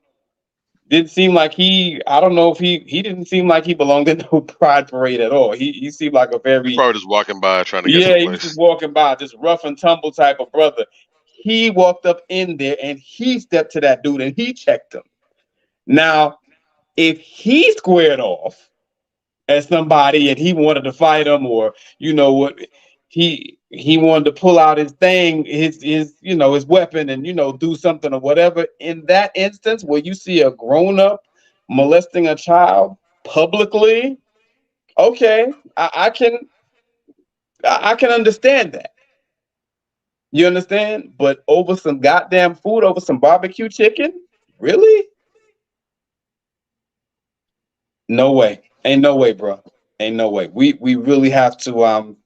Didn't seem like I don't know if he didn't seem like he belonged in no pride parade at all. He seemed like a He's very, probably just walking by trying to get yeah, he was just someplace. walking by, just rough and tumble type of brother. He walked up in there and he stepped to that dude and he checked him. Now, if he squared off at somebody and he wanted to fight him, or what, he wanted to pull out his thing, his weapon, and do something or whatever. In that instance, where you see a grown up molesting a child publicly, okay, I can I can understand that. You understand? But over some goddamn food, over some barbecue chicken? Really? No way. Ain't no way, bro. Ain't no way. We really have to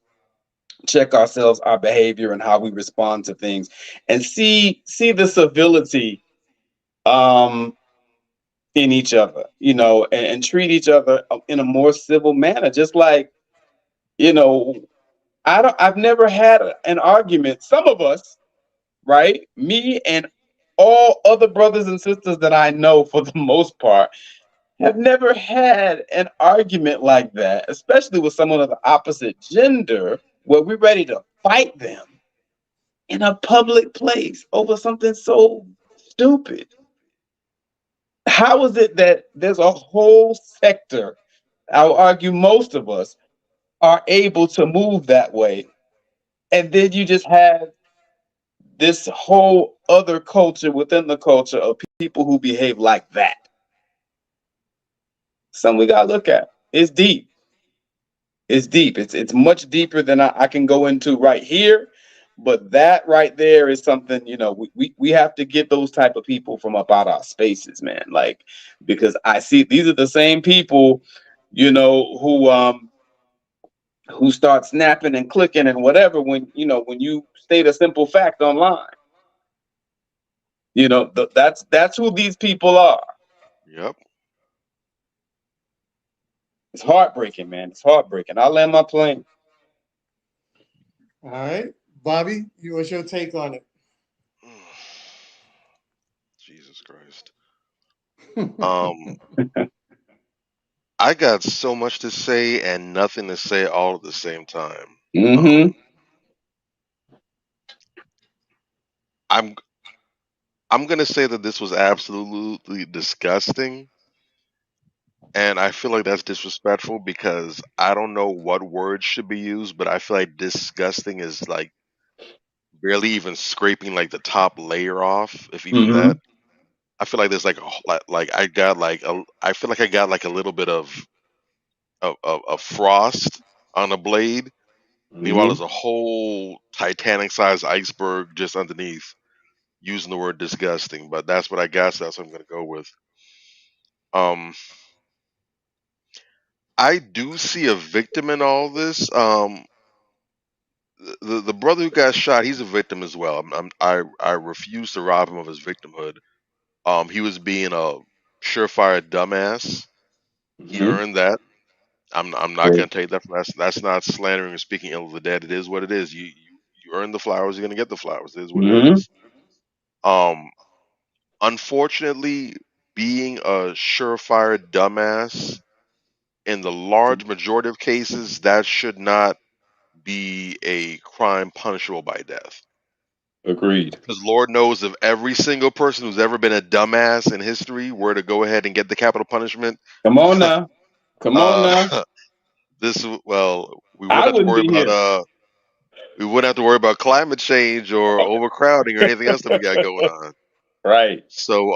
check ourselves, our behavior, and how we respond to things, and see the civility um in each other, and treat each other in a more civil manner. Just like, you know, I've never had an argument. Some of us, right? Me and all other brothers and sisters that I know, for the most part, have never had an argument like that, especially with someone of the opposite gender, where we're ready to fight them in a public place over something so stupid. How is it that there's a whole sector, I'll argue most of us, are able to move that way, and then you just have this whole other culture within the culture of people who behave like that? Something we gotta look at. It's deep. It's deep. It's much deeper than I can go into right here. But that right there is something, we have to get those type of people from up out our spaces, man. Like, because I see these are the same people, who start snapping and clicking and whatever when you state a simple fact online. That's who these people are. Yep. It's heartbreaking, man. It's heartbreaking. I'll land my plane. All right, Bobby, what's your take on it? Jesus Christ. I got so much to say and nothing to say all at the same time. Mm-hmm. I'm I'm gonna say that this was absolutely disgusting, and I feel like that's disrespectful because I don't know what words should be used, but I feel like disgusting is like barely even scraping like the top layer off, if even Mm-hmm. that. I feel like there's like I feel like I got like a little bit of frost on the blade. Meanwhile, Mm-hmm. there's a whole Titanic-sized iceberg just underneath. Using the word disgusting, but that's what I got. So that's what I'm gonna go with. Um, I do see a victim in all this. The brother who got shot, he's a victim as well. I refuse to rob him of his victimhood. He was being a surefire dumbass. He Mm-hmm. earned that. I'm not gonna take that from that's not slandering or speaking ill of the dead. It is what it is. You earn the flowers, you're gonna get the flowers. It is what it Mm-hmm. is. Um, Unfortunately, being a surefire dumbass in the large majority of cases, that should not be a crime punishable by death. Agreed. Because Lord knows if every single person who's ever been a dumbass in history were to go ahead and get the capital punishment, Come on now. Come on now. uh, we I wouldn't have to wouldn't worry be about here. we wouldn't have to worry about climate change or Oh, overcrowding or anything else that we got going on. right. So,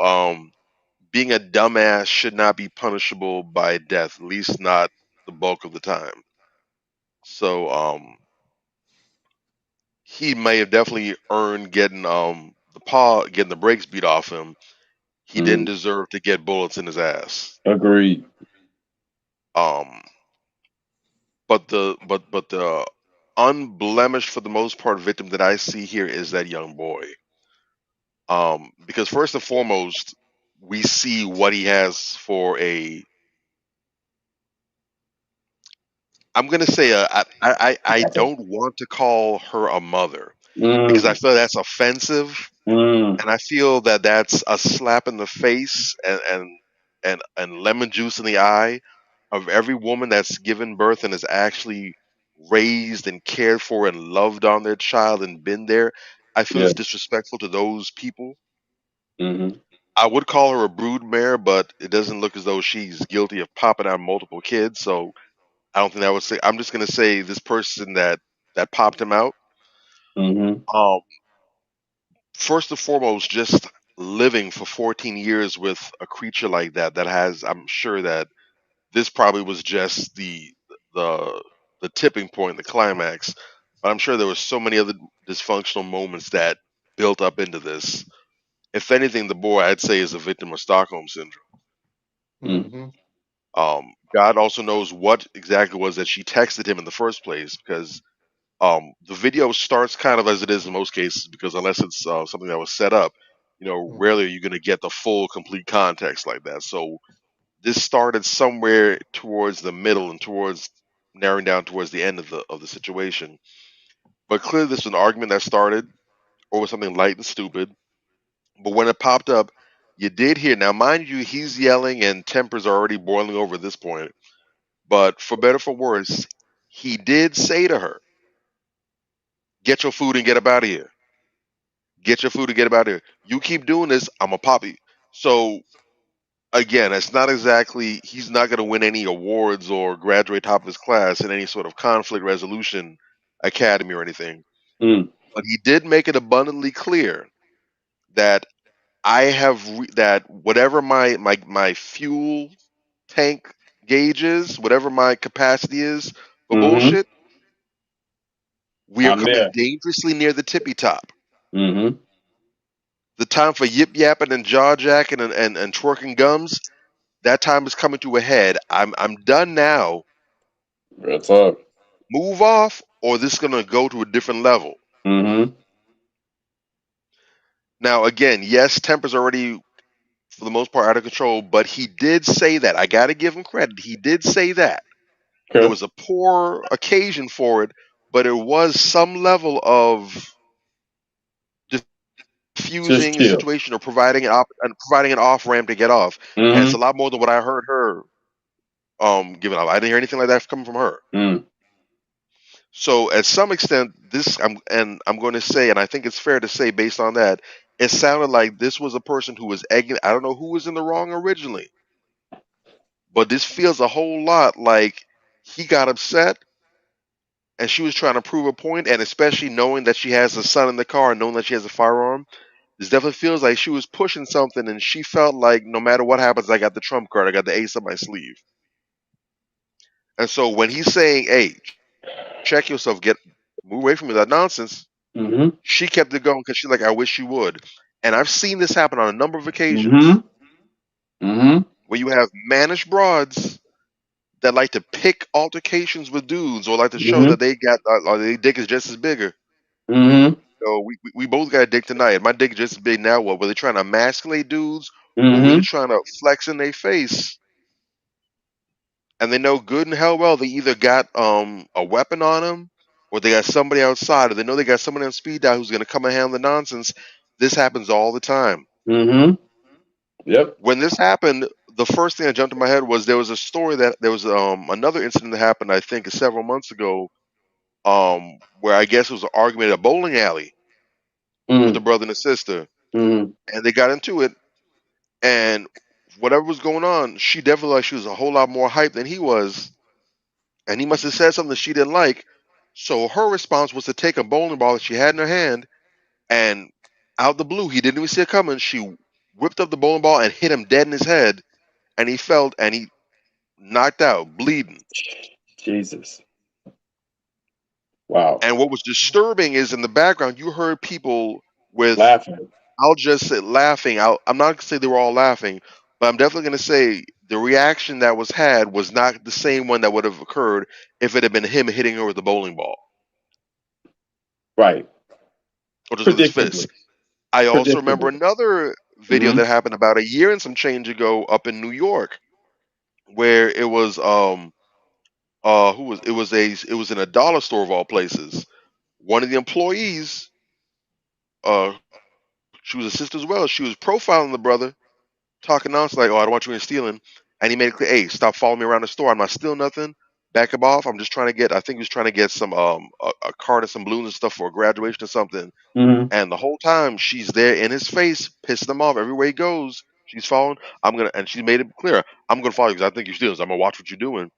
being a dumbass should not be punishable by death, at least not the bulk of the time. So, he may have definitely earned getting the brakes beat off him. He didn't Mm, deserve to get bullets in his ass. agreed. Um, but the unblemished for the most part victim that I see here is that young boy. Because first and foremost, we see what he has for a. I'm gonna say I don't want to call her a mother because I Mm, feel that's offensive, mm, and I feel that that's a slap in the face and lemon juice in the eye of every woman that's given birth and has actually raised and cared for and loved on their child and been there. I feel yeah. it's disrespectful to those people. Mm-hmm. I would call her a broodmare, but it doesn't look as though she's guilty of popping out multiple kids. So I don't think that would say. I'm just gonna say this person that popped him out. Mm-hmm. Um, First and foremost, just living for 14 years with a creature like that has. I'm sure that this probably was just the the tipping point, the climax. But I'm sure there were so many other dysfunctional moments that built up into this. If anything, the boy I'd say is a victim of Stockholm syndrome. Mm-hmm. God also knows what exactly was that she texted him in the first place, because the video starts kind of as it is in most cases, because unless it's something that was set up, rarely are you going to get the full, complete context like that. So this started somewhere towards the middle and towards narrowing down towards the end of the situation. But clearly, this was an argument that started over something light and stupid. But when it popped up, you did hear. Now, mind you, he's yelling and tempers are already boiling over at this point. But for better for worse, he did say to her, "Get your food and get up out of here. Get your food and get up out of here. You keep doing this, I'm a poppy." So again, it's not exactly he's not going to win any awards or graduate top of his class in any sort of conflict resolution academy or anything. Mm. But he did make it abundantly clear that that whatever my fuel tank gauge is, whatever my capacity is for Mm-hmm. bullshit, we are I'm coming there. dangerously near the tippy top. Mm-hmm. The time for yip yapping and jaw jacking and twerking gums, that time is coming to a head. I'm done now. Real talk. Move off, or this is gonna go to a different level. Mm-hmm. Now, again, yes, temper's already for the most part out of control, but he did say that. I got to give him credit. He did say that. It Okay. was a poor occasion for it, but it was some level of Just diffusing a chill. situation or providing an off ramp to get off. And it's a Mm-hmm. lot more than what I heard her giving up. I didn't hear anything like that coming from her. Mm. So at some extent, I'm going to say, and I think it's fair to say, based on that, it sounded like this was a person who was egging. I don't know who was in the wrong originally, but this feels a whole lot like he got upset and she was trying to prove a point, and especially knowing that she has a son in the car, and knowing that she has a firearm, this definitely feels like she was pushing something, and she felt like no matter what happens, I got the trump card, I got the ace up my sleeve. And so when he's saying, "Hey, check yourself, move away from me that nonsense," Mm-hmm. she kept it going because she's like, "I wish you would." And I've seen this happen on a number of occasions Mm-hmm. Mm-hmm. where you have mannish broads that like to pick altercations with dudes or like to show that Mm-hmm. they got or their dick is just as bigger. Mm-hmm. So we both got a dick tonight. My dick is just as big now. What were they trying to emasculate dudes or really Mm-hmm. trying to flex in their face? And they know good and hell well they either got a weapon on them or they got somebody outside or they know they got somebody on speed dial who's going to come and handle the nonsense. This happens all the time. Mm-hmm. Yep. When this happened, the first thing that jumped in my head was there was a story that there was another incident that happened, I think, several months ago, where I guess it was an argument at a bowling alley with a Mm-hmm. brother and a sister, Mm-hmm. and they got into it, and whatever was going on, she definitely like she was a whole lot more hype than he was, and he must have said something she didn't like. So her response was to take a bowling ball that she had in her hand, and out the blue, he didn't even see it coming. She whipped up the bowling ball and hit him dead in his head, and he fell and he knocked out, bleeding. Jesus. Wow. And what was disturbing is in the background, you heard people with, Laughing. I'll just say laughing. I'm not going to say they were all laughing, but I'm definitely going to say the reaction that was had was not the same one that would have occurred if it had been him hitting her with a bowling ball Right. or just with his fist. Predictably. I also remember Predictably. another video Mm-hmm. that happened about a year and some change ago up in New York, where it was who was it was in a dollar store of all places. One of the employees, uh, she was a sister as well. She was profiling the brother, talking nonsense like, "Oh, I don't want you in stealing," and he made it clear, "Hey, stop following me around the store. I'm not stealing nothing. Back him off. I'm just trying to get. I think he was trying to get some a card and some balloons and stuff for a graduation or something." Mm-hmm. And the whole time she's there in his face, pissing him off everywhere he goes. She's following. And she made it clear, "I'm gonna follow you because I think you're stealing. So I'm gonna watch what you're doing."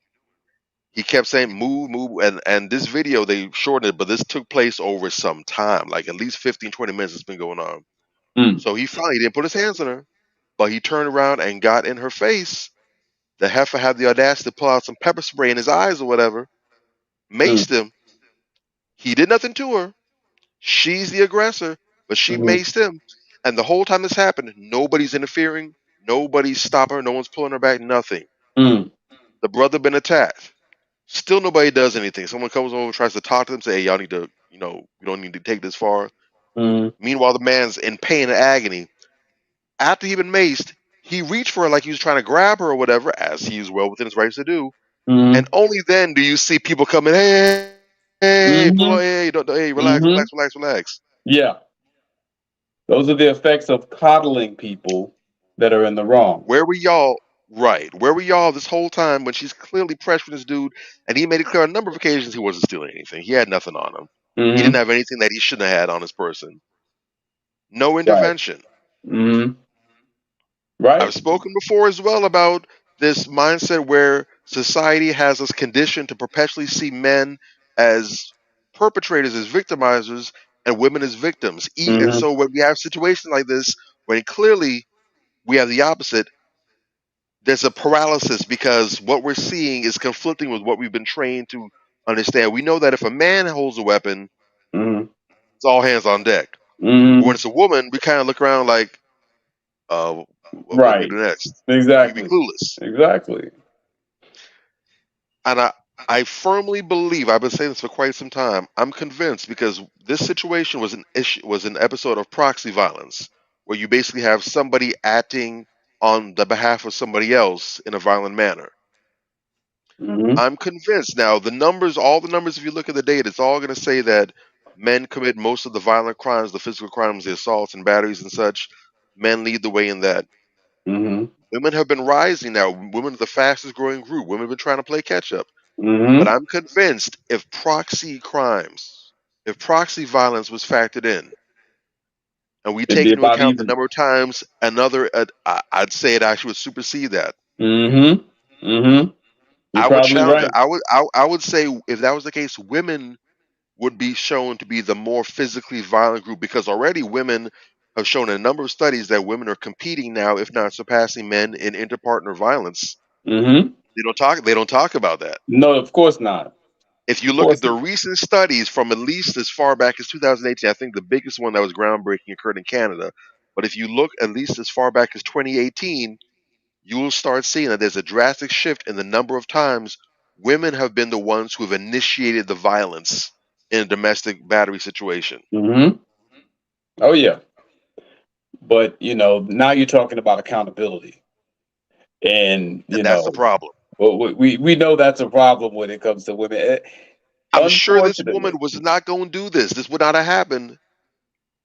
He kept saying, "Move, move," and this video they shortened it, but this took place over some time, like at least 15, 20 minutes. It's been going on. Mm. So he finally didn't put his hands on her, but he turned around and got in her face. The heifer had the audacity to pull out some pepper spray in his eyes or whatever, maced him. He did nothing to her. She's the aggressor, but she Mm, maced him. And the whole time this happened, nobody's interfering, nobody's stopping her, no one's pulling her back, nothing. mm, The brother been attacked. Still nobody does anything. Someone comes over, tries to talk to them, say, hey, y'all need to, we don't need to take this far. mm, Meanwhile, the man's in pain and agony. After he been maced, he reached for her like he was trying to grab her or whatever, as he is well within his rights to do. And mm, only then do you see people coming, hey, pull mm, on, hey, hey, relax, mm. relax, relax, relax. Yeah, those are the effects of coddling people that are in the wrong. Where were y'all? Right. Where were y'all this whole time when she's clearly pressuring this dude, and he made it clear on a number of occasions he wasn't stealing anything. He had nothing on him. He didn't Hmm. have anything that he shouldn't have had on his person. No Right. intervention. Hmm. I've Right. spoken before as well about this mindset where society has us conditioned to perpetually see men as perpetrators, as victimizers, and women as victims. And Hmm. so when we have situations like this, when clearly we have the opposite, there's a paralysis because what we're seeing is conflicting with what we've been trained to understand. We know that if a man holds a weapon, Hmm. it's all hands on deck. But when Hmm. it's a woman, we kind of look around like, what do we Right. do next? We be Exactly. clueless. Exactly. And I firmly believe, I've been saying this for quite some time, I'm convinced because this situation was an episode of proxy violence, where you basically have somebody acting on the behalf of somebody else in a violent manner. Hmm. I'm convinced now the numbers, all the numbers, if you look at the data, it's all going to say that men commit most of the violent crimes, the physical crimes, the assaults and batteries and such. Men lead the way in that. Hmm. Women have been rising now. Women are the fastest growing group. Women have been trying to play catch up. But Hmm. I'm convinced if proxy crimes, if proxy violence was factored in, and we It'd take be into about account the even. number of times I'd say it actually would supersede that. Hmm. Hmm. You're I would probably challenge it. right. I would say if that was the case, women would be shown to be the more physically violent group because already women have shown in a number of studies that women are competing now, if not surpassing men in interpartner violence. Hmm. They don't talk about that. No, of course not. If you Of look at course the not. recent studies from at least as far back as 2018, I think the biggest one that was groundbreaking occurred in Canada. But if you look at least as far back as 2018, you will start seeing that there's a drastic shift in the number of times women have been the ones who have initiated the violence in a domestic battery situation. Hmm. Oh yeah. But now you're talking about accountability, and And that's the problem. well, we know that's a problem when it comes to women. I'm sure this woman Unfortunately, was not going to do this. This would not have happened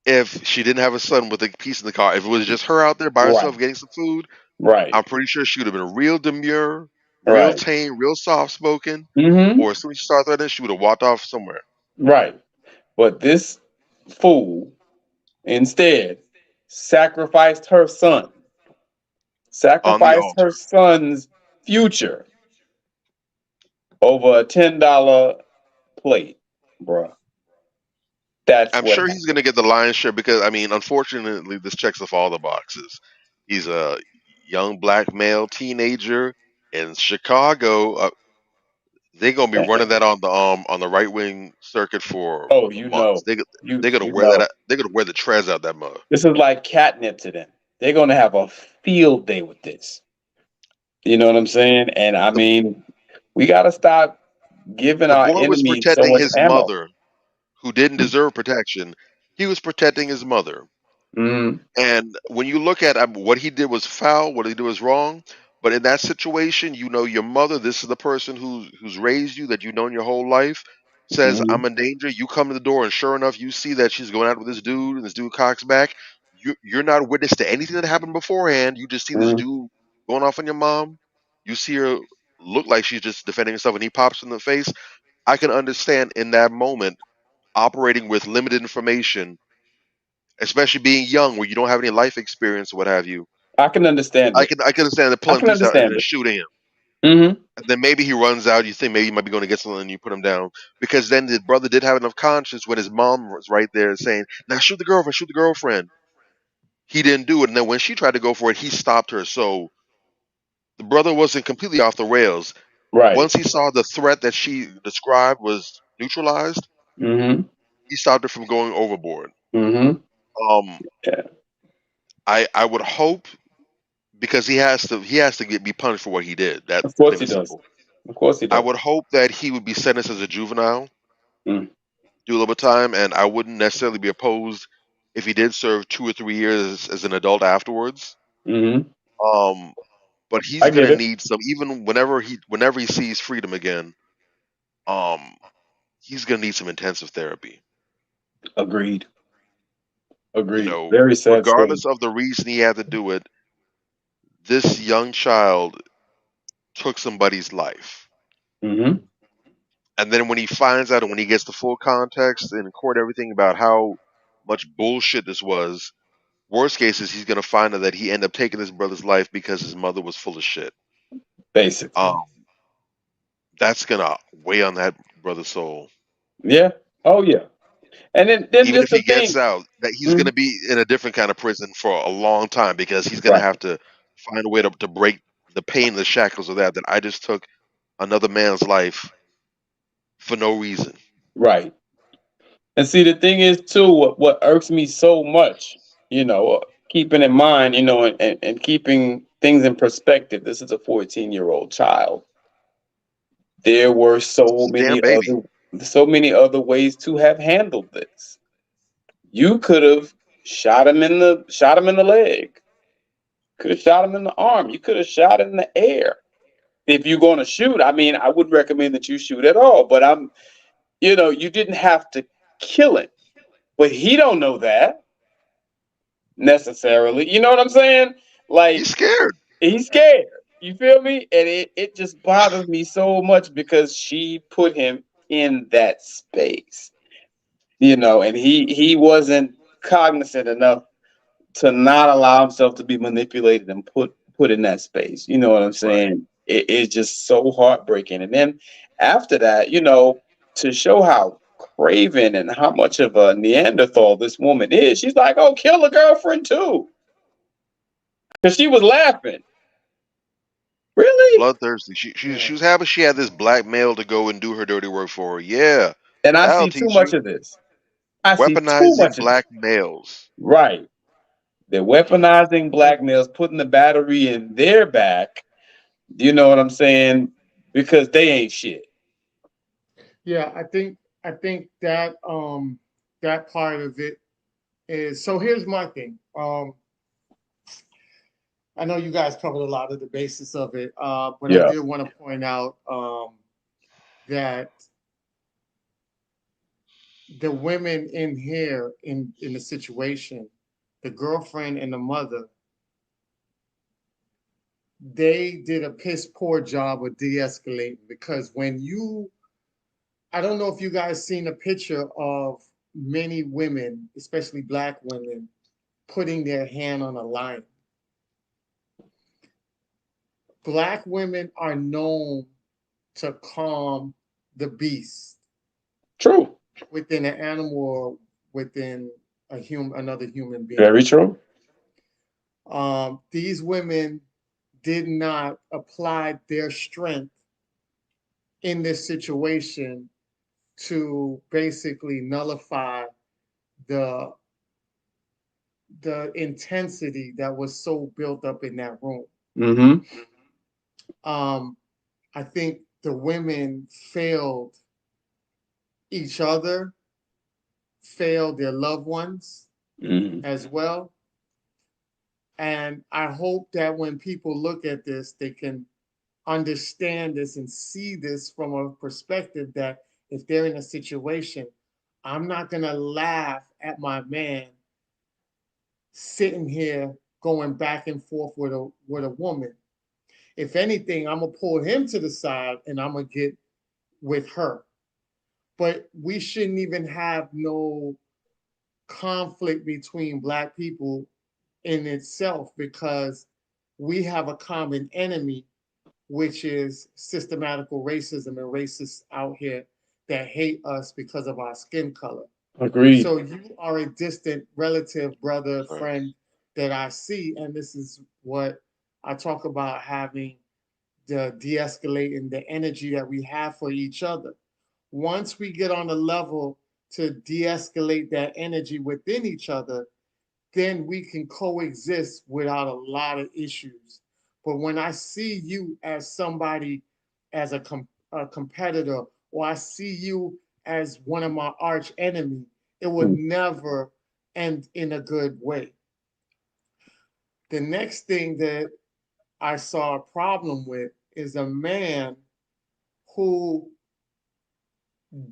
if she didn't have a son with a piece in the car. If it was just her out there by right, herself getting some food, right, I'm pretty sure she would have been real demure, real right. tame, real soft spoken. Hmm. Or as soon as she started threatening, she would have walked off somewhere Right. But this fool instead sacrificed her son, on the sacrificed her altar. son's future over a $10 plate, bruh. That's I'm what sure he's going happened. to get the lion's share because, I mean, unfortunately, this checks off all the boxes. He's a young black male teenager in Chicago. They're going to be running that on the right wing circuit for Oh, months. They're going to you wear that. know. They're going to wear the treads out that mud. This is like catnip to them. They're gonna have a field day with this. You know what I'm saying? And I The mean, we gotta stop giving the our boy was enemies so protecting much his ammo. mother, who didn't deserve protection. He was protecting his mother. Mm-hmm. And when you look at what he did was foul, what he did was wrong. But in that situation, your mother, this is the person who's raised you, that you've known your whole life, says, Mm-hmm. I'm in danger. You come to the door, and sure enough, you see that she's going out with this dude, and this dude cocks back. You're not witness to anything that happened beforehand. You just see this Mm-hmm. dude going off on your mom. You see her look like she's just defending herself, and he pops in the face. I can understand in that moment operating with limited information, especially being young where you don't have any life experience or what have you. I can understand it. I can understand the I pulling can piece out and understand then it. shooting him. Mm-hmm. And then maybe he runs out. You think maybe he might be going to get something, and you put him down because then the brother did have enough conscience when his mom was right there saying, "Now shoot the girlfriend, shoot the girlfriend." He didn't do it, and then when she tried to go for it, he stopped her. So the brother wasn't completely off the rails. Right. Once he saw the threat that she described was neutralized, Mm-hmm. he stopped her from going overboard. Mm-hmm. Um, Yeah. I would hope, because be punished for what he did. That Of course plain he and does. simple. Of course he I does. would hope that he would be sentenced as a juvenile, Mm. do a little bit of time, and I wouldn't necessarily be opposed if he did serve 2 or 3 years as an adult afterwards. Mm-hmm. Um, but I he's get gonna it. need some, even whenever he sees freedom again. Um, he's gonna need some intensive therapy. Agreed. You Agreed. know, Very sad story. regardless of the reason he had to do it, this young child took somebody's life. Mm-hmm. And then when he finds out and when he gets the full context in court, everything about how much bullshit this was, worst case is he's gonna find out that he ended up taking his brother's life because his mother was full of shit. Basically. Um, that's gonna weigh on that brother's soul. Yeah. Oh yeah. And then Even just if the he gets thing. out, that he's Mhm. gonna be in a different kind of prison for a long time because he's gonna Right. have to find a way to break the pain, the shackles of that. That I just took another man's life for no reason. Right. And see, the thing is too, what irks me so much, keeping in mind, and keeping things in perspective. This is a 14-year-old child. There were It's a damn baby. so many other ways to have handled this. You could have shot him in the leg. Could have shot him in the arm. You could have shot him in the air. If you're going to shoot, I mean, I would recommend that you shoot at all. But you didn't have to kill him. But he don't know that necessarily. You know what I'm saying? He's Like, scared. he's scared. You feel me? And it just bothers me so much because she put him in that space. And he wasn't cognizant enough to not allow himself to be manipulated and put in that space. You know what I'm Right. saying? It's just so heartbreaking. And then after that, to show how craven and how much of a Neanderthal this woman is, she's like, "Oh, kill a girlfriend too," because she was laughing. Really? Bloodthirsty. She Yeah. was happy she had this black male to go and do her dirty work for her. Yeah, And I that'll see too teach much you. of this. I see too Weaponizing much of black this. males. Right. They're weaponizing black males, putting the battery in their back. You know what I'm saying? Because they ain't shit. Yeah, I think that part of it is, so here's my thing. I know you guys covered a lot of the basis of it, but I Yeah. did want to point out that the women in here in the situation, the girlfriend and the mother, they did a piss poor job of de-escalating, because I don't know if you guys seen a picture of many women, especially black women, putting their hand on a lion. Black women are known to calm the beast True. within an animal or within another human being. Very true. These women did not apply their strength in this situation to basically nullify the the intensity that was so built up in that room. Mm-hmm. Um, I think the women failed each other, failed their loved ones Mm-hmm. as well. And I hope that when people look at this, they can understand this and see this from a perspective that if they're in a situation, I'm not going to laugh at my man sitting here going back and forth with a woman. If anything, I'm gonna pull him to the side and I'm gonna get with her. But we shouldn't even have no conflict between black people in itself, because we have a common enemy, which is systematical racism and racists out here that hate us because of our skin color. Agreed. So you are a distant relative, brother, Right. friend that I see, and this is what I talk about, having the de-escalating the energy that we have for each other. Once we get on the level to de-escalate that energy within each other, then we can coexist without a lot of issues. But when I see you as somebody, as a competitor, or I see you as one of my arch enemy, it would Mm. never end in a good way. The next thing that I saw a problem with is a man who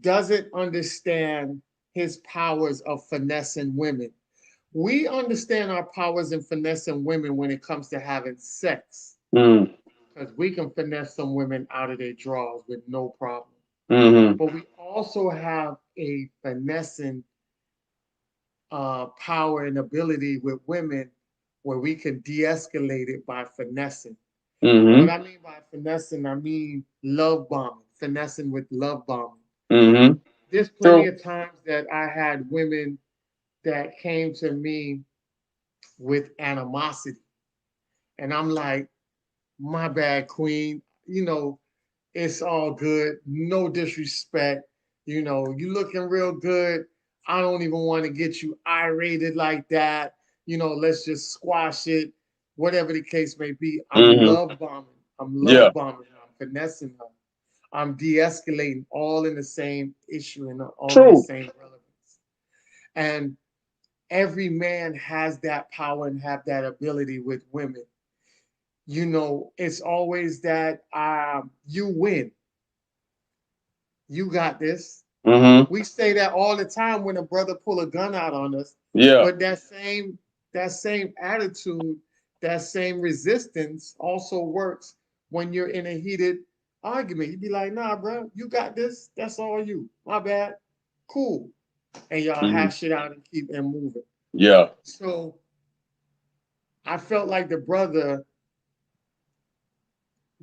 doesn't understand his powers of finessing women. We understand our powers in finessing women when it comes to having sex, Mm. because we can finesse some women out of their drawers with no problem. Mm-hmm. But we also have a finessing power and ability with women where we can de-escalate it by finessing. What Mm-hmm. I mean by finessing, I mean love bombing, finessing with love bombing. Mm-hmm. There's plenty True. of times that I had women that came to me with animosity. And I'm like, my bad, queen. It's all good. No disrespect. You looking real good. I don't even want to get you irated like that. Let's just squash it. Whatever the case may be. I'm Mm-hmm. love bombing. I'm Yeah. love bombing her. I'm finessing her. I'm de-escalating all in the same issue and all in the True. same relevance. And every man has that power and have that ability with women. It's always that you win. You got this. Mm-hmm. We say that all the time when a brother pull a gun out on us. Yeah. But that same attitude, that same resistance also works when you're in a heated argument. You be like, nah, bro, you got this. That's all you. My bad. Cool. And y'all Mm-hmm. hash it out and keep it moving. Yeah. So I felt like the brother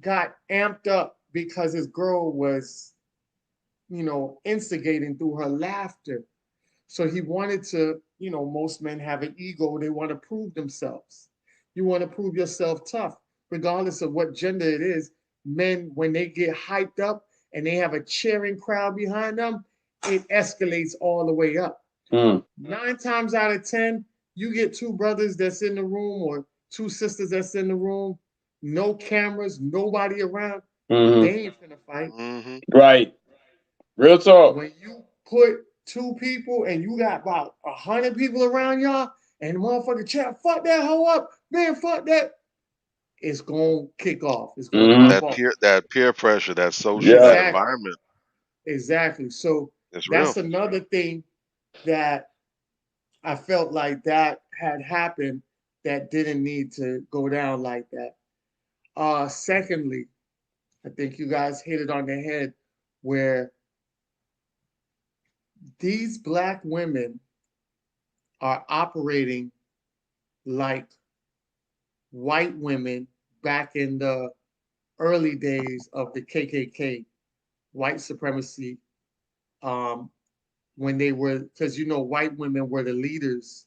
got amped up because his girl was, instigating through her laughter. So he wanted to, most men have an ego. They want to prove themselves. You want to prove yourself tough, regardless of what gender it is. Men, when they get hyped up and they have a cheering crowd behind them, it escalates all the way up. Mm. 9 times out of 10, you get two brothers that's in the room or two sisters that's in the room, no cameras, nobody around. Mm-hmm. They ain't finna fight. Mm-hmm. Right. Real talk. When you put two people and you got about 100 people around y'all, and the motherfucker chat, fuck that hoe up, man, fuck that. It's gonna kick off. It's gonna Mm-hmm. pop That off. peer pressure, that social, Yeah. that Exactly. environment, Exactly. So it's real. that's another thing that I felt like that had happened that didn't need to go down like that. Secondly, I think you guys hit it on the head where these black women are operating like white women back in the early days of the KKK, white supremacy, um, when they were, because white women were the leaders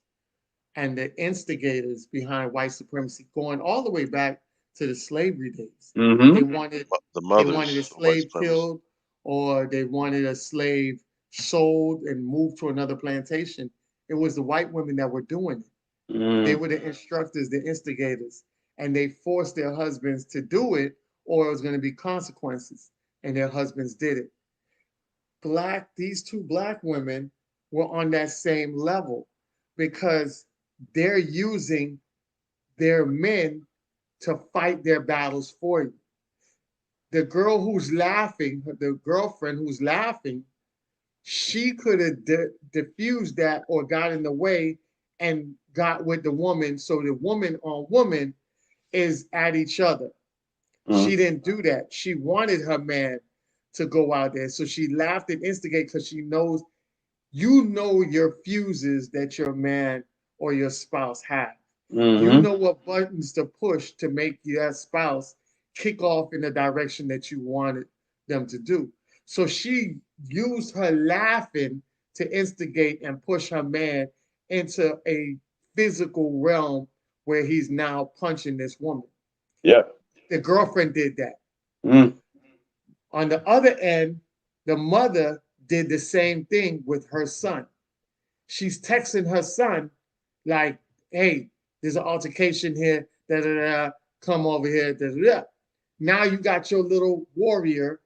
and the instigators behind white supremacy, going all the way back to the slavery days. Mm-hmm. They wanted The they wanted a mothers of white slave supremacy. killed, or they wanted a slave sold and moved to another plantation. It was the white women that were doing it. They Mm. were the instructors, the instigators, and they forced their husbands to do it, or it was going to be consequences. And their husbands did it. These two black women were on that same level because they're using their men to fight their battles for you. The girl who's laughing, the girlfriend who's laughing, she could have diffused that or got in the way and got with the woman. So the woman on woman is at each other. Mm. She didn't do that. She wanted her man to go out there. So she laughed and instigated because she knows your fuses that your man or your spouse have. You Mm-hmm. know what buttons to push to make your spouse kick off in the direction that you wanted them to do. So she used her laughing to instigate and push her man into a physical realm where he's now punching this woman. Yeah. The girlfriend did that. Mm. On the other end, the mother did the same thing with her son. She's texting her son like, hey, there's an altercation here, da da da, come over here, da da da. Now you got your little warrior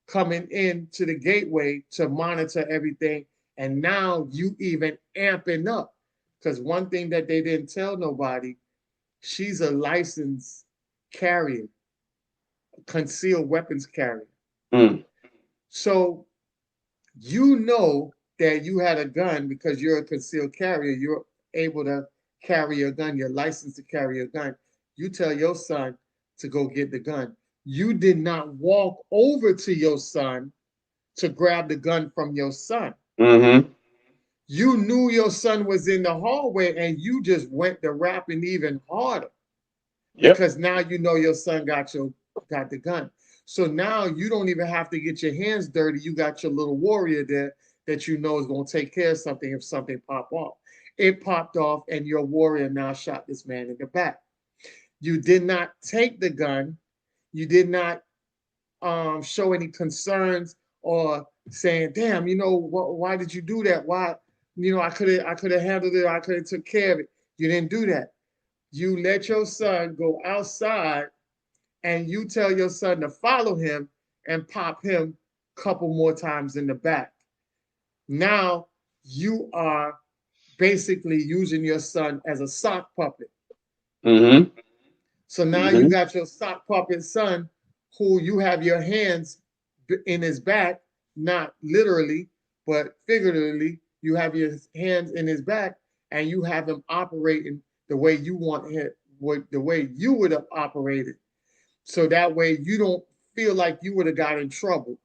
coming into the gateway to monitor everything. And now you even amping up. Because one thing that they didn't tell nobody, she's a licensed carrier, concealed weapons carrier. Mm. So you know that you had a gun because you're a concealed carrier. You're able to carry a gun. You're licensed to carry a gun. You tell your son to go get the gun. You did not walk over to your son to grab the gun from your son. Mm-hmm. You knew your son was in the hallway and you just went to rapping even harder Yep. because now you know your son got the gun. So now you don't even have to get your hands dirty. You got your little warrior there that you know is going to take care of something if something pop off. It popped off and your warrior now shot this man in the back. You did not take the gun. You did not show any concerns or saying, damn, why did you do that? Why, I could have handled it. I could have took care of it. You didn't do that. You let your son go outside and you tell your son to follow him and pop him a couple more times in the back. Now you are basically using your son as a sock puppet. Mm-hmm. So now you got your sock puppet son who you have your hands in his back, not literally, but figuratively. You have your hands in his back and you have him operating the way you want him, the way you would have operated. So that way you don't feel like you would have got in trouble,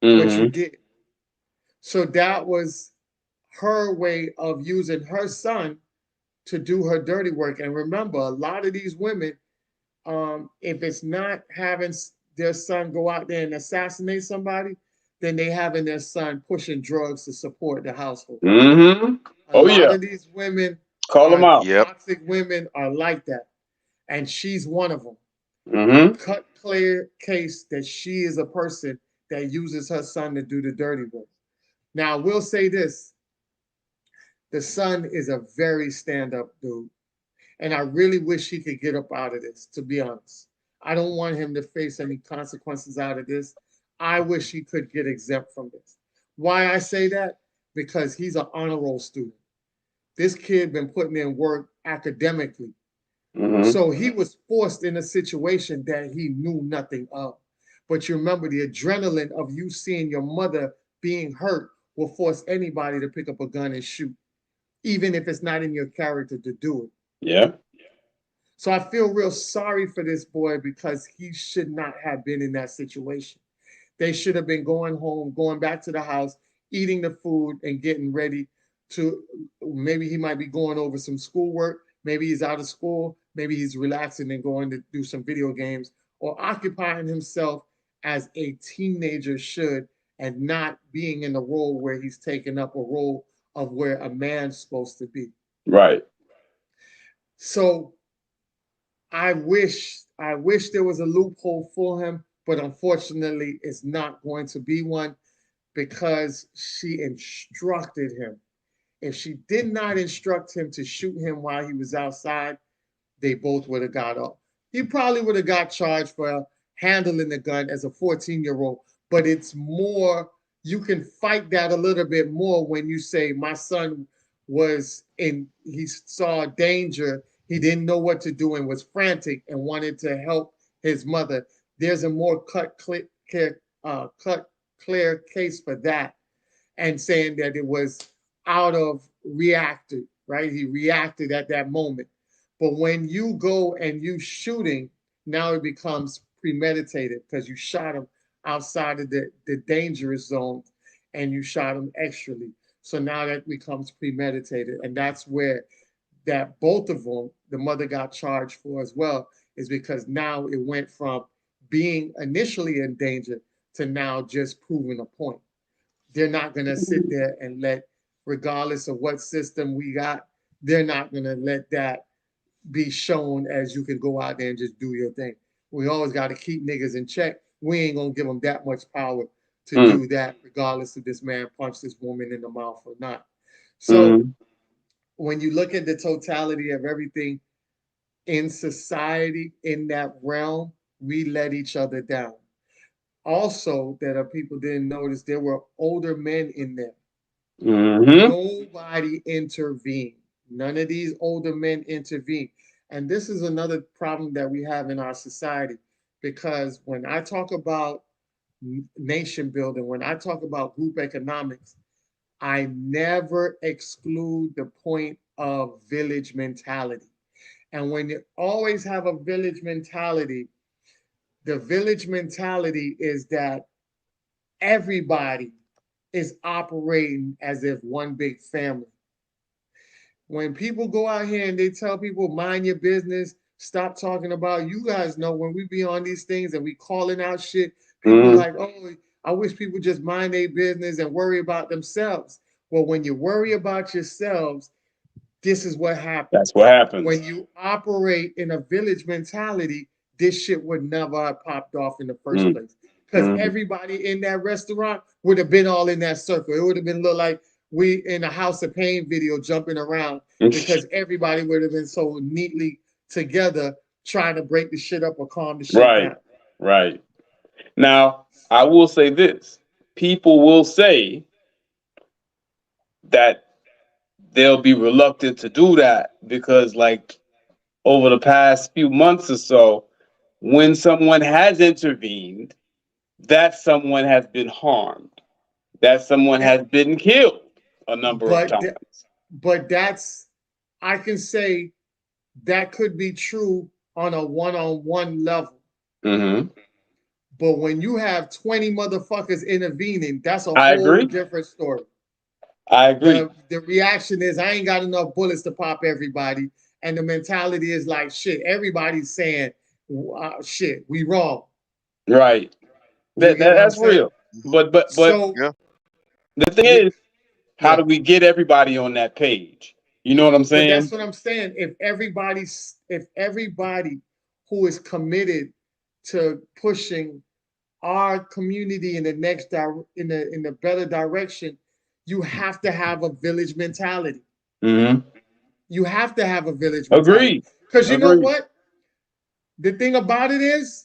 but you did. So that was her way of using her son to do her dirty work. And remember, a lot of these women, if it's not having their son go out there and assassinate somebody, then they having their son pushing drugs to support the household. Mm-hmm. A lot of these women Call them out. toxic women are like that. And she's one of them. Mm-hmm. Cut clear case that she is a person that uses her son to do the dirty work. Now, I will say this. The son is a very stand-up dude. And I really wish he could get up out of this, to be honest. I don't want him to face any consequences out of this. I wish he could get exempt from this. Why I say that? Because he's an honor roll student. This kid been putting in work academically. Mm-hmm. So he was forced in a situation that he knew nothing of. But you remember the adrenaline of you seeing your mother being hurt will force anybody to pick up a gun and shoot, even if it's not in your character to do it. Yeah. So I feel real sorry for this boy because he should not have been in that situation. They should have been going home, going back to the house, eating the food and getting ready to, maybe he might be going over some schoolwork. Maybe he's out of school. Maybe he's relaxing and going to do some video games or occupying himself as a teenager should and not being in the role where he's taking up a role of where a man's supposed to be. Right. So I wish there was a loophole for him, but unfortunately it's not going to be one because she instructed him. If she did not instruct him to shoot him while he was outside, they both would have got up. He probably would have got charged for handling the gun as a 14-year-old, but it's more, you can fight that a little bit more when you say my son he saw danger, he didn't know what to do and was frantic and wanted to help his mother. There's a more clear case for that, and saying that it was out of reacted, right? He reacted at that moment. But when you go and you shooting, now it becomes premeditated because you shot him outside of the dangerous zone and you shot him extrally. So now that becomes premeditated. And that's where that both of them, the mother got charged for as well, is because now it went from being initially in danger to now just proving a point. They're not going to sit there and let, regardless of what system we got, they're not going to let that be shown as you can go out there and just do your thing. We always got to keep niggas in check we ain't gonna give them that much power to Mm. do that, regardless if this man punched this woman in the mouth or not. So when you look at the totality of everything in society, in that realm, we let each other down. Also, that people didn't notice, there were older men in there. Nobody intervened. None of these older men intervened. And this is another problem that we have in our society, because when I talk about nation building, when I talk about group economics, I never exclude the point of village mentality. And when you always have a village mentality, the village mentality is that everybody is operating as if one big family. When people go out here and they tell people, mind your business, stop talking about, you guys know when we be on these things and we calling out shit, people like, oh, I wish people just mind their business and worry about themselves. Well, when you worry about yourselves, this is what happens. That's what happens. When you operate in a village mentality, this shit would never have popped off in the first place. Because everybody in that restaurant would have been all in that circle. It would have been look like we in a House of Pain video jumping around, because everybody would have been so neatly together trying to break the shit up or calm the shit down. Right. Now, I will say this. People will say that they'll be reluctant to do that because, like, over the past few months or so, when someone has intervened, that someone has been harmed, that someone has been killed a number of times. But that's, I can say that could be true on a one-on-one level. But when you have 20 motherfuckers intervening, that's a whole different story. I agree. The reaction is, I ain't got enough bullets to pop everybody. And the mentality is like, shit, everybody's saying, shit, we wrong. Right. That's real. But so, the thing is, how do we get everybody on that page? You know what I'm saying? But that's what I'm saying. If everybody who is committed to pushing our community in the next in the better direction, you have to have a village mentality. You have to have a village mentality. Agreed. Because you know what? The thing about it is,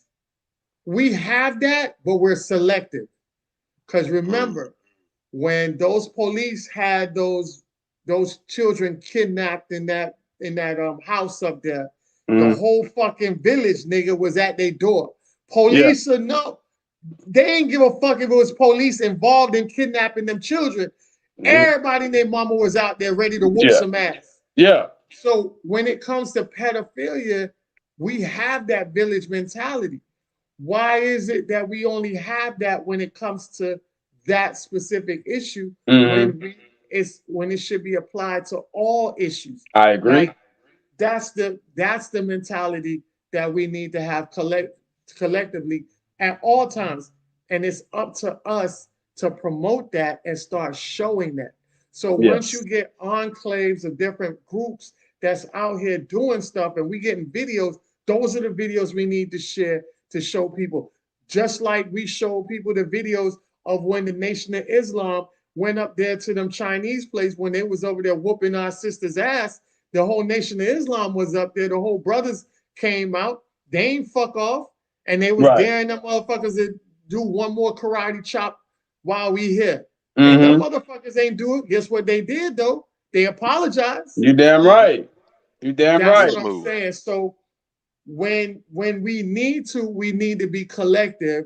we have that, but we're selective. Because remember, when those police had those children kidnapped in that house up there, the whole fucking village, nigga, was at their door. Police or no, they ain't give a fuck if it was police involved in kidnapping them children. Everybody and their mama was out there ready to whoop some ass. So when it comes to pedophilia, we have that village mentality. Why is it that we only have that when it comes to that specific issue, when it should be applied to all issues? I agree. Like, that's the mentality that we need to have collectively at all times. And it's up to us to promote that and start showing that. So once you get enclaves of different groups that's out here doing stuff and we getting videos, those are the videos we need to share to show people. Just like we show people the videos of when the Nation of Islam went up there to them Chinese place when they was over there whooping our sister's ass. The whole Nation of Islam was up there. The whole brothers came out. They ain't fuck off. And they was daring them motherfuckers to do one more karate chop while we here. And them motherfuckers ain't do it. Guess what they did, though? They apologized. You damn right. You damn right. That's what I'm saying. So when we need to be collective,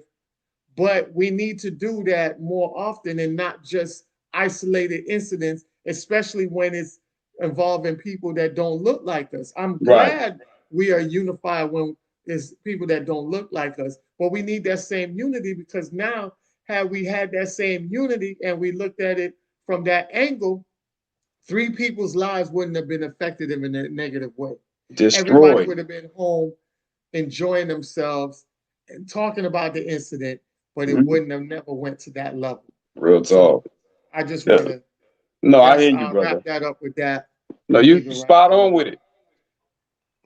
but we need to do that more often and not just isolated incidents, especially when it's involving people that don't look like us. I'm glad we are unified when it's people that don't look like us, but we need that same unity, because now, had we had that same unity and we looked at it from that angle, 3 people's lives wouldn't have been affected in a negative way. Destroyed. Everybody would have been home enjoying themselves and talking about the incident, but it wouldn't have never went to that level. Real talk. So I just want to. No, I hear you, brother. Wrap that up with that. No, you spot on with it.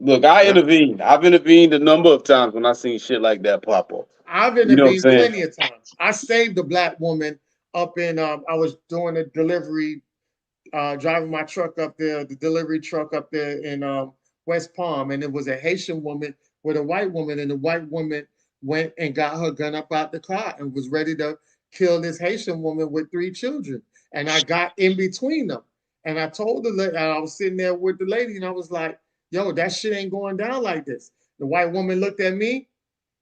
Look, I Yeah. intervened. I've intervened a number of times when I seen shit like that pop up. I've You know what I'm intervened saying? plenty of times. I saved a black woman up in I was doing a delivery, driving my truck up there, the delivery truck up there in West Palm, and it was a Haitian woman with a white woman, and the white woman went and got her gun up out the car and was ready to kill this Haitian woman with 3 children. And I got in between them. And I told the I was sitting there with the lady, and I was like, yo, that shit ain't going down like this. The white woman looked at me,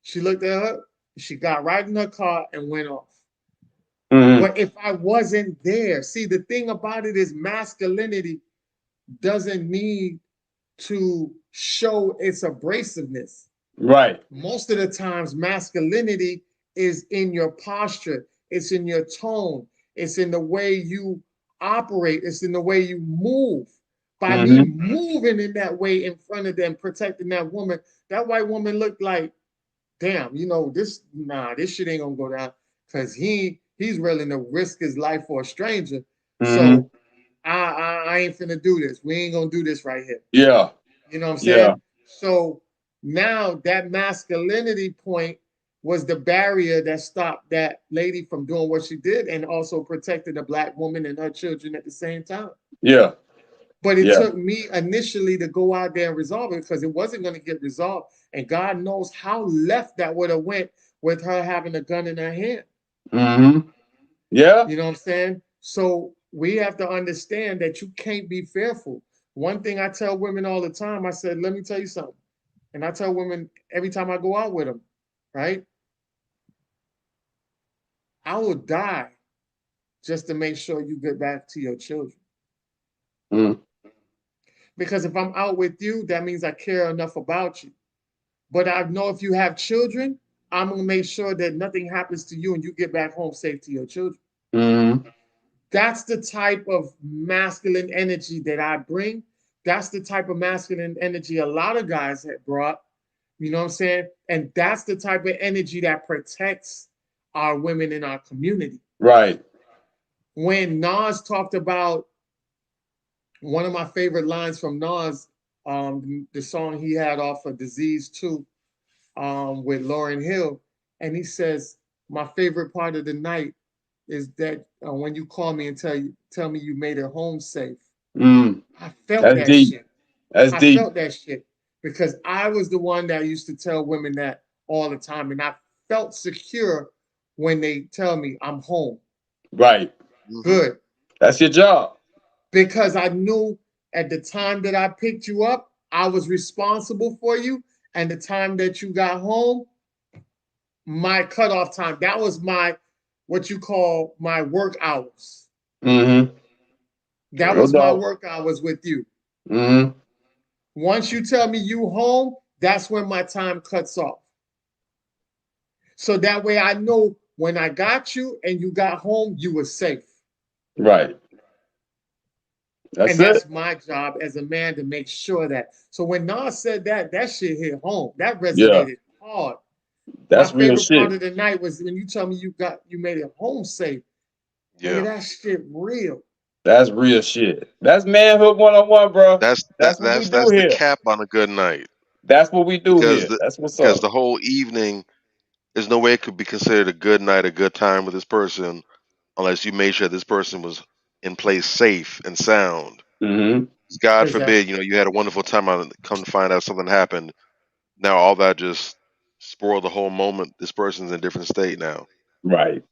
she looked at her, she got right in her car and went off. Mm-hmm. But if I wasn't there, see, the thing about it is masculinity doesn't need to show its abrasiveness. Right. Most of the times, masculinity is in your posture, it's in your tone, it's in the way you operate, it's in the way you move. By me Mm-hmm. moving in that way in front of them, protecting that white woman looked like, damn, this shit ain't gonna go down because he's willing to risk his life for a stranger. Mm-hmm. So I ain't finna do this. We ain't gonna do this right here. Yeah. You know what I'm Yeah. saying? So now that masculinity point was the barrier that stopped that lady from doing what she did and also protected a black woman and her children at the same time. Yeah. But it Yeah. took me initially to go out there and resolve it because it wasn't going to get resolved. And God knows how left that would have went with her having a gun in her hand. Mm-hmm. Yeah. You know what I'm saying? So we have to understand that you can't be fearful. One thing I tell women all the time, I said, let me tell you something. And I tell women every time I go out with them, right? I will die just to make sure you get back to your children. Mm. Because if I'm out with you, that means I care enough about you. But I know if you have children, I'm gonna make sure that nothing happens to you and you get back home safe to your children. Mm-hmm. That's the type of masculine energy that I bring. That's the type of masculine energy a lot of guys have brought. You know what I'm saying? And that's the type of energy that protects our women in our community. Right. When Nas talked about one of my favorite lines from Nas, the song he had off of Disease 2, with Lauryn Hill, and he says, "My favorite part of the night is that when you call me and tell me you made it home safe." Mm. I felt That's that deep. shit. That's I deep. felt that shit because I was the one that used to tell women that all the time, and I felt secure when they tell me I'm home. Right. Mm-hmm. Good, That's your job. because I knew at the time that I picked you up, I was responsible for you, and the time that you got home, my cutoff time. That was my what you call my work hours. Mm-hmm. That No was my doubt. work hours with you. Mm-hmm. Once you tell me you home, that's when my time cuts off. So that way I know when I got you and you got home, you were safe. Right. That's And it. that's my job as a man to make sure that. So when Nas said that, that shit hit home. That Yeah. resonated hard. My That's real favorite part shit. of the night was when you tell me you made it home safe. Nigga, Yeah. that shit real. That's real shit. That's manhood 101, bro. That's that That's what we that's do that's the here. cap on a good night That's what we do because here. That's what's because up. the whole evening, there's no way it could be considered a good night, a good time with this person unless you made sure this person was in place safe and sound. Mm-hmm. God forbid, Exactly. you had a wonderful time on it, come to find out something happened. Now all that just spoiled the whole moment. This person's in a different state now. Right.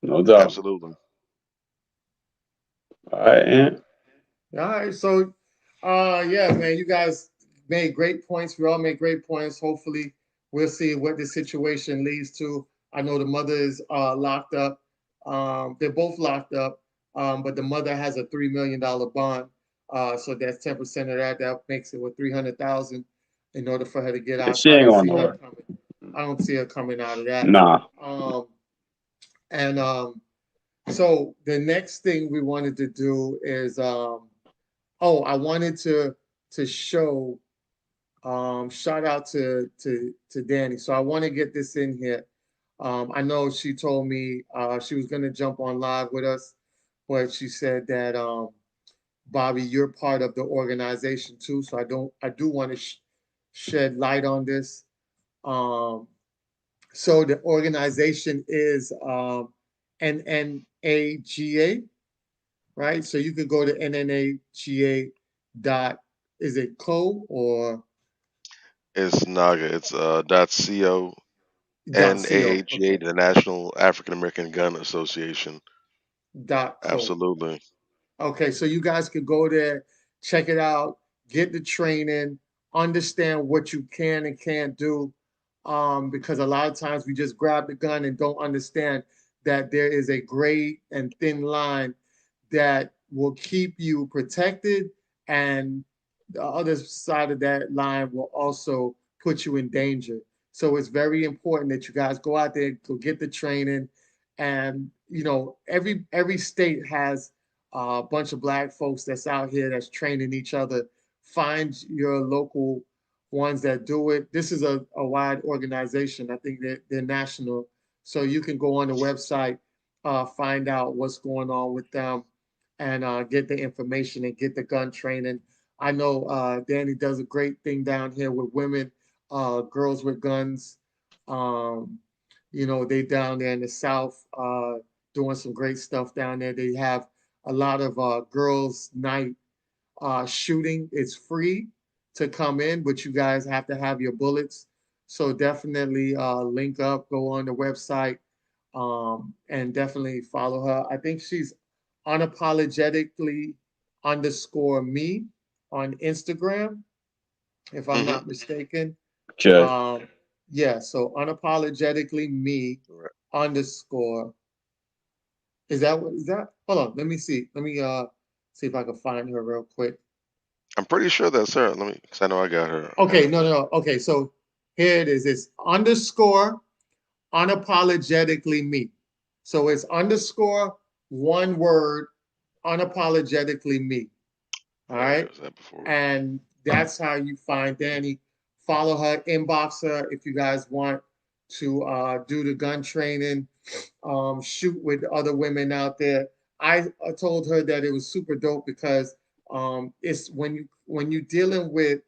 No doubt. Absolutely. All right, and All right. So yeah, man, you guys made great points. We all made great points. Hopefully we'll see what the situation leads to. I know the mother is locked up. They're both locked up. But the mother has a $3 million bond. So that's 10% of that. That makes it with 300,000 in order for her to get out. she I ain't don't going see her nowhere. coming. I don't see her coming out of that. Nah. Um, and so the next thing we wanted to do is I wanted to show shout out to Danny. So I want to get this in here. I know she told me she was gonna jump on live with us, but she said that Bobby, you're part of the organization too, so I do want to shed light on this. Um, so the organization is NNAGA, right? So you could go to NNAGA dot, is it co or It's NAGA. It's .co dot co? NAAGA, Okay, the National African American Gun Association. dot co. Absolutely. Okay, so you guys could go there, check it out, get the training, understand what you can and can't do. Because a lot of times we just grab the gun and don't understand that there is a gray and thin line that will keep you protected, and the other side of that line will also put you in danger. So it's very important that you guys go out there, go get the training, and every state has a bunch of black folks that's out here that's training each other. Find your local ones that do it. This is a wide organization. I think they're national. So you can go on the website, find out what's going on with them, and get the information and get the gun training. I know Danny does a great thing down here with women, girls with guns. Um, they down there in the South doing some great stuff down there. They have a lot of girls' night shooting. It's free to come in, but you guys have to have your bullets. So definitely link up, go on the website, and definitely follow her. I think she's unapologetically underscore me on Instagram, if I'm Hmm. not mistaken. Okay. Um, yeah, so unapologetically me underscore. Is that what is that? Hold on, let me see. Let me see if I can find her real quick. I'm pretty sure that's her. Let me, because I know I got her. Okay, no, no, no. Okay, so here it is. It's underscore unapologetically me. So it's underscore one word unapologetically me. All There it right. is. That before. And that's how you find Danny. Follow her, inbox her if you guys want to do the gun training, shoot with other women out there. I told her that it was super dope because it's when you're dealing with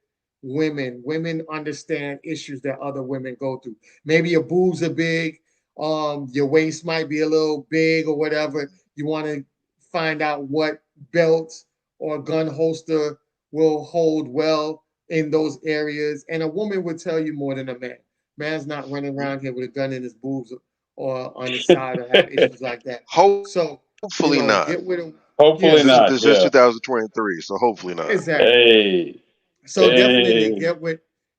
women, women understand issues that other women go through. Maybe your boobs are big, your waist might be a little big or whatever. You want to find out what belt or gun holster will hold well in those areas. And a woman would tell you more than a man. Man's not running around here with a gun in his boobs or on his side or have issues like that. So, Hopefully not. get with him. Yeah, Hopefully This is so not. this is Yeah. 2023, so hopefully not. exactly. Hey. So definitely Hey.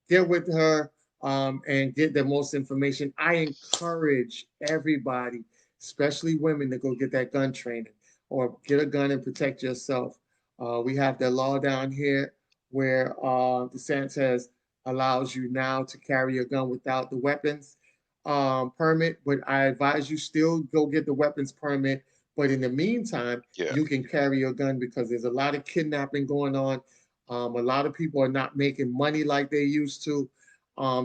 get with her and get the most information. I encourage everybody, especially women, to go get that gun training or get a gun and protect yourself. We have the law down here where the Sanchez allows you now to carry a gun without the weapons permit, but I advise you still go get the weapons permit. But in the meantime, Yeah. you can carry your gun because there's a lot of kidnapping going on. A lot of people are not making money like they used to.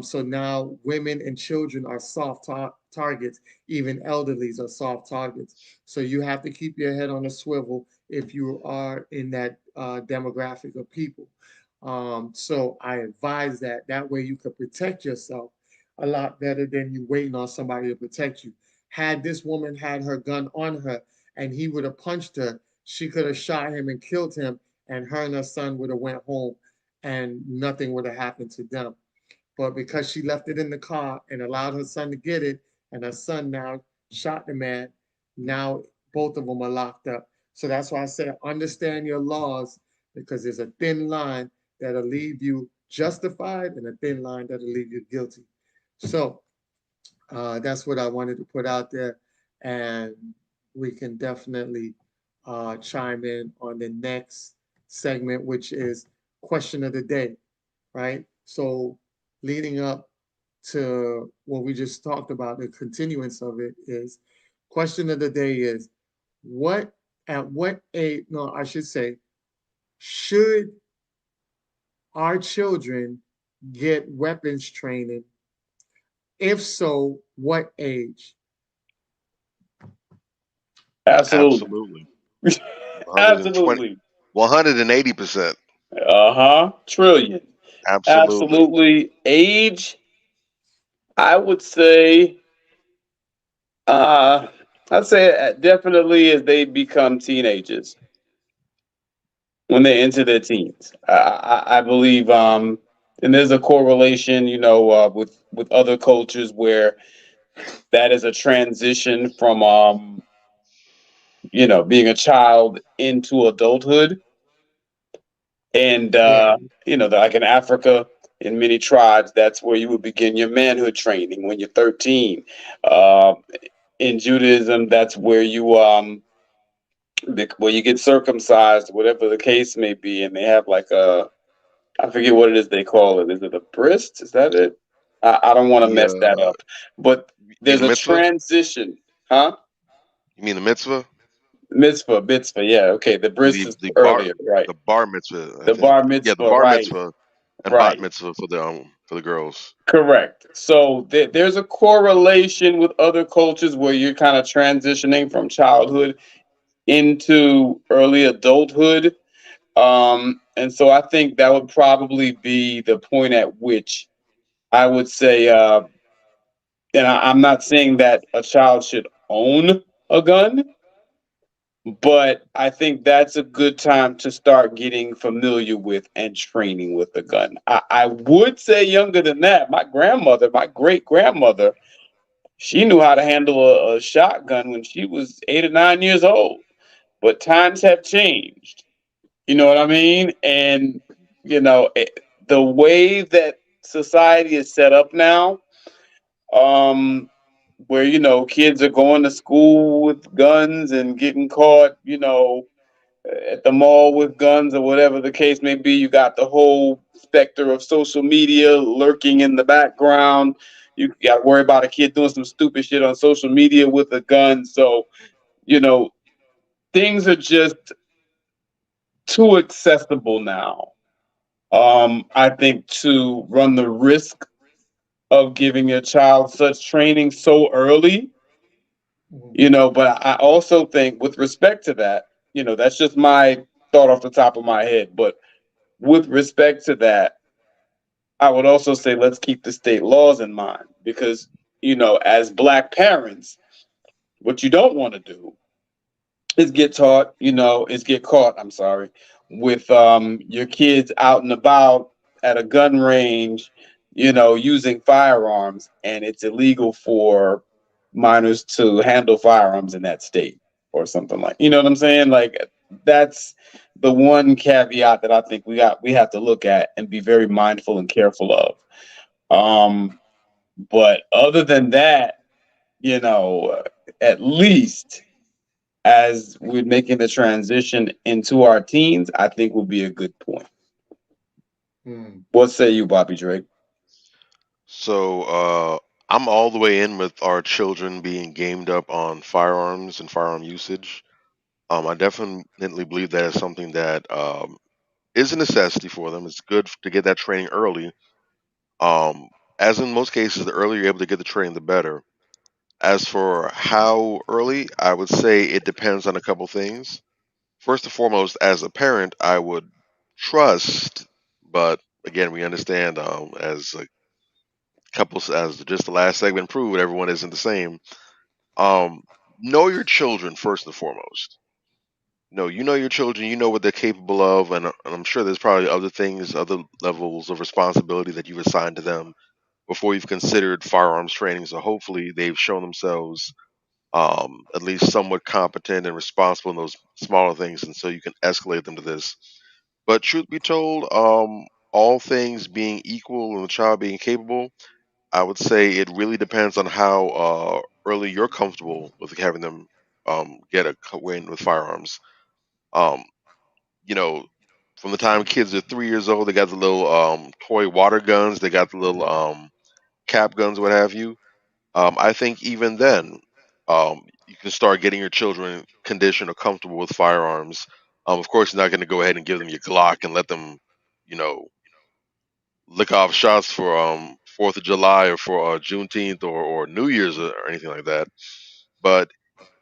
So now women and children are soft targets. Even elderlies are soft targets. So you have to keep your head on a swivel if you are in that demographic of people. So I advise that. That way you can protect yourself a lot better than you waiting on somebody to protect you. Had this woman had her gun on her and he would have punched her, she could have shot him and killed him, and her and her son would have went home and nothing would have happened to them. But because she left it in the car and allowed her son to get it, and her son now shot the man, now both of them are locked up. So that's why I say understand your laws, because there's a thin line that'll leave you justified and a thin line that'll leave you guilty. So that's what I wanted to put out there. And we can definitely chime in on the next segment, which is question of the day, right? So leading up to what we just talked about, the continuance of it is question of the day is what at what age, no, I should say, should our children get weapons training? If so, what age? Absolutely. Absolutely. 120, Absolutely. 180%. Uh-huh. Trillion. Absolutely. Absolutely. Age, I would say, uh, I'd say definitely as they become teenagers, when they enter their teens. I believe, and there's a correlation, with other cultures where that is a transition from, being a child into adulthood. And, Yeah. like in Africa, in many tribes, that's where you would begin your manhood training when you're 13. Uh, in Judaism, that's where you get circumcised, whatever the case may be, and they have like I forget what it is they call it. Is it a bris? Is that it? I don't want to The mess that up. But you mean there's the a mitzvah? transition, huh? You mean the mitzvah? Mitzvah, yeah. Okay, the bris The is the bar earlier, right? the bar mitzvah, I The think. bar Yeah, the mitzvah, bar right, mitzvah and bat right. mitzvah for the girls. Correct. So there's a correlation with other cultures where you're kind of transitioning from childhood into early adulthood. And so I think that would probably be the point at which I would say, and I'm not saying that a child should own a gun, but I think that's a good time to start getting familiar with and training with the gun. I would say younger than that. My grandmother, my great grandmother, she knew how to handle a shotgun when she was 8 or 9 years old. But times have changed. You know what I mean? And the way that society is set up now, um, where kids are going to school with guns and getting caught, at the mall with guns or whatever the case may be. You got the whole specter of social media lurking in the background. You got to worry about a kid doing some stupid shit on social media with a gun. So, you know, things are just too accessible now. I think to run the risk of giving a child such training so early, Mhm. but I also think with respect to that, that's just my thought off the top of my head. But with respect to that, I would also say let's keep the state laws in mind because, as black parents, what you don't want to do is get caught, I'm sorry, with your kids out and about at a gun range, using firearms, and it's illegal for minors to handle firearms in that state or something like. You know what I'm saying? Like that's the one caveat that I think we have to look at and be very mindful and careful of. But other than that, you know, at least as we're making the transition into our teens, I think will be a good point. Mm. What say you, Bobby Drake? So I'm all the way in with our children being gamed up on firearms and firearm usage. I definitely believe that is something that is a necessity for them. It's good to get that training early. Um, as in most cases, the earlier you're able to get the training, the better. As for how early, I would say it depends on a couple things. First and foremost, as a parent, I would trust, but again, we understand as a couple, as just the last segment proved, everyone isn't the same. Um, know your children first and foremost. No, you know your children, you know what they're capable of, and I'm sure there's probably other things, other levels of responsibility that you've assigned to them before you've considered firearms training. So hopefully they've shown themselves at least somewhat competent and responsible in those smaller things, and so you can escalate them to this. But truth be told, all things being equal and the child being capable, I would say it really depends on how early you're comfortable with having them get a win with firearms. Um, you know, from the time kids are 3 years old, they got the little toy water guns, they got the little cap guns, what have you. I think even then, you can start getting your children conditioned or comfortable with firearms. Of course, you're not going to go ahead and give them your Glock and let them, you know, lick off shots for Fourth of July or for Juneteenth or New Year's or anything like that. But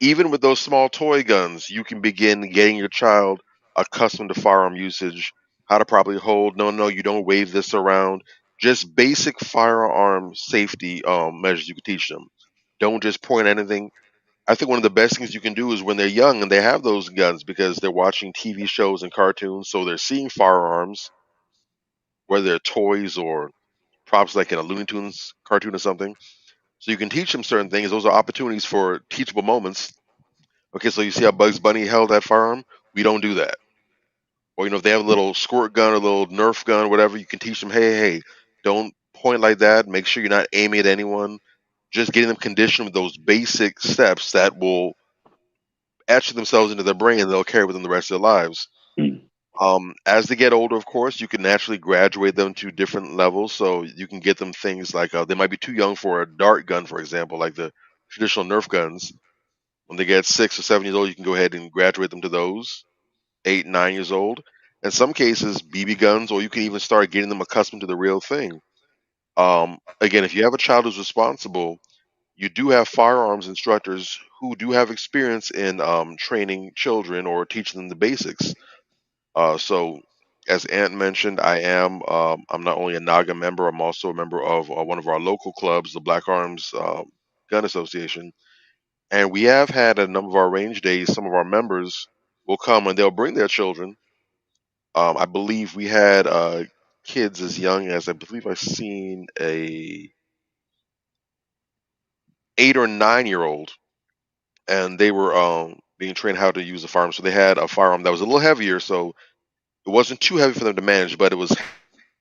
even with those small toy guns, you can begin getting your child accustomed to firearm usage, how to properly hold. No, no, you don't wave this around. Just basic firearm safety measures you can teach them. Don't just point at anything. I think one of the best things you can do is when they're young and they have those guns because they're watching TV shows and cartoons, so they're seeing firearms, whether they're toys or props like in a Looney Tunes cartoon or something. So you can teach them certain things. Those are opportunities for teachable moments. Okay, so you see how Bugs Bunny held that firearm? We don't do that. Or if they have a little squirt gun or a little Nerf gun, whatever, you can teach them, hey, don't point like that. Make sure you're not aiming at anyone. Just getting them conditioned with those basic steps that will etch themselves into their brain and they'll carry with them the rest of their lives. Mm. As they get older, of course, you can naturally graduate them to different levels. So you can get them things like they might be too young for a dart gun, for example, like the traditional Nerf guns. When they get 6 or 7 years old, you can go ahead and graduate them to those. 8, 9 years old. In some cases, BB guns, or you can even start getting them accustomed to the real thing. Again, if you have a child who's responsible, you do have firearms instructors who do have experience in training children or teaching them the basics. So, as Ant mentioned, I'm not only a NAGA member, I'm also a member of one of our local clubs, the Black Arms Gun Association. And we have had a number of our range days. Some of our members will come and they'll bring their children. I believe we had kids as young as I believe I've seen a 8 or 9 year old, and they were being trained how to use a firearm. So they had a firearm that was a little heavier, so it wasn't too heavy for them to manage, but it was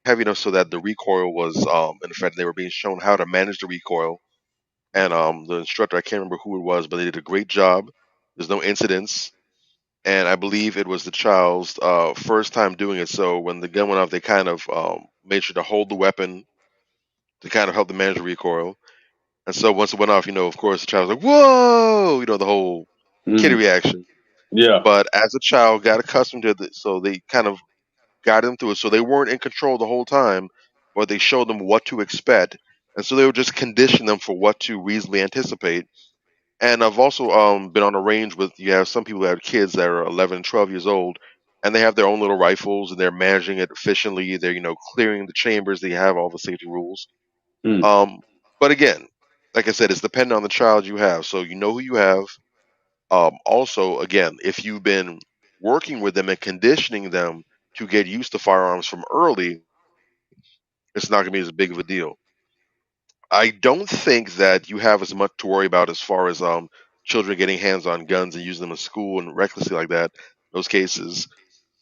heavy enough so that the recoil was in effect. They were being shown how to manage the recoil, and the instructor, I can't remember who it was, but they did a great job. There's no incidents, and I believe it was the child's first time doing it. So when the gun went off, they kind of made sure to hold the weapon to kind of help the manage the recoil. And so once it went off, of course, the child was like, "Whoa!" The whole kitty Mm. reaction. Yeah. But as a child, got accustomed to it, so they kind of guided them through it. So they weren't in control the whole time, but they showed them what to expect, and so they would just condition them for what to reasonably anticipate. And I've also been on a range with you have some people that have kids that are 11, 12 years old, and they have their own little rifles and they're managing it efficiently. They're clearing the chambers. They have all the safety rules. Mm. Um, but again, like I said, it's dependent on the child you have. So you know who you have. Also, again, if you've been working with them and conditioning them to get used to firearms from early, it's not going to be as big of a deal. I don't think that you have as much to worry about as far as children getting hands on guns and using them in school and recklessly like that. Those cases,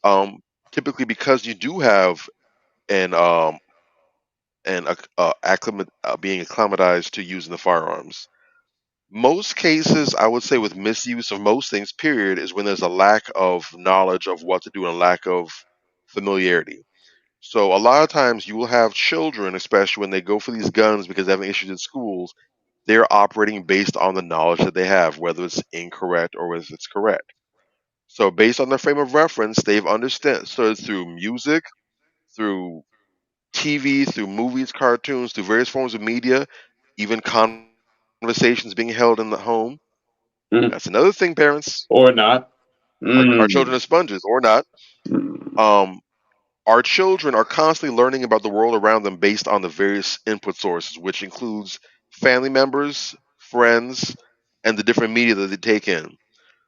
um, typically because you do have an being acclimatized to using the firearms. Most cases, I would say, with misuse of most things, period, is when there's a lack of knowledge of what to do and a lack of familiarity. So a lot of times you will have children, especially when they go for these guns because they're having issues in schools, they're operating based on the knowledge that they have, whether it's incorrect or whether it's correct. So based on their frame of reference, they've understood so through music, through TV, through movies, cartoons, through various forms of media, even conversations being held in the home. Mm. That's another thing, parents. Or not. Our children Mm. are sponges, or not. Mm. Um, our children are constantly learning about the world around them based on the various input sources, which includes family members, friends, and the different media that they take in.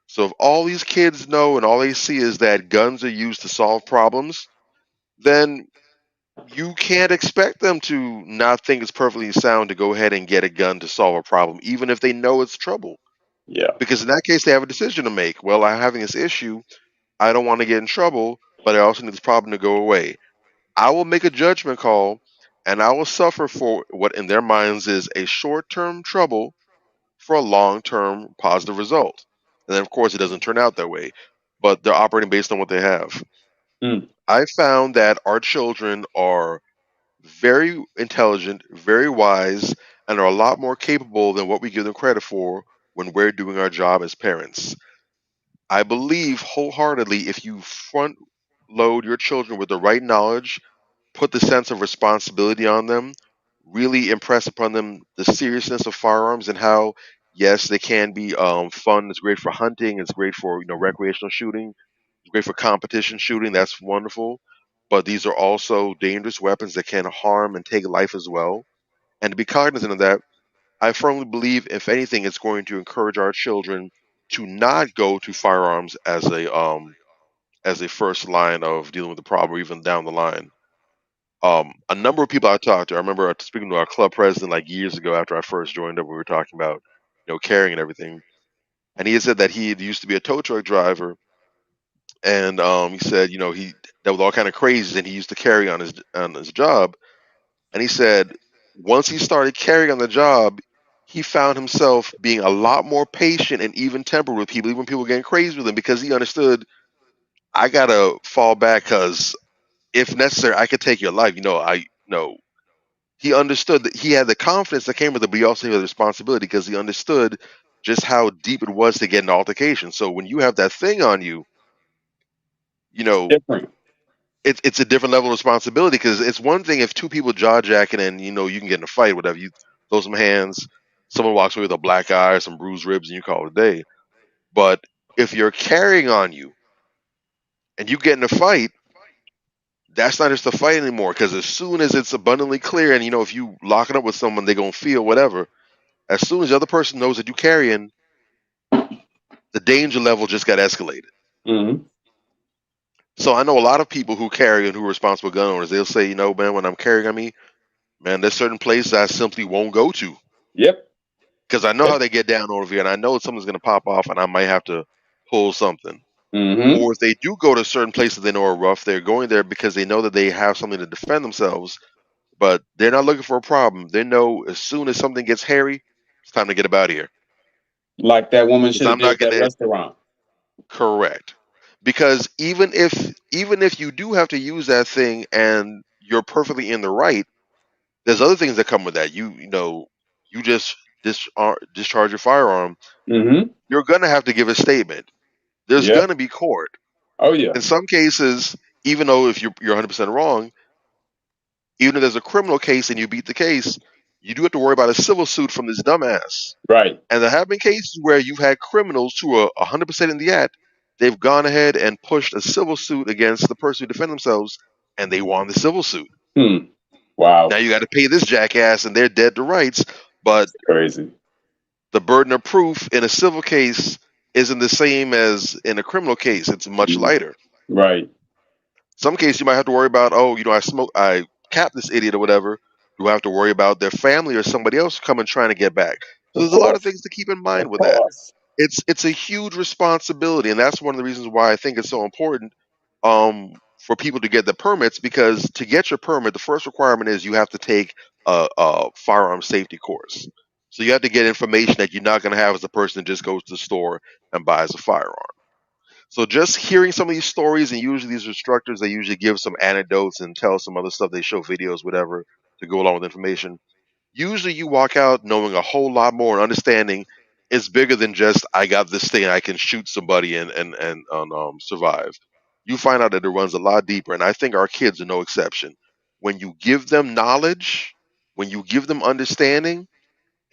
So if all these kids know and all they see is that guns are used to solve problems, then you can't expect them to not think it's perfectly sound to go ahead and get a gun to solve a problem, even if they know it's trouble. Yeah. Because in that case, they have a decision to make. Well, I'm having this issue. I don't want to get in trouble, but I also need this problem to go away. I will make a judgment call and I will suffer for what in their minds is a short term trouble for a long term positive result. And then, of course, it doesn't turn out that way, but they're operating based on what they have. Mm. I found that our children are very intelligent, very wise, and are a lot more capable than what we give them credit for when we're doing our job as parents. I believe wholeheartedly if you front load your children with the right knowledge, put the sense of responsibility on them, really impress upon them the seriousness of firearms and how, yes, they can be fun. It's great for hunting. It's great for recreational shooting. great for competition shooting. That's wonderful. But these are also dangerous weapons that can harm and take life as well. And to be cognizant of that, I firmly believe, if anything, it's going to encourage our children to not go to firearms as a first line of dealing with the problem, or even down the line. A number of people I talked to, I remember speaking to our club president like years ago after I first joined up. We were talking about carrying and everything, and he had said that he had used to be a tow truck driver, and he said he dealt with all kind of crazies, and he used to carry on his job, and he said once he started carrying on the job, he found himself being a lot more patient and even tempered with people, even when people were getting crazy with him, because he understood I gotta fall back because if necessary, I could take your life. I know he understood that he had the confidence that came with it, but he also had the responsibility because he understood just how deep it was to get an altercation. So when you have that thing on you, you know, Different. it's a different level of responsibility, because it's one thing if two people jaw jacking and you can get in a fight, whatever, you throw some hands, someone walks away with a black eye, some bruised ribs, and you call it a day. But if you're carrying on you and you get in a fight, that's not just a fight anymore, because as soon as it's abundantly clear, and if you lock it up with someone, they're gonna feel whatever. As soon as the other person knows that you're carrying, the danger level just got escalated. Mm-hmm. So I know a lot of people who carry and who are responsible gun owners. They'll say, man, when I'm carrying on me, man, there's certain places I simply won't go to Yep. because I know Yep. how they get down over here, and I know something's gonna pop off, and I might have to pull something. Mm-hmm. Or if they do go to certain places they know are rough, they're going there because they know that they have something to defend themselves. But they're not looking for a problem. They know as soon as something gets hairy, it's time to get up out of here. Like that woman Because should have I'm not did that gonna restaurant. correct. Because even if you do have to use that thing and you're perfectly in the right, there's other things that come with that. You just discharge your firearm. Mm-hmm. You're gonna have to give a statement. There's Yep. gonna be court. Oh yeah. In some cases, even though if you're 100% wrong, even if there's a criminal case and you beat the case, you do have to worry about a civil suit from this dumbass. Right. And there have been cases where you've had criminals who are 100% in the act. They've gone ahead and pushed a civil suit against the person who defend themselves, and they won the civil suit. Hmm. Now Wow. you got to pay this jackass, and they're dead to rights. But Crazy. the burden of proof in a civil case isn't the same as in a criminal case. It's much Mhm. lighter. Right. Some cases you might have to worry about, I capped this idiot or whatever. You have to worry about their family or somebody else coming trying to get back. So Of there's a lot of course. things to keep in mind Of with that. course. It's a huge responsibility, and that's one of the reasons why I think it's so important for people to get the permits, because to get your permit, the first requirement is you have to take a firearm safety course. So you have to get information that you're not going to have as a person that just goes to the store and buys a firearm. So just hearing some of these stories, and usually these instructors, they usually give some anecdotes and tell some other stuff. They show videos, whatever, to go along with information. Usually you walk out knowing a whole lot more and understanding it's bigger than just I got this thing I can shoot somebody and survive. You find out that it runs a lot deeper, and I think our kids are no exception. When you give them knowledge, when you give them understanding,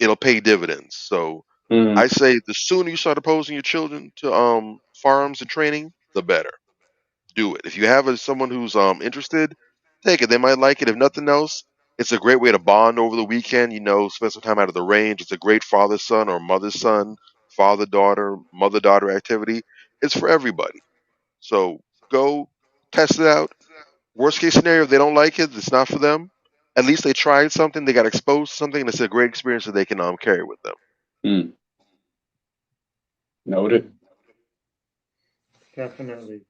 it'll pay dividends. So Mm-hmm. I say the sooner you start opposing your children to firearms and training, the better. Do it. If you have someone who's interested, take it. They might like it. If nothing else, it's a great way to bond over the weekend. Spend some time out of the range. It's a great father son or mother son, father daughter, mother daughter activity. It's for everybody. So go test it out. Worst case scenario, if they don't like it, it's not for them. At least they tried something. They got exposed to something. And it's a great experience that they can carry with them. Mm. Noted. Definitely.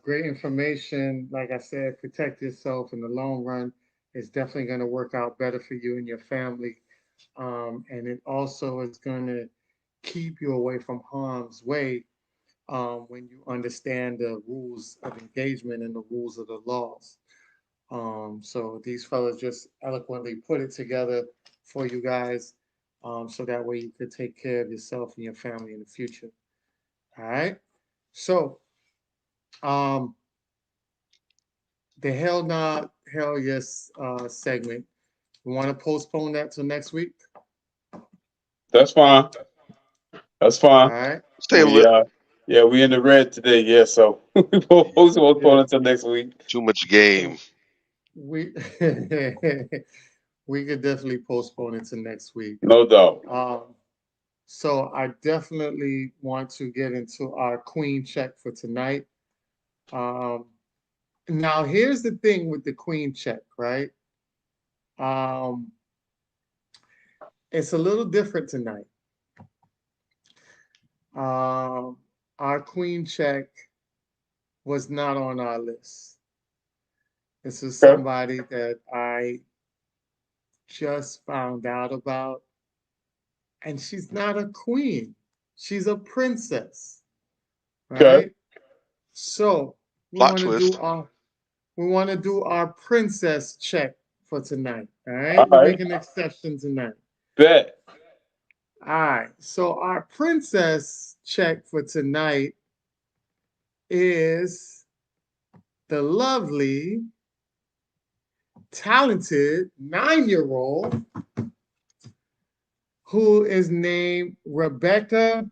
Great information. Like I said, protect yourself in the long run. It's definitely going to work out better for you and your family. And it also is going to keep you away from harm's way when you understand the rules of engagement and the rules of the laws. So these fellas just eloquently put it together for you guys, so that way you could take care of yourself and your family in the future. All right. So um, the hell not, hell yes segment. We want to postpone that till next week. That's fine. That's All fine. right. Let's table We it. Yeah, we in the red today. Yeah, so we postpone Yeah. until next week. Too much game. We we could definitely postpone it to next week. No doubt. So I definitely want to get into our queen check for tonight. Um, now here's the thing with the queen check, right? Um, it's a little different tonight. Um, our queen check was not on our list. This is Okay. somebody that I just found out about, and she's not a queen. She's a princess, Okay. right? So we Plot want to do twist. our princess check for tonight. All All right, we make right. an exception tonight. Bet. All right, so our princess check for tonight is the lovely, talented 9-year-old who is named Rebecca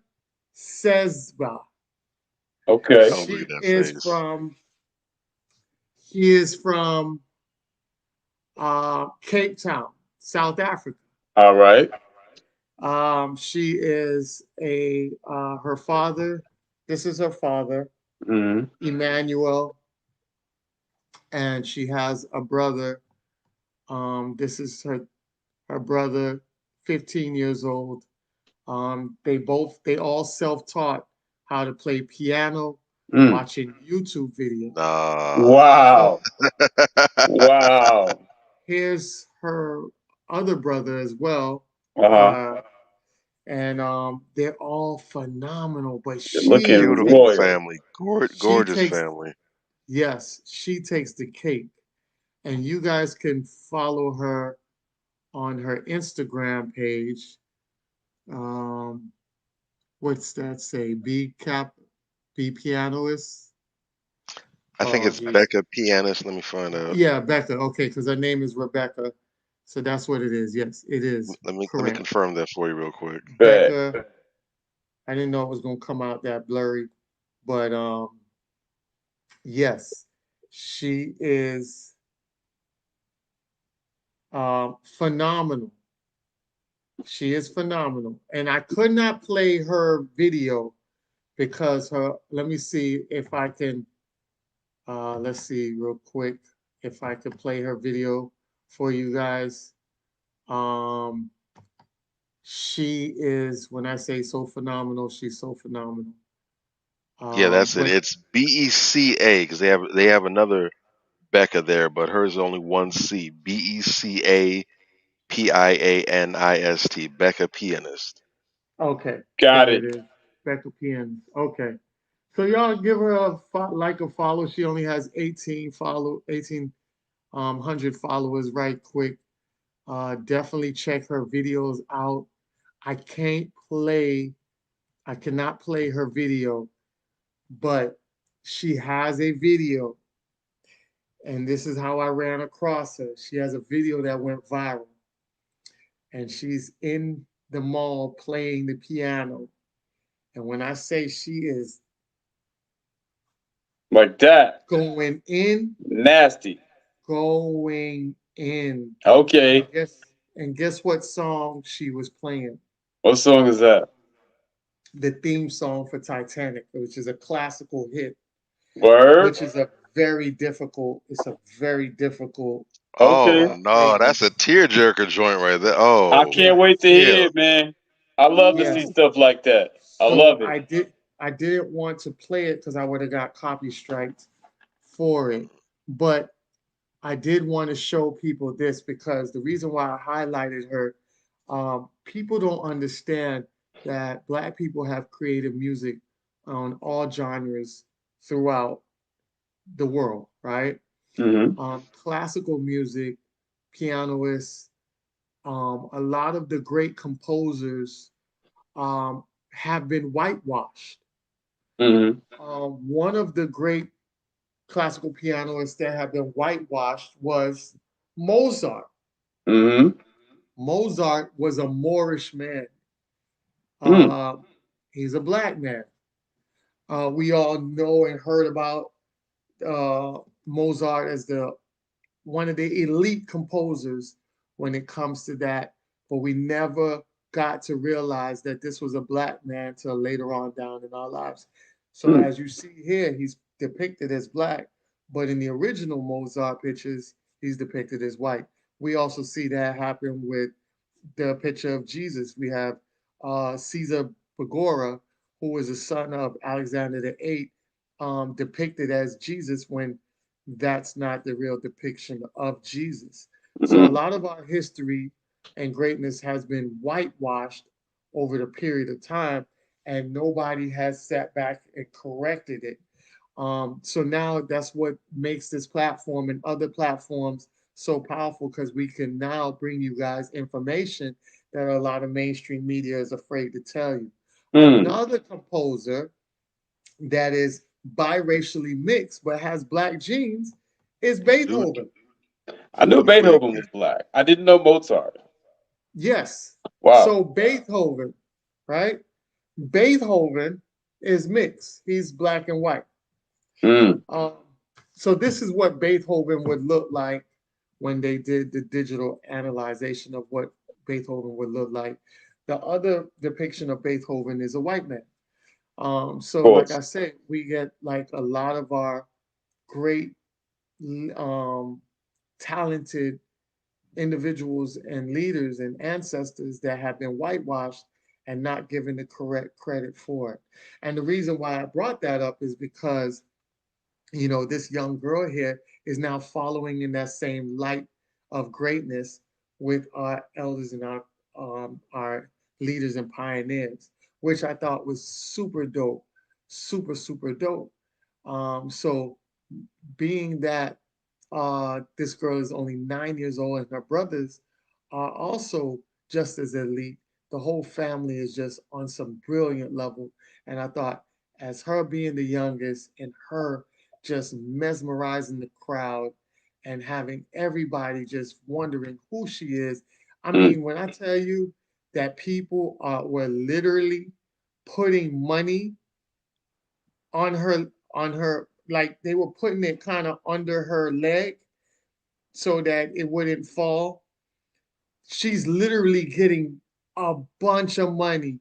Sesba. Okay. Oh, look She at that is face. from she is from Cape Town, South Africa. All right. She is her father. This is her father, Mm-hmm. Emmanuel, and she has a brother. This is her brother, 15 years old. They all self-taught how to play piano, Mm. watching YouTube videos. Nah. So Wow. Wow. here's her other brother as well. Uh-huh. Uh, and they're all phenomenal. But You're looking Beautiful royal. family. she Gorgeous takes family. yes, she takes the cake. And you guys can follow her on her Instagram page. Um, what's that say? B pianist. I think Oh, it's geez. Becca Pianist. Let me find out. Yeah, Becca. Okay, because her name is Rebecca. So that's what it is. Yes, it is Let me correct. confirm that for you real quick. Bet. Becca. I didn't know it was gonna come out that blurry, but yes, she is phenomenal. She is phenomenal, and I could not play her video because her. Let me see if I can. Let's see real quick if I could play her video for you guys. Um, she is when I say so phenomenal, she's so phenomenal. Yeah, that's it. But It's BECA because they have another Becca there, but hers is only one C. BECA PIANIST. Becca Pianist. okay, Got there it it. is. Becca Pian. Okay. So y'all give her a follow. She only has 1800 followers right quick. Definitely check her videos out. I can't play, I cannot play her video, but she has a video, and this is how I ran across her. She has a video that went viral, and she's in the mall playing the piano. And when I say she is Like that. going in, Nasty. going in. Okay. And guess what song she was playing? What song is that? The theme song for Titanic, which is a classical hit, Word? which is a very difficult. It's a very difficult Oh Okay. no, thing. that's a tearjerker joint right there. I Oh can't Yes, wait to hear yeah. it, man. I love to see yes. stuff like that. I So love it. I didn't want to play it because I would have got copy striked for it, but I did want to show people this because the reason why I highlighted her, people don't understand that Black people have creative music on all genres throughout the world, right? Mm-hmm. Classical music, pianists, a lot of the great composers have been whitewashed. Mm-hmm. One of the great classical pianists that have been whitewashed was Mozart. Mm-hmm. Mozart was a Moorish man. Mm. Uh, he's a black man. We all know and heard about Mozart as the one of the elite composers when it comes to that, but we never got to realize that this was a black man till later on down in our lives. So Mm. as you see here, he's depicted as black, but in the original Mozart pictures, he's depicted as white. We also see that happen with the picture of Jesus. We have Caesar Borgia, who was the son of Alexander the Eighth, depicted as Jesus when that's not the real depiction of Jesus. So a Mm. lot of our history and greatness has been whitewashed over the period of time, and nobody has sat back and corrected it. So now that's what makes this platform and other platforms so powerful because we can now bring you guys information that a lot of mainstream media is afraid to tell you. Mm. Another composer that is biracially mixed but has black genes is Dude, Beethoven. I knew wait, wait. Beethoven was black. I didn't know Mozart. Yes. Wow. So Beethoven, right? Beethoven is mixed. He's black and white. Mm. Um, so this is what Beethoven would look like when they did the digital analyzation of what Beethoven would look like. The other depiction of Beethoven is a white man. Of So like course. I said, we get like a lot of our great talented individuals and leaders and ancestors that have been whitewashed and not given the correct credit for it. And the reason why I brought that up is because this young girl here is now following in that same light of greatness with our elders and our leaders and pioneers, which I thought was super dope, super dope. So being that this girl is only 9 years old and her brothers are also just as elite, the whole family is just on some brilliant level. And I thought, as her being the youngest and her just mesmerizing the crowd and having everybody just wondering who she is. I Mm. mean, when I tell you that people were literally putting money on her like they were putting it kind of under her leg so that it wouldn't fall. She's literally getting a bunch of money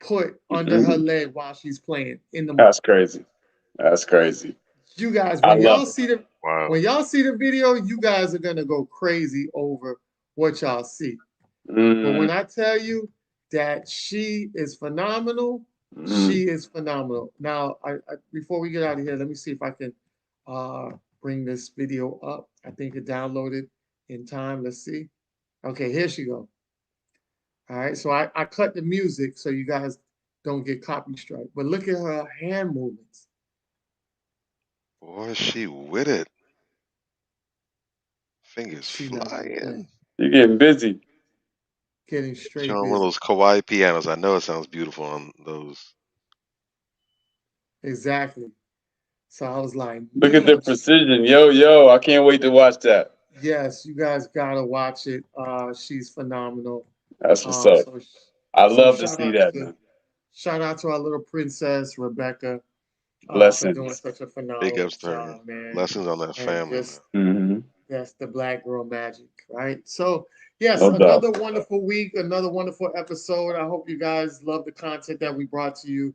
put under her Mm. leg while she's playing in the That's crazy. That's crazy. you guys I when love y'all it. see the Wow. when y'all see the video, you guys are gonna go crazy over what y'all see. But Mm. when I tell you that she is phenomenal, Mm. she is phenomenal. Now, before we get out of here, let me see if I can uh, bring this video up. I think it downloaded in time. Let's see. Okay, here she go. All right, so I cut the music so you guys don't get copy strike. But look at her hand movements. Boy, she with it. Fingers She not even flying. playing. You're getting busy. Getting She straight on one of busy. those kawaii pianos. I know it sounds beautiful on those. Exactly. So I was like, Look at the man, precision. Yo, I can't wait to watch that. yes, you guys gotta watch it. She's phenomenal. That's what's Um, up. so I so love to see that, man. shout out to our little princess Rebecca for doing Blessings. such a Big phenomenal ups to her. job, man. Blessings on that And family, man. just Hmm. that's the black girl magic, right? So yes, No doubt. another wonderful week, another wonderful episode. I hope you guys love the content that we brought to you.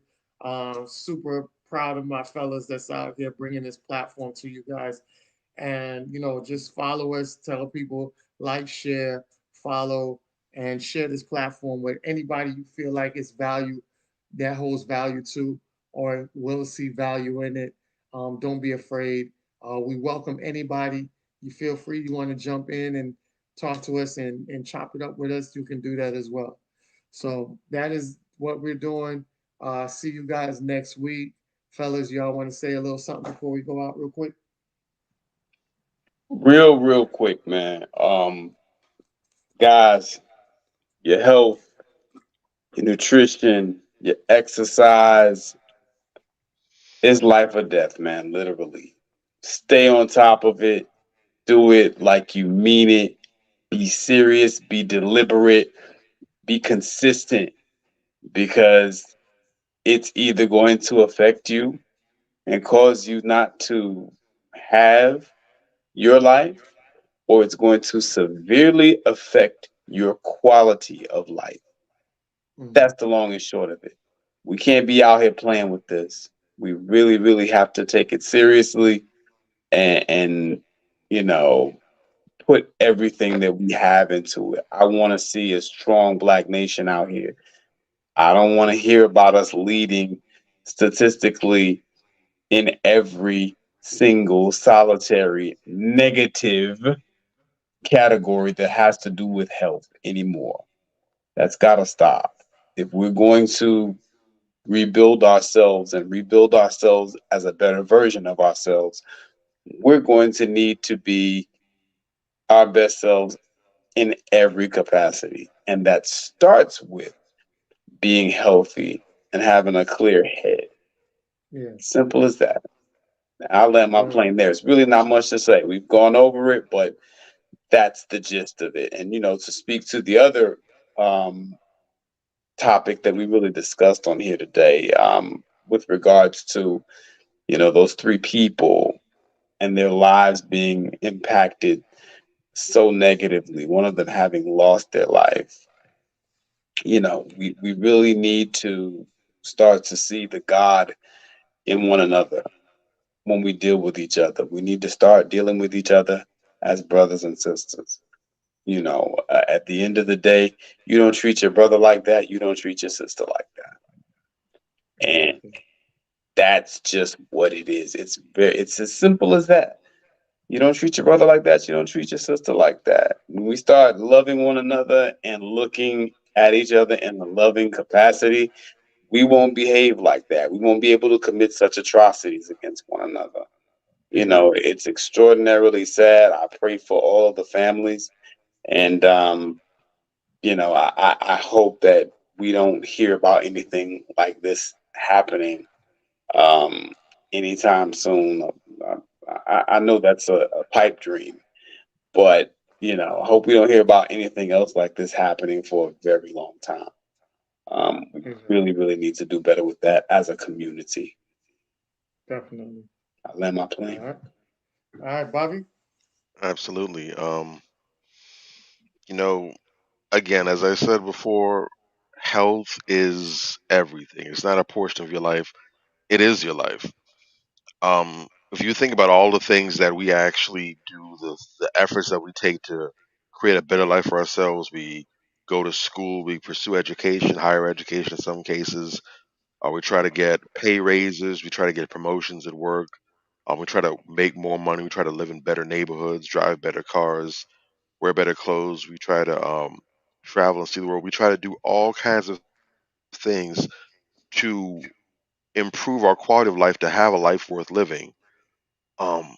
Super proud of my fellas that's out here bringing this platform to you guys. And just follow us, tell people, like, share, follow, and share this platform with anybody you feel like it's value that holds value to or will see value in it. Don't be afraid. We welcome anybody. You feel free, you want to jump in and talk to us and chop it up with us, you can do that as well. So that is what we're doing. See you guys next week. Fellas, y'all want to say a little something before we go out real quick? Real quick, man. Guys, your health, your nutrition, your exercise is life or death, man. Literally. Stay on top of it. Do it like you mean it. Be serious. Be deliberate. Be consistent. Because it's either going to affect you and cause you not to have your life, or it's going to severely affect your quality of life. Mm. That's the long and short of it. We can't be out here playing with this. We really, really have to take it seriously and you know, put everything that we have into it. I want to see a strong black nation out here. I don't want to hear about us leading statistically in every single solitary negative category that has to do with health anymore. That's got to stop. If we're going to rebuild ourselves and rebuild ourselves as a better version of ourselves, we're going to need to be our best selves in every capacity. And that starts with being healthy and having a clear head. Yeah. Simple as that. I'll land my Word. plane there. It's really not much to say. We've gone over it, but that's the gist of it. And, to speak to the other um, topic that we really discussed on here today, with regards to, those three people and their lives being impacted so negatively, one of them having lost their life. We really need to start to see the God in one another when we deal with each other. We need to start dealing with each other as brothers and sisters. At the end of the day, you don't treat your brother like that, you don't treat your sister like that. And Exactly. that's just what it is. It's as simple as that. You don't treat your brother like that, you don't treat your sister like that. When we start loving one another and looking at each other in a loving capacity, we won't behave like that. We won't be able to commit such atrocities against one another. Exactly. It's extraordinarily sad. I pray for all of the families. And, I hope that we don't hear about anything like this happening um, anytime soon. I know that's a pipe dream, but, I hope we don't hear about anything else like this happening for a very long time. We Exactly. really, really need to do better with that as a community. Definitely. I land my All plane. right. All right, Bobby. Absolutely. You know, again, as I said before, health is everything. It's not a portion of your life. It is your life. If you think about all the things that we actually do, the efforts that we take to create a better life for ourselves, we go to school, we pursue education, higher education in some cases. We try to get pay raises, we try to get promotions at work. We try to make more money. We try to live in better neighborhoods, drive better cars, wear better clothes. We try to travel and see the world. We try to do all kinds of things to improve our quality of life, to have a life worth living. Um,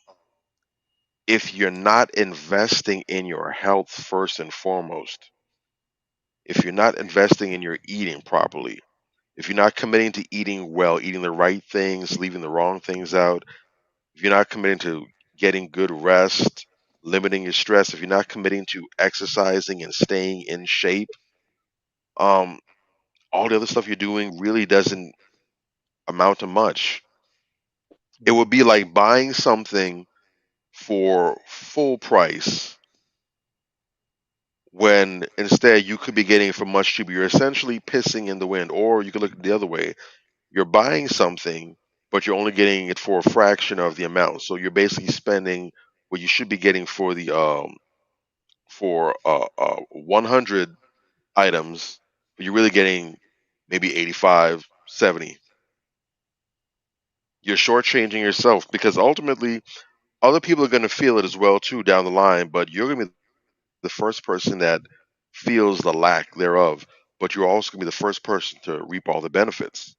if you're not investing in your health first and foremost, if you're not investing in your eating properly, if you're not committing to eating well, eating the right things, leaving the wrong things out, if you're not committing to getting good rest, limiting your stress, if you're not committing to exercising and staying in shape, um, all the other stuff you're doing really doesn't amount to much. It would Mm. be like buying something for full price when instead you could be getting it for much cheaper. You're essentially pissing in the wind, or you could look the other way. You're buying something, but you're only getting it for a fraction of the amount. So you're basically spending what you should be getting for the for 100 items, but you're really getting maybe 85, 70. You're shortchanging yourself because ultimately other people are going to feel it as well too down the line, but you're going to be the first person that feels the lack thereof, but you're also going to be the first person to reap all the benefits.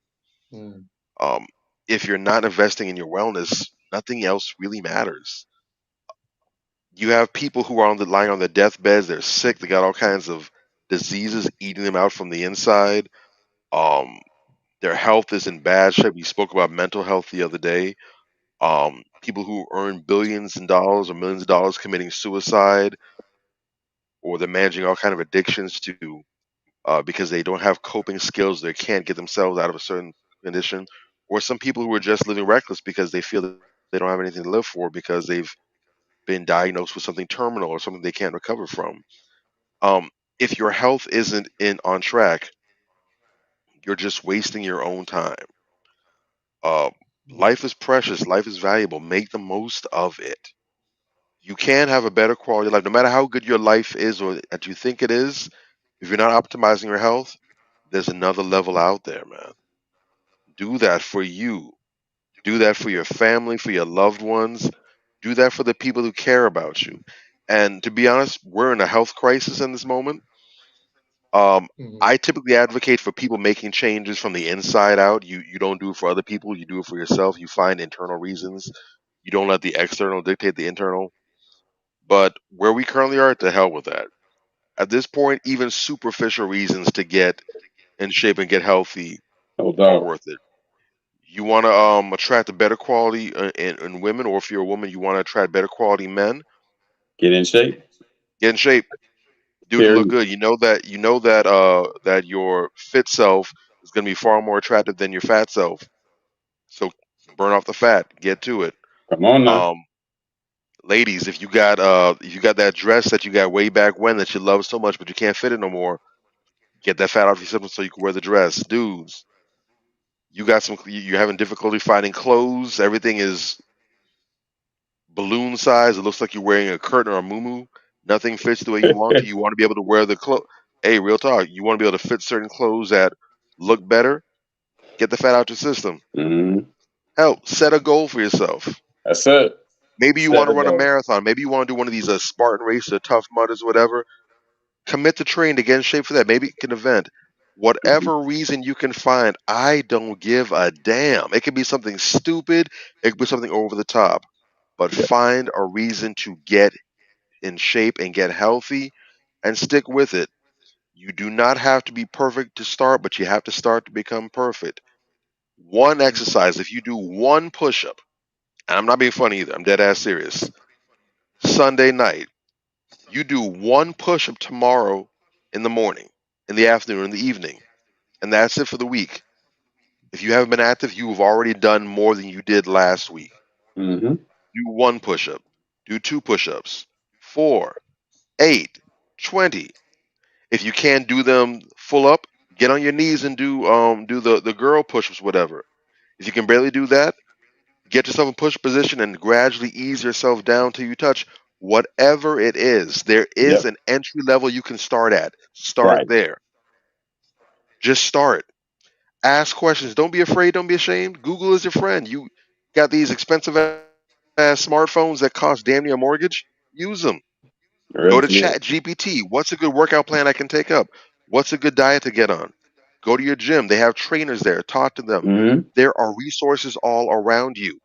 Mm. um, if you're not investing in your wellness, nothing else really matters. You have people who are lying on their deathbeds, they're sick, they got all kinds of diseases eating them out from the inside. um, their health is in bad shape. We spoke about mental health the other day. People who earn billions in dollars or millions of dollars committing suicide, or they're managing all kind of addictions to because they don't have coping skills. They can't get themselves out of a certain condition, or some people who are just living reckless because they feel that they don't have anything to live for because they've been diagnosed with something terminal or something they can't recover from. Um, if your health isn't in on track, you're just wasting your own time. Uh, life is precious. Life is valuable. Make the most of it. You can have a better quality of life, no matter how good your life is or that you think it is. If you're not optimizing your health, there's another level out there, man. Do that for you. Do that for your family, for your loved ones. Do that for the people who care about you. And to be honest, we're in a health crisis in this moment. Um, Mhm. I typically advocate for people making changes from the inside out. You don't do it for other people. You do it for yourself. You find internal reasons. You don't let the external dictate the internal. But where we currently are, to hell with that. At this point, even superficial reasons to get in shape and get healthy No are doubt. worth it. You want to attract a better quality in women, or if you're a woman, you want to attract better quality men. Get in shape. Get in shape. Do it to look Period. good. You know that your fit self is going to be far more attractive than your fat self. So burn off the fat. Get to it. Come on now. Um, ladies, if you got that dress that you got way back when that you love so much, but you can't fit it no more, get that fat off your system so you can wear the dress. Dudes, you're having difficulty finding clothes. Everything is balloon size. It looks like you're wearing a curtain or a muumuu. Nothing fits the way you want to. You want to be able to wear the clothes. Hey, real talk. You want to be able to fit certain clothes that look better. Get the fat out your system. Hmm. Hell, set a goal for yourself. That's it. Maybe you Set want to a run a goal. marathon. Maybe you want to do one of these Spartan races or Tough Mudders, whatever. Commit to train to get in shape for that. Maybe an event. Hmm. Whatever reason you can find, I don't give a damn. It could be something stupid. It could be something over the top. But Yeah. find a reason to get in shape and get healthy and stick with it. You do not have to be perfect to start, but you have to start to become perfect. One exercise, if you do one push up, and I'm not being funny either, I'm dead ass serious. Sunday night, you do one push up tomorrow in the morning, in the afternoon, in the evening, and that's it for the week. If you haven't been active, you have already done more than you did last week. Hmm. Do one push up, do two push ups, 4, 8, 20. If you can't do them full up, get on your knees and do the girl push-ups, whatever. If you can barely do that, get yourself in push position and gradually ease yourself down till you touch whatever it is. There is Yep. an entry level you can start at. Start Right. there. Just start. Ask questions. Don't be afraid. Don't be ashamed. Google is your friend. You got these expensive ass smartphones that cost damn near a mortgage. Use them. Go to Real Chat deal. GPT. What's a good workout plan I can take up? What's a good diet to get on? Go to your gym. They have trainers there. Talk to them. Hmm. There are resources all around you.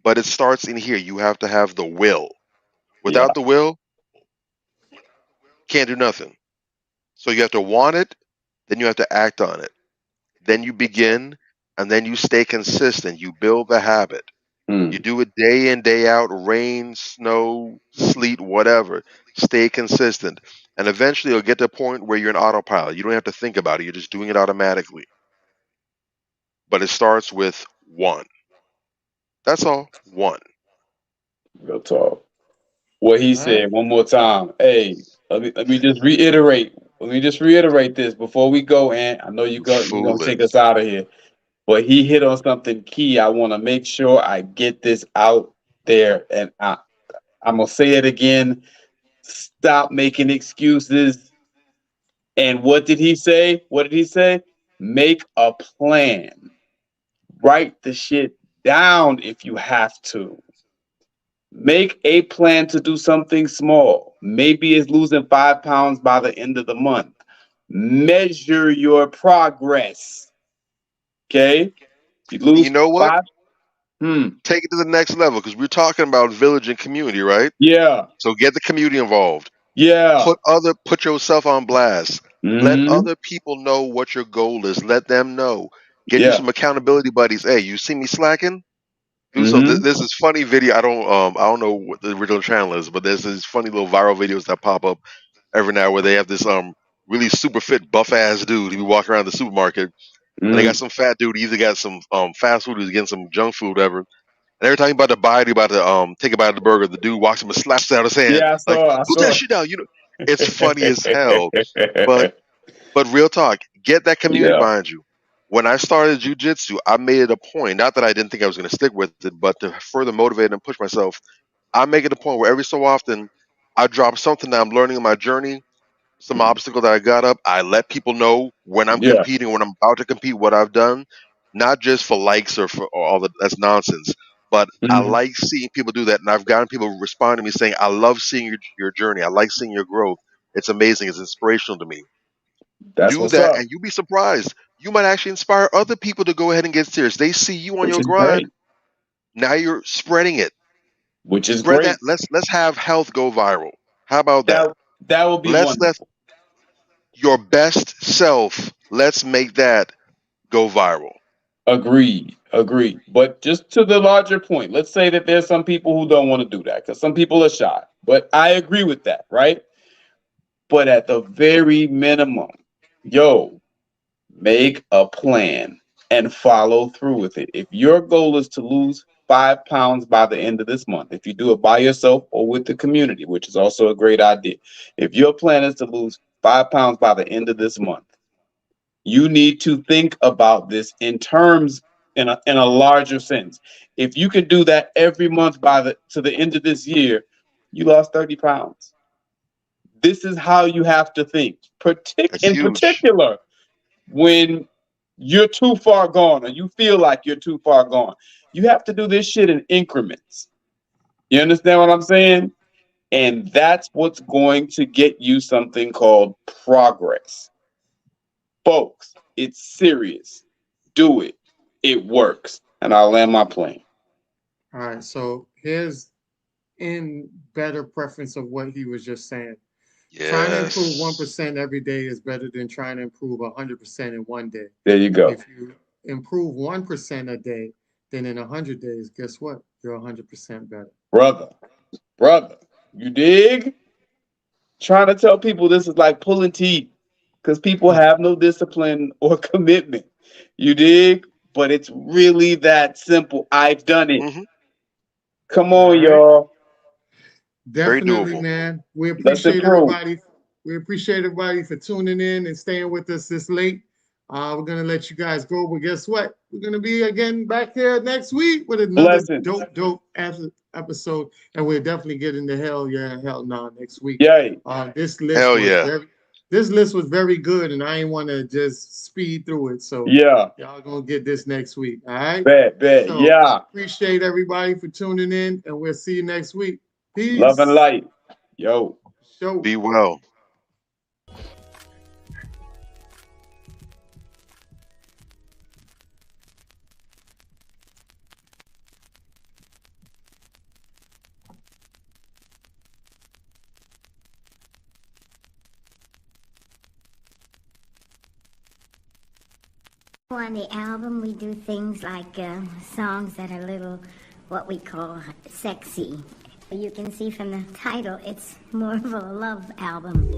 But it starts in here. You have to have the will. Yeah. Without the will, can't do nothing. So you have to want it, then you have to act on it. Then you begin, and then you stay consistent. You build the habit. You Mm. do it day in, day out, rain, snow, sleet, whatever. Stay consistent. And eventually you'll get to a point where you're an autopilot. You don't have to think about it. You're just doing it automatically. But it starts with one. That's all. One. Real talk. What he All right. said one more time. Hey, let me just reiterate. Let me just reiterate this before we go. And I know you're gonna take us Foolish. out of here. But he hit on something key. I want to make sure I get this out there, and I'm gonna say it again. Stop making excuses. And what did he say? What did he say? Make a plan. Write the shit down if you have to. Make a plan to do something small. Maybe it's losing 5 pounds by the end of the month. Measure your progress. Okay? You And you lose know what? five. Hmm. Take it to the next level because we're talking about village and community, right? Yeah. So get the community involved. Yeah. Put yourself on blast. Let Hmm. other people know what your goal is. Let them know. Get you Yeah. some accountability buddies. Hey, you see me slacking? Do so. Hmm. There's this funny video. I don't know what the original channel is, but there's these funny little viral videos that pop up every now where they have this really super fit buff ass dude. He be walking around the supermarket And they got Mm. some fat dude, he either got some fast food, he's getting some junk food, whatever. And every time he about to buy it, he about to take a bite of the burger, the dude walks him and slaps it out of his hand. Yeah, I Like, saw. I put that saw. shit down. It's funny as hell. But real talk, get that community Yeah. behind you. When I started jujitsu, I made it a point, not that I didn't think I was going to stick with it, but to further motivate and push myself, I make it a point where every so often I drop something that I'm learning in my journey, some obstacle that I got up. I let people know when I'm Yeah. competing, when I'm about to compete, what I've done, not just for likes or for all that's nonsense. But I Mhm. like seeing people do that, and I've gotten people respond to me saying, "I love seeing your journey. I like seeing your growth. It's amazing. It's inspirational to me." That's Do what's that, up. and you'll be surprised. You might actually inspire other people to go ahead and get serious. They see you on Which your is grind. great. Now you're spreading it. Which is Spread that. great. Let's have health go viral. How about that? That would be Let wonderful. your best self. Let's make that go viral. Agreed. Agreed. But just to the larger point, let's say that there's some people who don't want to do that because some people are shy. But I agree with that, right? But at the very minimum, yo, make a plan and follow through with it. If your goal is to lose 5 pounds by the end of this month, if you do it by yourself or with the community, which is also a great idea, if your plan is to lose 5 pounds by the end of this month, you need to think about this in terms in a larger sense. If you can do that every month by the to the end of this year, you lost 30 pounds. This is how you have to think. That's In huge. particular, when you're too far gone or you feel like you're too far gone, you have to do this shit in increments. You understand what I'm saying? And that's what's going to get you something called progress. Folks, it's serious. Do it. It works. And I'll land my plane. All right, so here's in better preference of what he was just saying. Trying to improve Yes. 1% every day is better than trying to improve 100% in one day. There you go. If you improve 1% a day, then in 100 days, guess what? You're 100% better. Brother, brother, you dig? Trying to tell people this is like pulling teeth because people have no discipline or commitment. You dig? But it's really that simple. I've done it. Hmm. Come All on, right. y'all. Very Definitely, doable. man. We Let's appreciate improve. everybody. We appreciate everybody for tuning in and staying with us this late. We're gonna let you guys go, but guess what? We're gonna be again back here next week with another Blessings. dope episode, and we're definitely getting to hell yeah, hell no next week. Yay. This list Hell was yeah. very good, and I ain't want to just speed through it. So Yeah. y'all gonna get this next week. All right. Bet. So Yeah. appreciate everybody for tuning in, and we'll see you next week. Love and Peace. light. Yo. Show. Be well. On the album, we do things like songs that are a little, what we call sexy. You can see from the title, it's more of a love album.